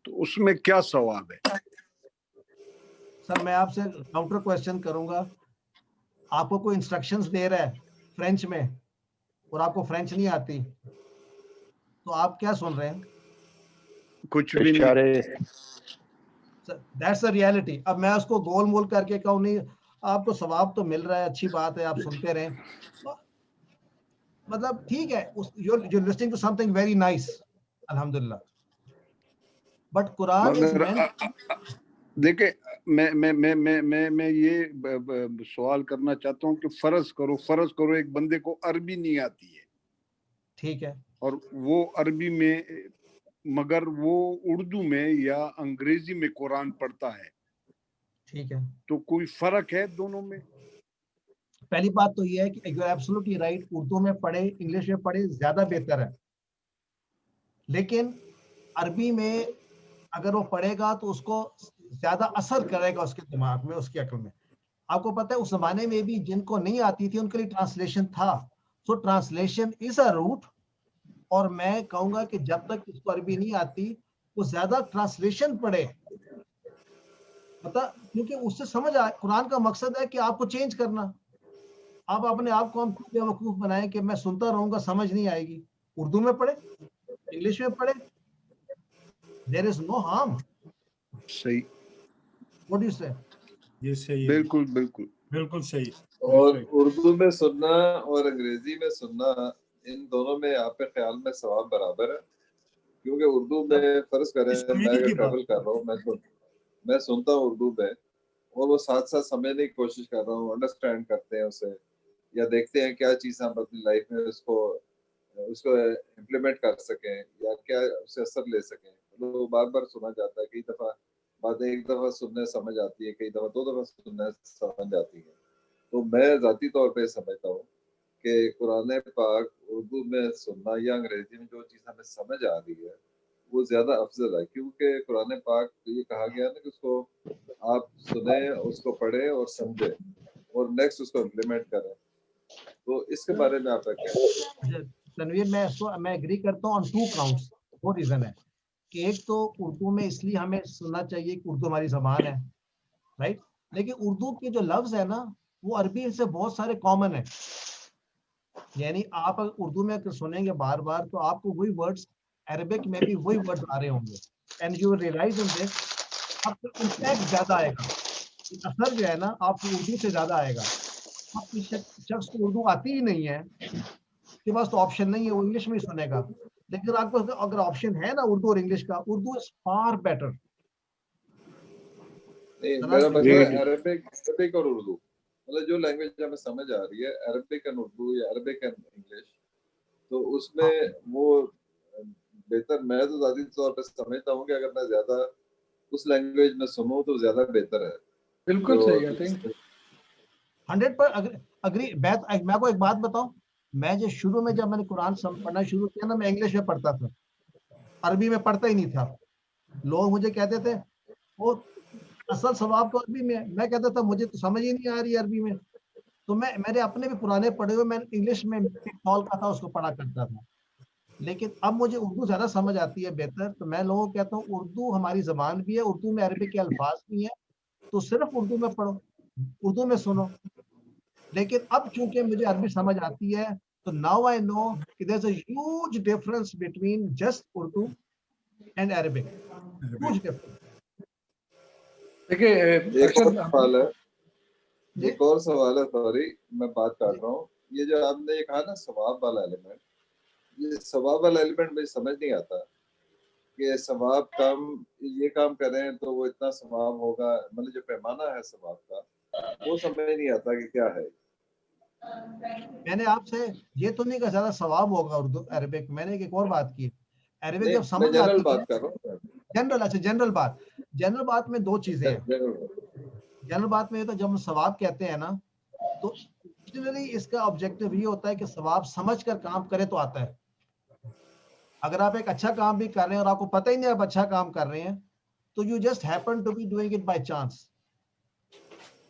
तो उसमें क्या सवाब है? सर मैं आपसे काउंटर क्वेश्चन करूंगा, आपको कोई इंस्ट्रक्शंस दे रहा है फ्रेंच में और आपको फ्रेंच नहीं आती, तो आप क्या सुन रहे हैं? कुछ भी नहीं। इशारे। That's the reality. अब मैं उसको गोल मोल करके कहूँ नहीं, आपको सवाब तो मिल रहा है, अच्छी बात है, आप सुनते रहें, मतलब ठीक है, you're listening to something very nice, अल्हम्दुलिल्लाह, बट कुरान इज मगर मेंट। देखे, मैं ये सवाल करना चाहता हूँ कि फर्ज करो एक बंदे को अरबी नहीं आती है, ठीक है, और वो अरबी में, मगर वो उर्दू में या अंग्रेजी में कुरान पढ़ता है, ठीक है। तो कोई फर्क है दोनों में? पहली बात तो ये है कि you are absolutely right, Urdu में पढ़े, इंग्लिश में पढ़े, ज्यादा बेहतर है, लेकिन अरबी में अगर वो पढ़ेगा तो उसको ज्यादा असर करेगा उसके दिमाग में, उसकी अक्ल में। आपको पता है उस जमाने में भी जिनको नहीं आती थी उनके लिए ट्रांसलेशन था। सो ट्रांसलेशन इज अ रूट, और मैं कहूंगा कि जब तक इसको अरबी नहीं आती वो ज्यादा ट्रांसलेशन पढ़े, पता, क्योंकि उससे समझ आ, कुरान का मकसद है कि आपको चेंज करना। आप अपने आप को हम क्यों बेवकूफ बनाएं कि मैं सुनता रहूंगा, समझ नहीं आएगी, उर्दू में पढ़े, इंग्लिश में पढ़े, देयर इज नो हार्म। सही, व्हाट डू यू से? ये सही है, बिल्कुल बिल्कुल। बिल्कुल सही। और उर्दू में सुनना और अंग्रेजी में सुनना, इन दोनों में आपके ख्याल में सवाब बराबर है? क्योंकि उर्दू में फर्ज करें इस मैं कमेटी अगर की ट्रैवल बात कर रहा हूँ, मैं सुनता हूँ उर्दू में, और वो साथ साथ समझने की कोशिश कर रहा हूँ, अंडरस्टैंड करते हैं उसे, या देखते हैं क्या चीज़ हम अपनी लाइफ में उसको उसको इम्प्लीमेंट कर सकें या क्या उससे असर ले सकें। तो बार बार सुना जाता है, कई दफ़ा बातें एक दफ़ा सुनने समझ आती है, कई दफ़ा दो दफ़ा सुनने समझ आती है। तो मैं ज़ाती तौर पे समझता हूँ कि कुरान पाक उर्दू में सुनना या अंग्रेजी में जो चीज़ हमें समझ आ रही है वो ज़्यादा अफजल है, क्योंकि कुरान पाक ये कहा गया ना कि उसको आप सुने, उसको पढ़े और समझे और नेक्स्ट उसको इम्प्लीमेंट करें। तो इसके बारे में आपका क्या है? तनवीर, मैं एग्री करता हूँ ऑन टू काउंट्स। वो रीजन है कि एक तो उर्दू में इसलिए हमें सुनना चाहिए कि उर्दू हमारी जबान है, राइट, लेकिन उर्दू के जो लफ्ज है ना वो अरबी से बहुत सारे कॉमन है, यानी आप अगर उर्दू में अगर सुनेंगे बार बार तो आपको वही वर्ड्स अरबिक में भी वही वर्ड्स आ रहे होंगे, and you realize in this, आपको इम्पैक्ट ज्यादा आएगा, असर जो है ना आपको उर्दू से ज्यादा आएगा। आप किसी शख्स को उर्दू आती ही नहीं है, उसके पास तो ऑप्शन नहीं है, वो इंग्लिश में ही सुनेगा, लेकिन आपको अगर ऑप्शन है ना उर्दू और इंग्लिश का, उर्दू इज फार बेटर। नहीं, मेरा मतलब जी है जी। अरबिक और उर्दू, मतलब जो लैंग्वेज हमें समझ आ रही है, अरबिक एंड उर्दू या अरबिक एंड इंग्लिश, तो हाँ, उसमें वो बेहतर, मैं तो ज़ाती तौर पे समझता हूँ कि अगर मैं ज़्यादा उस लैंग्वेज में सुनूं तो ज़्यादा बेहतर है। बिल्कुल जो सही, आई थिंक 100 पर अग्री। मैं आपको एक बात बताऊं, मैं जो शुरू में जब मैंने कुरान पढ़ना शुरू किया ना, मैं इंग्लिश में पढ़ता था, अरबी में पढ़ता ही नहीं था। लोग मुझे कहते थे वो असल सवाब तो अरबी में है, मैं कहता था मुझे तो समझ ही नहीं आ रही अरबी में। तो मेरे अपने भी पुराने पढ़े हुए, मैं इंग्लिश में टॉल का था उसको पढ़ा करता था, लेकिन अब मुझे उर्दू ज्यादा समझ आती है बेहतर, तो मैं लोगों को कहता हूँ उर्दू हमारी जबान भी है, उर्दू में अरबी के अल्फाज भी है, तो सिर्फ उर्दू में पढ़ो, उर्दू में सुनो। लेकिन अब चूंकि मुझे अरबी समझ आती है, तो नाउ आई नो कि there is a huge difference between just Urdu and Arabic, huge difference. देखिए एक और अरशद सवाल है, जी, एक और सवाल है, सॉरी मैं बात काट रहा हूँ। ये जो आपने ये कहा ना सवाब वाला एलिमेंट, ये सवाब वाला एलिमेंट मुझे समझ नहीं आता कि सवाब कम, ये काम करें तो वो इतना सवाब होगा, मतलब जो पैमाना है सवाब का वो समझ नहीं आता कि क्या है। मैंने आपसे ये तो नहीं कहा ज्यादा सवाब होगा उर्दू अरबिक, मैंने एक और बात की, अरबिक नहीं, जब मैं समझ जनरल आती है, बात कर रहा हूँ। जनरल, अच्छा जनरल बात में दो चीजें हैं। जनरल बात में ये तो जब हम सवाब कहते हैं ना, तो जनरली इसका ऑब्जेक्टिव ये होता है कि सवाब समझ कर काम करे तो आता है। अगर आप एक अच्छा काम भी कर रहे हैं और आपको पता ही नहीं आप अच्छा काम कर रहे हैं, तो you just happen to be doing it by chance.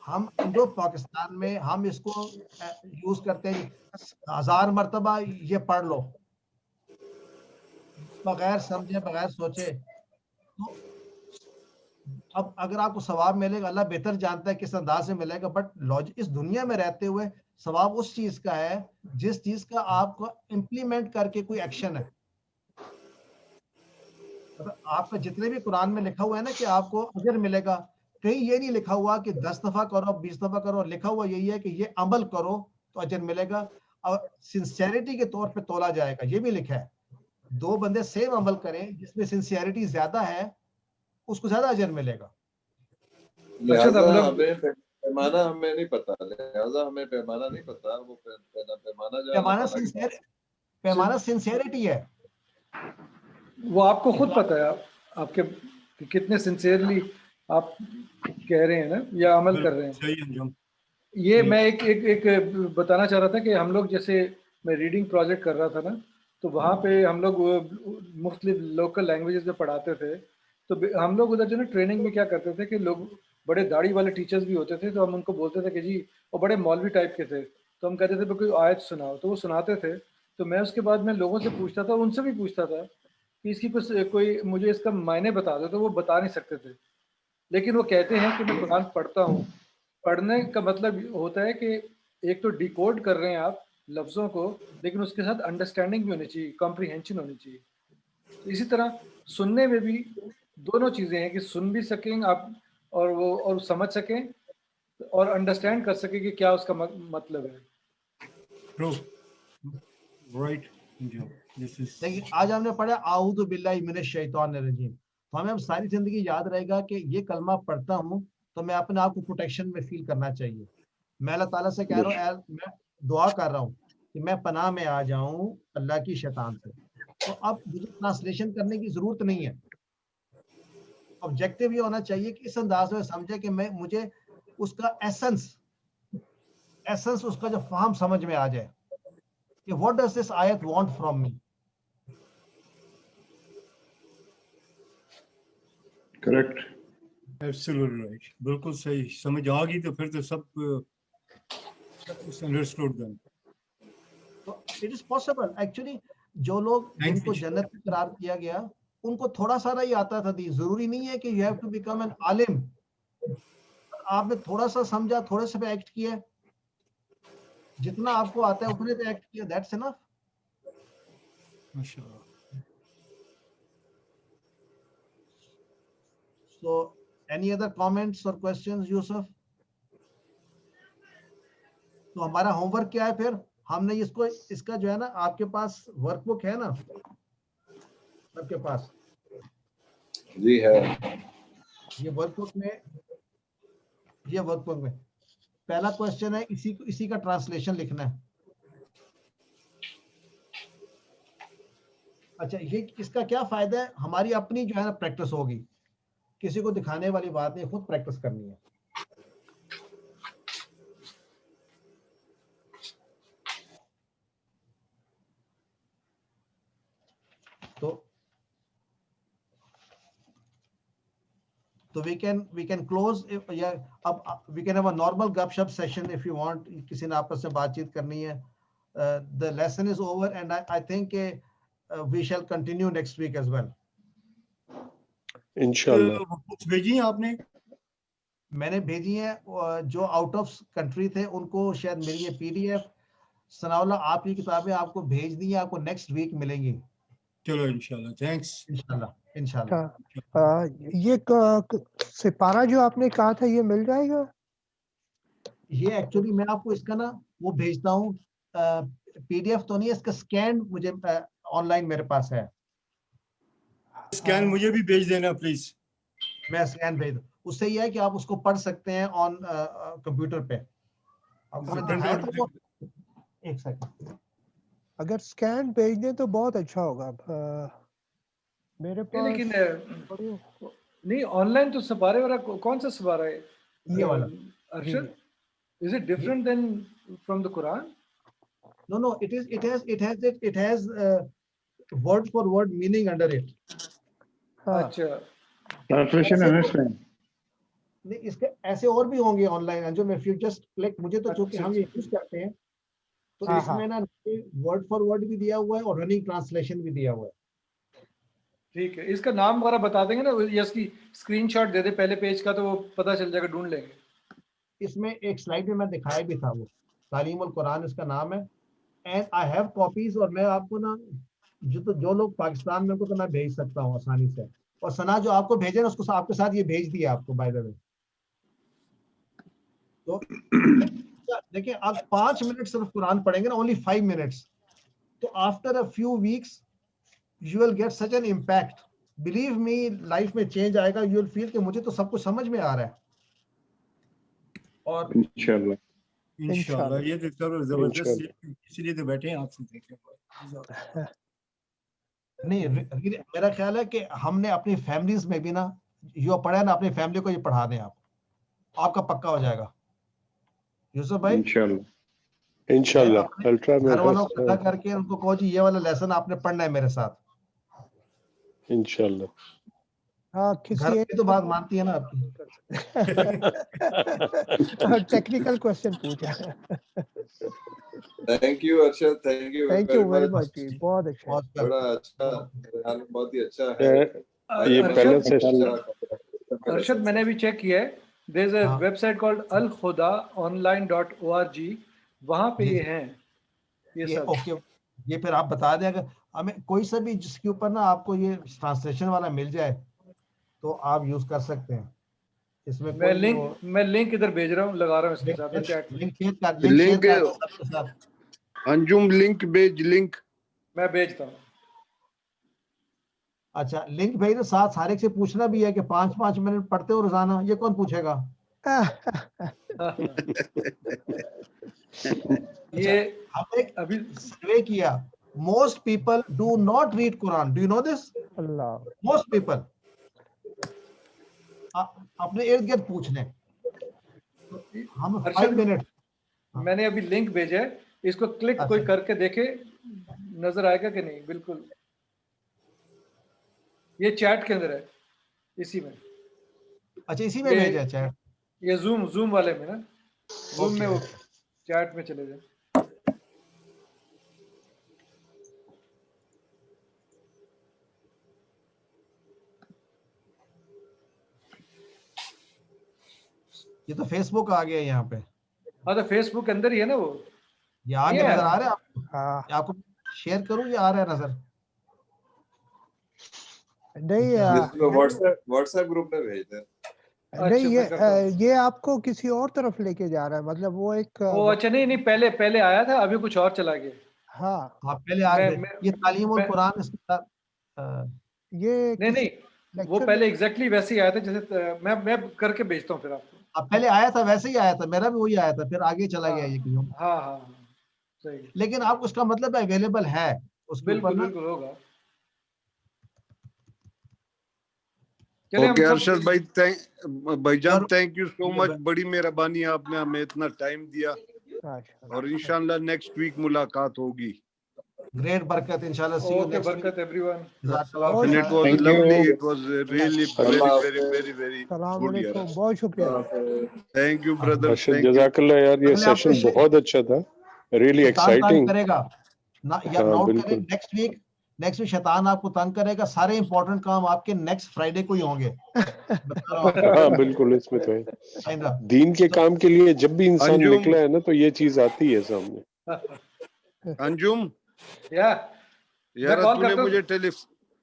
हम इंडो पाकिस्तान में हम इसको यूज करते हैं, 1000 मर्तबा ये पढ़ लो बगैर समझे बगैर सोचे। तो अब अगर आपको सवाब मिलेगा, अल्लाह बेहतर जानता है किस अंदाज से मिलेगा, बट लॉजिक इस दुनिया में रहते हुए सवाब उस चीज का है जिस चीज का आपको इम्प्लीमेंट करके कोई एक्शन है। मतलब आपका जितने भी कुरान में लिखा हुआ है ना कि आपको अजर मिलेगा, कहीं ये नहीं लिखा हुआ कि 10 दफा करो 20 दफा करो, लिखा हुआ यही है कि ये अमल करो तो अजर मिलेगा और सिंसियरिटी के तौर पे तोला जाएगा, ये भी लिखा है। दो बंदे सेम अमल करें जिसमें सिंसियरिटी ज्यादा है, उसको ज्यादा अजर मिलेगा। लिहाजा हम लोग हमें पैमाना हमें नहीं पता, लिहाजा हमें पैमाना नहीं पता, वो पैमाना जो है अल्लाह पैमाना ताला के पास। पैमाना सिंसियरिटी है। वो आपको खुद पता है आपके कि कितने सिंसियरली आप कह रहे हैं ना या अमल कर रहे हैं। सही अंजुम। ये मैं एक बताना चाह रहा था कि हम लोग जैसे मैं रीडिंग प्रोजेक्ट कर रहा था ना, तो वहाँ पे हम लोग मुख्तलिफ लोकल लैंग्वेजेस में पढ़ाते थे। तो हम लोग उधर जो ना ट्रेनिंग में क्या करते थे कि लोग बड़े दाढ़ी वाले टीचर्स भी होते थे, तो हम उनको बोलते थे कि जी, वो बड़े मौलवी टाइप के थे, तो हम कहते थे कोई आयत सुनाओ, तो वो सुनाते थे। तो मैं उसके बाद में लोगों से पूछता था, उनसे भी पूछता था कि इसकी कुछ कोई मुझे इसका मायने बता दो, तो वो बता नहीं सकते थे। लेकिन वो कहते हैं कि मैं कुरान पढ़ता हूँ। पढ़ने का मतलब होता है कि एक तो डिकोड कर रहे हैं आप लफ्ज़ों को, लेकिन उसके साथ अंडरस्टैंडिंग भी होनी चाहिए, कॉम्प्रिहेंशन होनी चाहिए। तो इसी तरह सुनने में भी दोनों चीज़ें हैं कि सुन भी सकें आप और वो और समझ सकें और अंडरस्टैंड कर सकें कि क्या उसका मतलब है। True. Right. Anjum, this is देखिए आज हमने पढ़ा आऊदु बिल्लाहि मिनश शैतानिर रजीम, तो हमें हम सारी जिंदगी याद रहेगा कि ये कलमा पढ़ता हूँ तो मैं अपने आप को प्रोटेक्शन में फील करना चाहिए। मैं अल्लाह ताला से कह रहा हूँ, मैं दुआ कर रहा हूँ कि मैं पनाह में आ जाऊं अल्लाह की शैतान से। तो अब मुझे ट्रांसलेशन करने की जरूरत नहीं है। ऑब्जेक्टिव ये होना चाहिए कि इस अंदाज में समझे कि मैं मुझे उसका एसेंस उसका जो फाहम समझ में आ जाए कि व्हाट डज दिस आयत want from me. Correct. absolutely right. बिल्कुल सही, समझ आ गई तो फिर तो सब understood then. तो इट इज पॉसिबल एक्चुअली। जो लोग जिनको जन्नत में करार किया गया उनको थोड़ा सा ही आता था दी, जरूरी नहीं है कि you have to become an आलिम। आपने थोड़ा सा समझा, थोड़े से पे एक्ट किया, जितना आपको आता है उतने पे एक्ट किया, दैट्स इनफ। माशाल्लाह। सो एनी अदर कमेंट्स और क्वेश्चंस यूसुफ? तो हमारा होमवर्क क्या है फिर? हमने इसको इसका जो है ना, आपके पास वर्कबुक है ना आपके पास? जी है। ये वर्कबुक में पहला क्वेश्चन है, इसी का ट्रांसलेशन लिखना है। अच्छा, ये इसका क्या फायदा है? हमारी अपनी जो है ना प्रैक्टिस होगी, किसी को दिखाने वाली बात नहीं, खुद प्रैक्टिस करनी है। तो we can close या अब we can have a normal gupshup session if you want, किसी ने आपस में बातचीत करनी है। The lesson is over and I think we shall continue next week as well. इंशाल्लाह। कुछ भेजी हैं आपने? मैंने भेजी है, जो आउट ऑफ कंट्री थे उनको शायद मिली है PDF। सनाउल्लाह आपकी किताबें आपको भेज दी है, आपको नेक्स्ट वीक मिलेंगी। चलो इंशाल्लाह, थैंक्स। इंशाल्लाह। ये सिपारा जो आपने कहा था ये मिल जाएगा? ये एक्चुअली मैं आपको इसका ना वो भेजता हूँ, PDF तो नहीं है, इसका स्कैन मुझे ऑनलाइन मेरे पास है। स्कैन मुझे भी भेज देना प्लीज। मैं स्कैन भेज दूं, उससे ये है कि आप उसको पढ़ सकते हैं ऑन कंप्यूटर पे। आपको दिखाया था वो एक सेकंड, अगर स्कैन भेज दें तो बहुत अच्छा होगा। मेरे नहीं, पास लेकिन बड़ी- नहीं, ऑनलाइन तो सपारे वाला कौन सा सपारा है ये वाला। Arshad? Is it different then from the Quran? No, it has word for word meaning under it. हाँ, अच्छा, ट्रांसलेशन ऐसे अंडरस्टैंड। नहीं, इसके ऐसे और भी होंगे ऑनलाइन जो मैं फ्यू जस्ट क्लिक, मुझे तो चूंकि अच्छा, हम ये अच्छा। यूज करते हैं तो हाँ, इसमें ना वर्ड फॉर वर्ड भी दिया हुआ है और रनिंग ट्रांसलेशन भी दिया हुआ है। ठीक है, इसका नाम वगैरह बता देंगे ना, या इसकी स्क्रीनशॉट दे दे पहले पेज का, तो वो पता चल जाएगा, ढूंढ लेंगे। इसमें एक स्लाइड में मैं दिखाया भी था, वो तालीमुल कुरान इसका नाम है। एंड आई हैव कॉपीज, और मैं आपको ना जो लोग पाकिस्तान में को तो मैं भेज सकता हूँ आसानी से। और सना जो आपको भेजे ना उसको आपके साथ ये भेज दिया आपको बाय द वे। तो देखिए आप 5 मिनट सिर्फ कुरान पढ़ेंगे ना, ओनली 5 मिनट्स, तो after a few weeks you will get such an impact, believe me, life में चेंज आएगा। यू विल फील कि मुझे तो सब कुछ समझ में आ रहा है। और इंशाल्लाह इंशाल्लाह, ये तो सर जबरदस्त, इंशाल्लाह। इसीलिए तो बैठे हैं आपसे देखें। नहीं, मेरा ख्याल है कि हमने अपनी फैमिलीज में भी ना जो पढ़ा है ना, अपनी फैमिली को ये पढ़ा दें, आप आपका पक्का हो जाएगा। यूसुफ भाई, इंशाल्लाह इंशाल्लाह अपने अल्ट्रा में घर वालों को पता करके उनको कहो जी ये वाला लेसन आपने पढ़ना है मेरे साथ। इंशाल्लाह। हाँ, घर किसी की एक तो बात मानती है ना आपकी। टेक्निकल क्वेश्चन पूछा। Thank you Arshad, thank you thank you very very much much. जी, बहुत अच्छा। बहुत बड़ा अच्छा, बहुत ही अच्छा है। ये पहला सेशन अरशद, मैंने भी चेक किया है, देयर इज अ हाँ। वेबसाइट कॉल्ड alkhudaonline.org, वहां पे ये हैं ये सब। ओके, ये फिर आप बता दें, अगर हमें कोई सा भी जिसके ऊपर ना आपको ये ट्रांसलेशन वाला मिल जाए तो आप यूज कर सकते हैं। इसमें मैं कोई लिंक इधर भेज रहा हूँ, लगा रहा हूँ इसके साथ ना चैट में। लिंक शेयर कर सबके साथ। अंजुम लिंक भेज, लिंक मैं भेजता हूँ। अच्छा, लिंक भेज दो, साथ सारे से पूछना भी है कि 5-5 मिनट पढ़ते हो रोजाना, ये कौन पूछेगा? ये हमने एक अभी सर्वे किया, most people do not read Quran, do you know this? Allah, most people. अपने इर्द गिर्द पूछ लें, हम 5 अरशद, मिनट। मैंने अभी लिंक भेजा है, इसको क्लिक कोई अच्छा। करके देखे, नजर आएगा कि नहीं? बिल्कुल, ये चैट के अंदर है, इसी में। अच्छा, इसी में ये भेजा चैट? ये जूम वाले में ना, जूम में वो चैट में चले जाए। ये तो फेसबुक आ गया यहाँ पे। हाँ, तो फेसबुक के अंदर ही है ना वो। ये आगे ये नजर आ रहा है आपको? हाँ, आपको शेयर करूँ, ये आ रहा है नजर? नहीं इसको व्हाट्सएप ग्रुप में भेज दें। नहीं, मैं करता हूँ। ये आपको किसी और तरफ लेके जा रहा है, मतलब वो एक ओ अच्छा, नहीं, पहले आया था, अभी कुछ और चला गया। हाँ, आप पहले आ गए। ये तालीम और कुरान इसके साथ ये नहीं, वो पहले एग्जैक्टली वैसे ही आया था जैसे मैं करके भेजता हूँ फिर आपको। अब पहले आया था वैसे ही आया था, मेरा भी वही आया था, फिर आगे चला गया ये कहीं। हाँ, सही। लेकिन आप उसका मतलब अवेलेबल है उसके ऊपर ना। बिल्कुल होगा। ओके अरशद भाई, भाईजान, जरूर। थैंक यू सो मच, बड़ी मेहरबानी, आपने हमें इतना टाइम दिया, और इंशाल्लाह नेक्स्ट वीक मुलाकात होगी। ग्रेट बरकत, इंशाल्लाह। सी यू ओके, नेक्स्ट बरकत everyone. Week. And it was Thank lovely. you. It was really very सलाम good. अलैकुम, यार, बहुत शुक्रिया। thank you brother, Arshad thank you. जज़ाकल्लाह यार, ये अगले हफ्ते सेशन बहुत अच्छा था, रियली शैतान तंग एक्साइटिंग। करेगा ना, या हाँ, नोट करें, बिल्कुल। नेक्स्ट वीक शैतान आपको तंग करेगा। सारे इंपॉर्टेंट काम आपके नेक्स्ट फ्राइडे को ही होंगे। हाँ बिल्कुल, इसमें तो है। है। दीन के काम के लिए जब भी इंसान अंजुम, निकला है ना, तो ये चीज आती है सामने। अंजुम यार, कॉल तूने करता हूँ। मुझे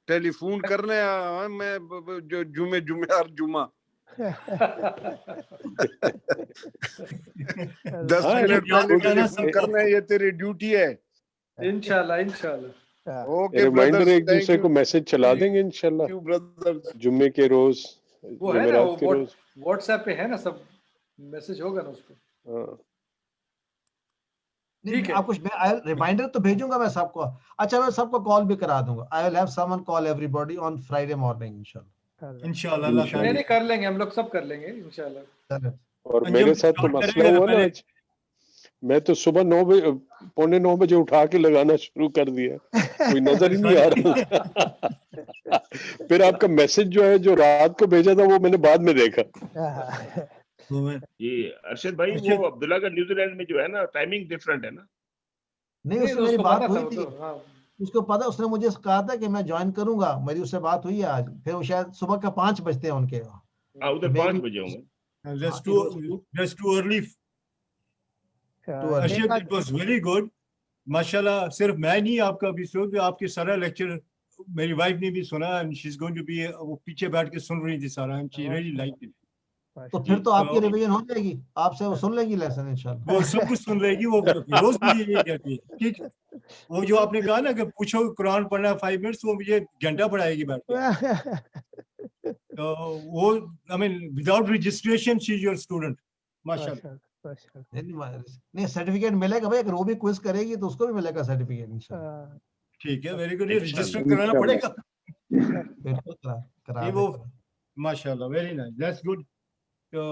टेलीफोन करना है, मैं जो जुमेरार जुमा 10 हाँ, मिनट पहले क्या ना टेलीफोन करना है, ये तेरी ड्यूटी है। इंशाल्लाह। ओके रिमाइंडर ब्रदर्स, एक दूसरे को मैसेज चला देंगे थैंक इंशाल्लाह, यू ब्रदर्स। जुम्मे के रोज, वो है ना, जुमेरात के वो रोज। व्हाट्सएप पे है ना, सब मैसेज होगा ना उस पर। हाँ ठीक है। आपको रिमाइंडर तो भेजूंगा मैं सबको। अच्छा, मैं सबको कॉल भी करा दूंगा। I will have someone call everybody on Friday morning इंशाल्लाह। इंशाल्लाह अल्लाह नहीं ताला। नहीं कर लेंगे, हम लोग सब कर लेंगे इंशाल्लाह। और अंजुम मेरे साथ तो स्टार्ट मसला करेगा हुआ ना पहले। आज, मैं तो सुबह 9 बजे, पौने 9 बजे उठा के लगाना शुरू कर दिया, कोई नजर ही नहीं आ रहा। फिर आपका मैसेज जो है, जो रात को भेजा था, वो मैंने बाद में देखा। ये अरशद भाई, वो अब्दुल्ला का न्यूजीलैंड में जो है ना, टाइमिंग डिफरेंट है ना। नहीं, नहीं उससे तो मेरी उसको बात पता था हुई वो थी, तो, हाँ। उसको पता, उसने मुझे कहा था कि मैं ज्वाइन करूंगा, मेरी उससे बात हुई है आज। फिर वो शायद सुबह का 5 बजते हैं उनके। हाँ, उधर 5 बजे होंगे। That's too early. Arshad, it was very good. माशाल्लाह, सिर्फ मैं नहीं, आपका भी सुन, आपके सारा लेक्चर मेरी वाइफ ने भी सुना, and she's going to be, वो पीछे बैठ के सुन रही थी सारा, and she really liked it. तो फिर तो आपकी रिवीजन हो जाएगी, आपसे वो सुन लेगी लेसन इंशाल्लाह। वो सब कुछ सुन लेगी, वो रोज मुझे ये कहती है। ठीक, वो जो आपने कहा ना कि पूछो कुरान पढ़ना 5 मिनट्स, वो मुझे घंटा पढ़ाएगी बैठ के। तो वो, I mean, without registration she is your student. माशाल्लाह। नहीं, सर्टिफिकेट मिलेगा भाई, अगर वो भी क्विज करेगी तो उसको भी मिलेगा सर्टिफिकेट इंशाल्लाह। ठीक है, वेरी गुड। ये रजिस्टर कराना पड़ेगा। बिल्कुल करा ये वो, माशाल्लाह, वेरी नाइस, दैट्स गुड। तो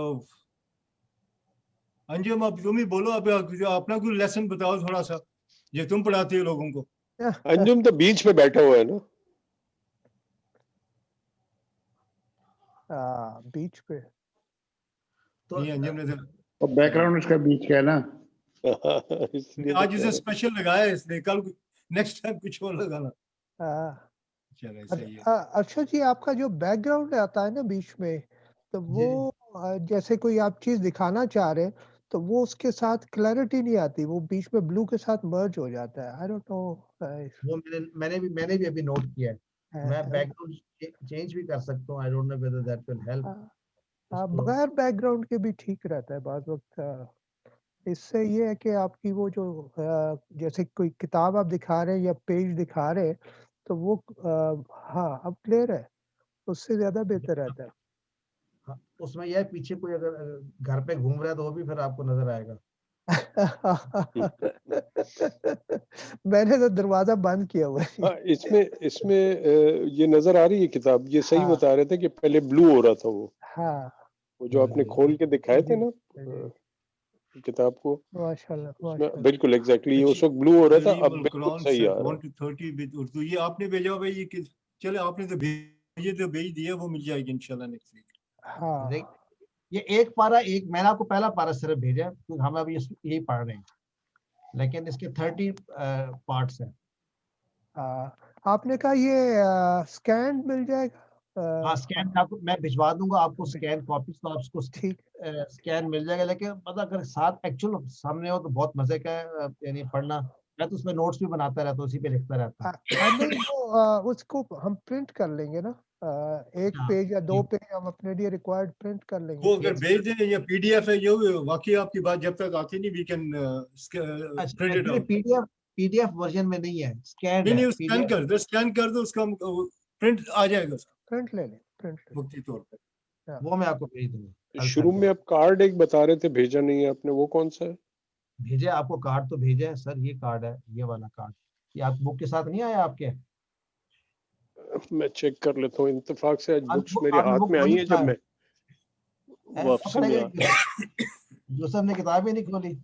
अंजुम, अब तुम ही बोलो, अब अपना कोई लेसन बताओ थोड़ा सा, जो तुम पढ़ाती हो लोगों को। अंजुम तो बीच में बैठा हुआ है ना। बीच पे तो अंजुम ने और बैकग्राउंड उसका बीच का है ना। आज उसे स्पेशल लगाया है इसलिए, कल नेक्स्ट टाइम कुछ और लगाना। चलो सही है। अच्छा जी, आपका जो बैकग्राउंड आता है ना बीच में, तो वो जैसे कोई आप चीज दिखाना चाह रहे हैं, तो वो उसके साथ क्लैरिटी नहीं आती, वो बीच में ब्लू के साथ मर्ज हो जाता है। आई डोंट नो, वो मैंने भी अभी नोट किया है। मैं बैकग्राउंड चेंज भी कर सकता हूँ। I don't know whether that will help. बगैर बैकग्राउंड के भी ठीक रहता है बाज़ वक्त। इससे ये है कि आपकी वो जो जैसे कोई किताब आप दिखा रहे हैं या पेज दिखा रहे हैं, तो वो हाँ अब क्लियर है, उससे ज्यादा बेहतर रहता है। उसमें यह पीछे कोई अगर घर पे घूम रहा है तो वो भी फिर आपको नजर आएगा। मैंने तो दरवाजा बंद किया हुआ है। इसमें ये नजर आ रही है किताब, ये सही बता रहे थे कि पहले ब्लू हो रहा था वो। हाँ, वो जो आपने खोल के दिखाए थे ना किताब को, माशाल्लाह बिल्कुल एग्जैक्टली, ये उस वक्त ब्लू हो रहा था, अब बिल्कुल सही आ रहा है। 1 to 30 विद उर्दू, ये आपने भेजा भाई, ये चले आपने तो भेजे, तो भेज दिया, वो मिल जाएगी इंशाल्लाह नेक्स्ट वीक। हाँ, ये एक पारा, एक मैंने आपको पहला पारा सिर्फ भेजा है, क्योंकि हम अभी यही पढ़ रहे हैं, लेकिन इसके 30 पार्ट्स हैं। आपने कहा ये स्कैन मिल जाएगा? हाँ, स्कैन आपको मैं भिजवा दूंगा, आपको स्कैन कॉपीज, तो आपको स्कैन मिल जाएगा। लेकिन मतलब अगर साथ एक्चुअल सामने हो तो बहुत मजे का है, यानी पढ़ना। मैं तो उसमें नोट्स भी बनाता रहता हूँ, उसी पे लिखता रहता हूँ। नहीं, वो उसको हम प्रिंट कर लेंगे ना, एक पेज या 2 पेज हम अपने लिए रिक्वायर्ड प्रिंट कर लेंगे। वो अगर भेज दें या पीडीएफ है, जो वाकई आपकी बात जब तक आती नहीं, we can print it out. PDF version में नहीं है, स्कैन नहीं, है। स्कैन कर दो, उसका प्रिंट आ जाएगा, प्रिंट ले लें मुफ्ती तौर पे। वो मैं आपको भेज दूंगा। शुरू में आप कार्ड एक बता रहे थे, भेजा नहीं है आपने, वो कौन सा है? भेजे आपको कार्ड तो भेजा है सर, ये कार्ड है, ये वाला कार्ड। ये आप बुक के साथ नहीं आया आपके? मैं चेक कर लेता हूँ, इत्तेफाक से आज बुक्स मेरे हाथ में आई है जब मैं वापसी में आया। जोसेफ ने किताब ही नहीं खोली।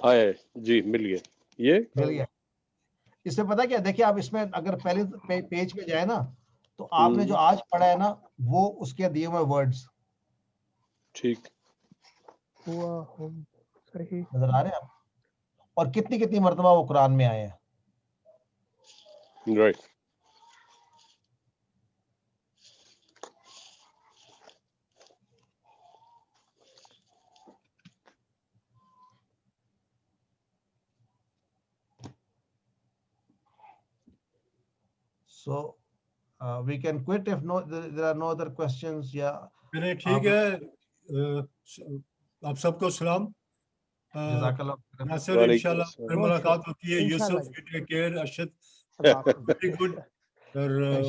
आए जी, मिल गया, ये मिल गया। इसमें पता क्या, देखिए आप इसमें अगर पहले पेज पे जाए ना, तो आपने जो आज पढ़ा है ना, वो उसके दिए हुए वर्ड्स ठीक सही नजर आ रहे हैं आप, और कितनी कितनी मर्तबा वो कुरान में आए हैं। Right. So we can quit if there are no other questions. या ठीक है, आप सबको सलाम। नासिर, इंशाल्लाह फिर मुलाकात होती है। Yusuf, you take care. Arshad, very good. और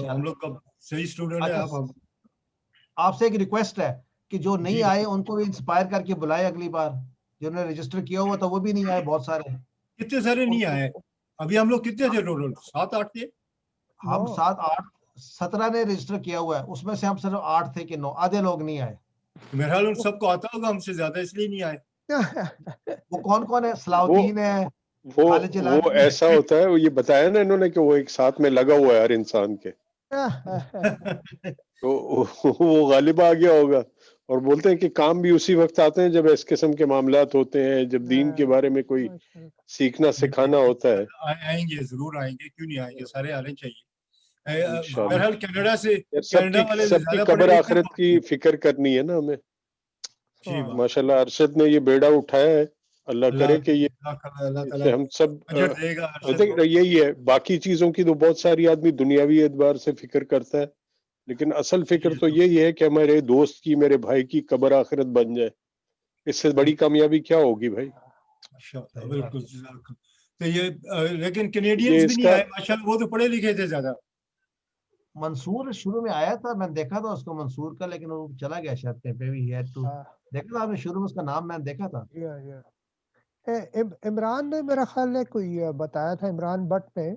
हम लोग का सही स्टूडेंट है आप। आपसे एक रिक्वेस्ट है कि जो नहीं आए उनको भी इंस्पायर करके बुलाए अगली बार, जिन्होंने रजिस्टर किया हुआ था वो भी नहीं आए बहुत सारे। कितने सारे नहीं आए? अभी हम लोग कितने थे टोटल? 7-8 थे? हम 7-8 17 ने रजिस्टर किया हुआ है, उसमें से हम सिर्फ 8 थे कि 9, आधे लोग नहीं आए। मेरे ख्याल उन सबको आता होगा हमसे ज्यादा, इसलिए नहीं आए। वो कौन कौन है? सलाउद्दीन है, खालिद जिलानी वो है। ऐसा होता है, वो ये बताया ना इन्होंने कि वो एक साथ में लगा हुआ है हर इंसान के, तो वो गालिबा आ गया होगा। और बोलते हैं कि काम भी उसी वक्त आते हैं जब इस किस्म के मामलात होते हैं, जब दीन के बारे में कोई सीखना सिखाना होता है। आएंगे, जरूर आएंगे, क्यों नहीं आएंगे, सारे आने चाहिए। इंशाल्लाह। बहरहाल कनाडा से, सबकी वाले सबकी ज्यादा कब्र पढ़े लिखे आखिरत की फिक्र करनी है ना हमें। जी बात। माशाल्लाह अरशद ने ये बेड़ा उठाया है, अल्लाह करे कि ये अल्लाह इससे हम सब अजर देगा I अरशद think को। यही है। बाकी चीजों की तो बहुत सारी आदमी दुनियावी एतबार से फिक्र करता है, लेकिन असल फिक्र तो यही है कि हमारे दोस्त की, मेरे भाई की कब्र आखिरत बन जाए। इससे बड़ी कामयाबी क्या होगी भाई? माशाल्लाह, बिल्कुल। तो ये लेकिन कैनेडियंस भी नहीं इसका आए माशाल्लाह, वो तो पढ़े लिखे थे ज्यादा। मंसूर शुरू में आया था, मैं देखा था उसको मंसूर का, लेकिन वो चला गया शायद कहीं पे भी है। तो देखा था आपने शुरू में उसका नाम मैंने देखा था। इमरान ने मेरा ख्याल है कोई बताया था, इमरान भट्ट ने,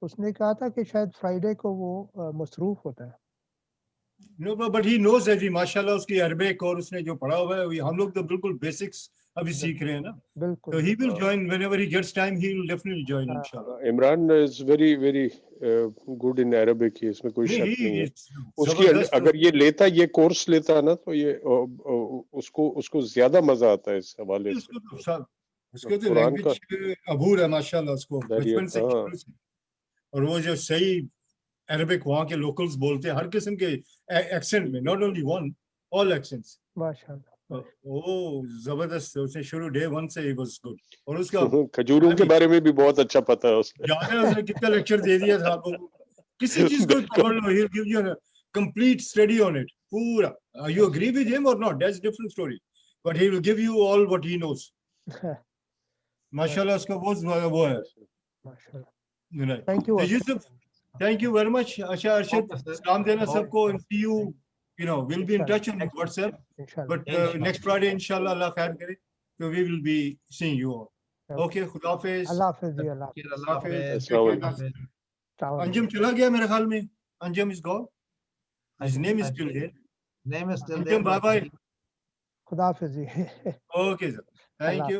उसने कहा था कि शायद फ्राइडे को वो मसरूफ होता है। No, but he knows every, माशाल्लाह उसकी अरबिक और उसने जो पढ़ा हुआ है, हम लोग तो बिल्कुल बेसिक्स अभी सीख रहे हैं ना। बिल्कुल। तो he will join whenever he gets time, he will definitely join इंशाल्लाह। Imran is very very good in Arabic, इसमें कोई शक नहीं है। उसकी अगर ये लेता, ये कोर्स लेता ना, तो ये उसको ज्यादा मजा आता है इस हवाले से। उसके तो कुरान का लैंग्वेज अबूर है माशाल्लाह, उसको बचपन से शुरू से। और वो जो सही अरबिक वहाँ के लोकल्स बोलते हैं, हर किस्म के एक्सेंट में, not only one, all accents. माशाल्लाह, ओ जबरदस्त, उसने शुरू डे वन से ही वाज गुड। और उसका खजूरों के बारे में भी बहुत अच्छा पता है उसने। याद है उसने कितना लेक्चर दे दिया था आपको, किसी चीज को पकड़ लो, he will give you a complete study on it पूरा। यू एग्री विद हिम और not, that's different story, but he will give you all what he knows. माशाल्लाह उसका वो है। Thank you Yusuf, thank you very much. अच्छा अरशद, सलाम देना सबको, and see you, you know, we'll be in touch on WhatsApp, but next Friday inshallah, Allah khair kare, so we will be seeing you all. Okay, Khuda Hafiz. अल्लाह हाफिज़ जी, अल्लाह हाफिज़। अंजुम चला गया मेरे ख्याल में, Anjum is gone, his name is still there, name is still there। Anjum bye bye, खुदा हाफिज़ जी। okay sir, thank you।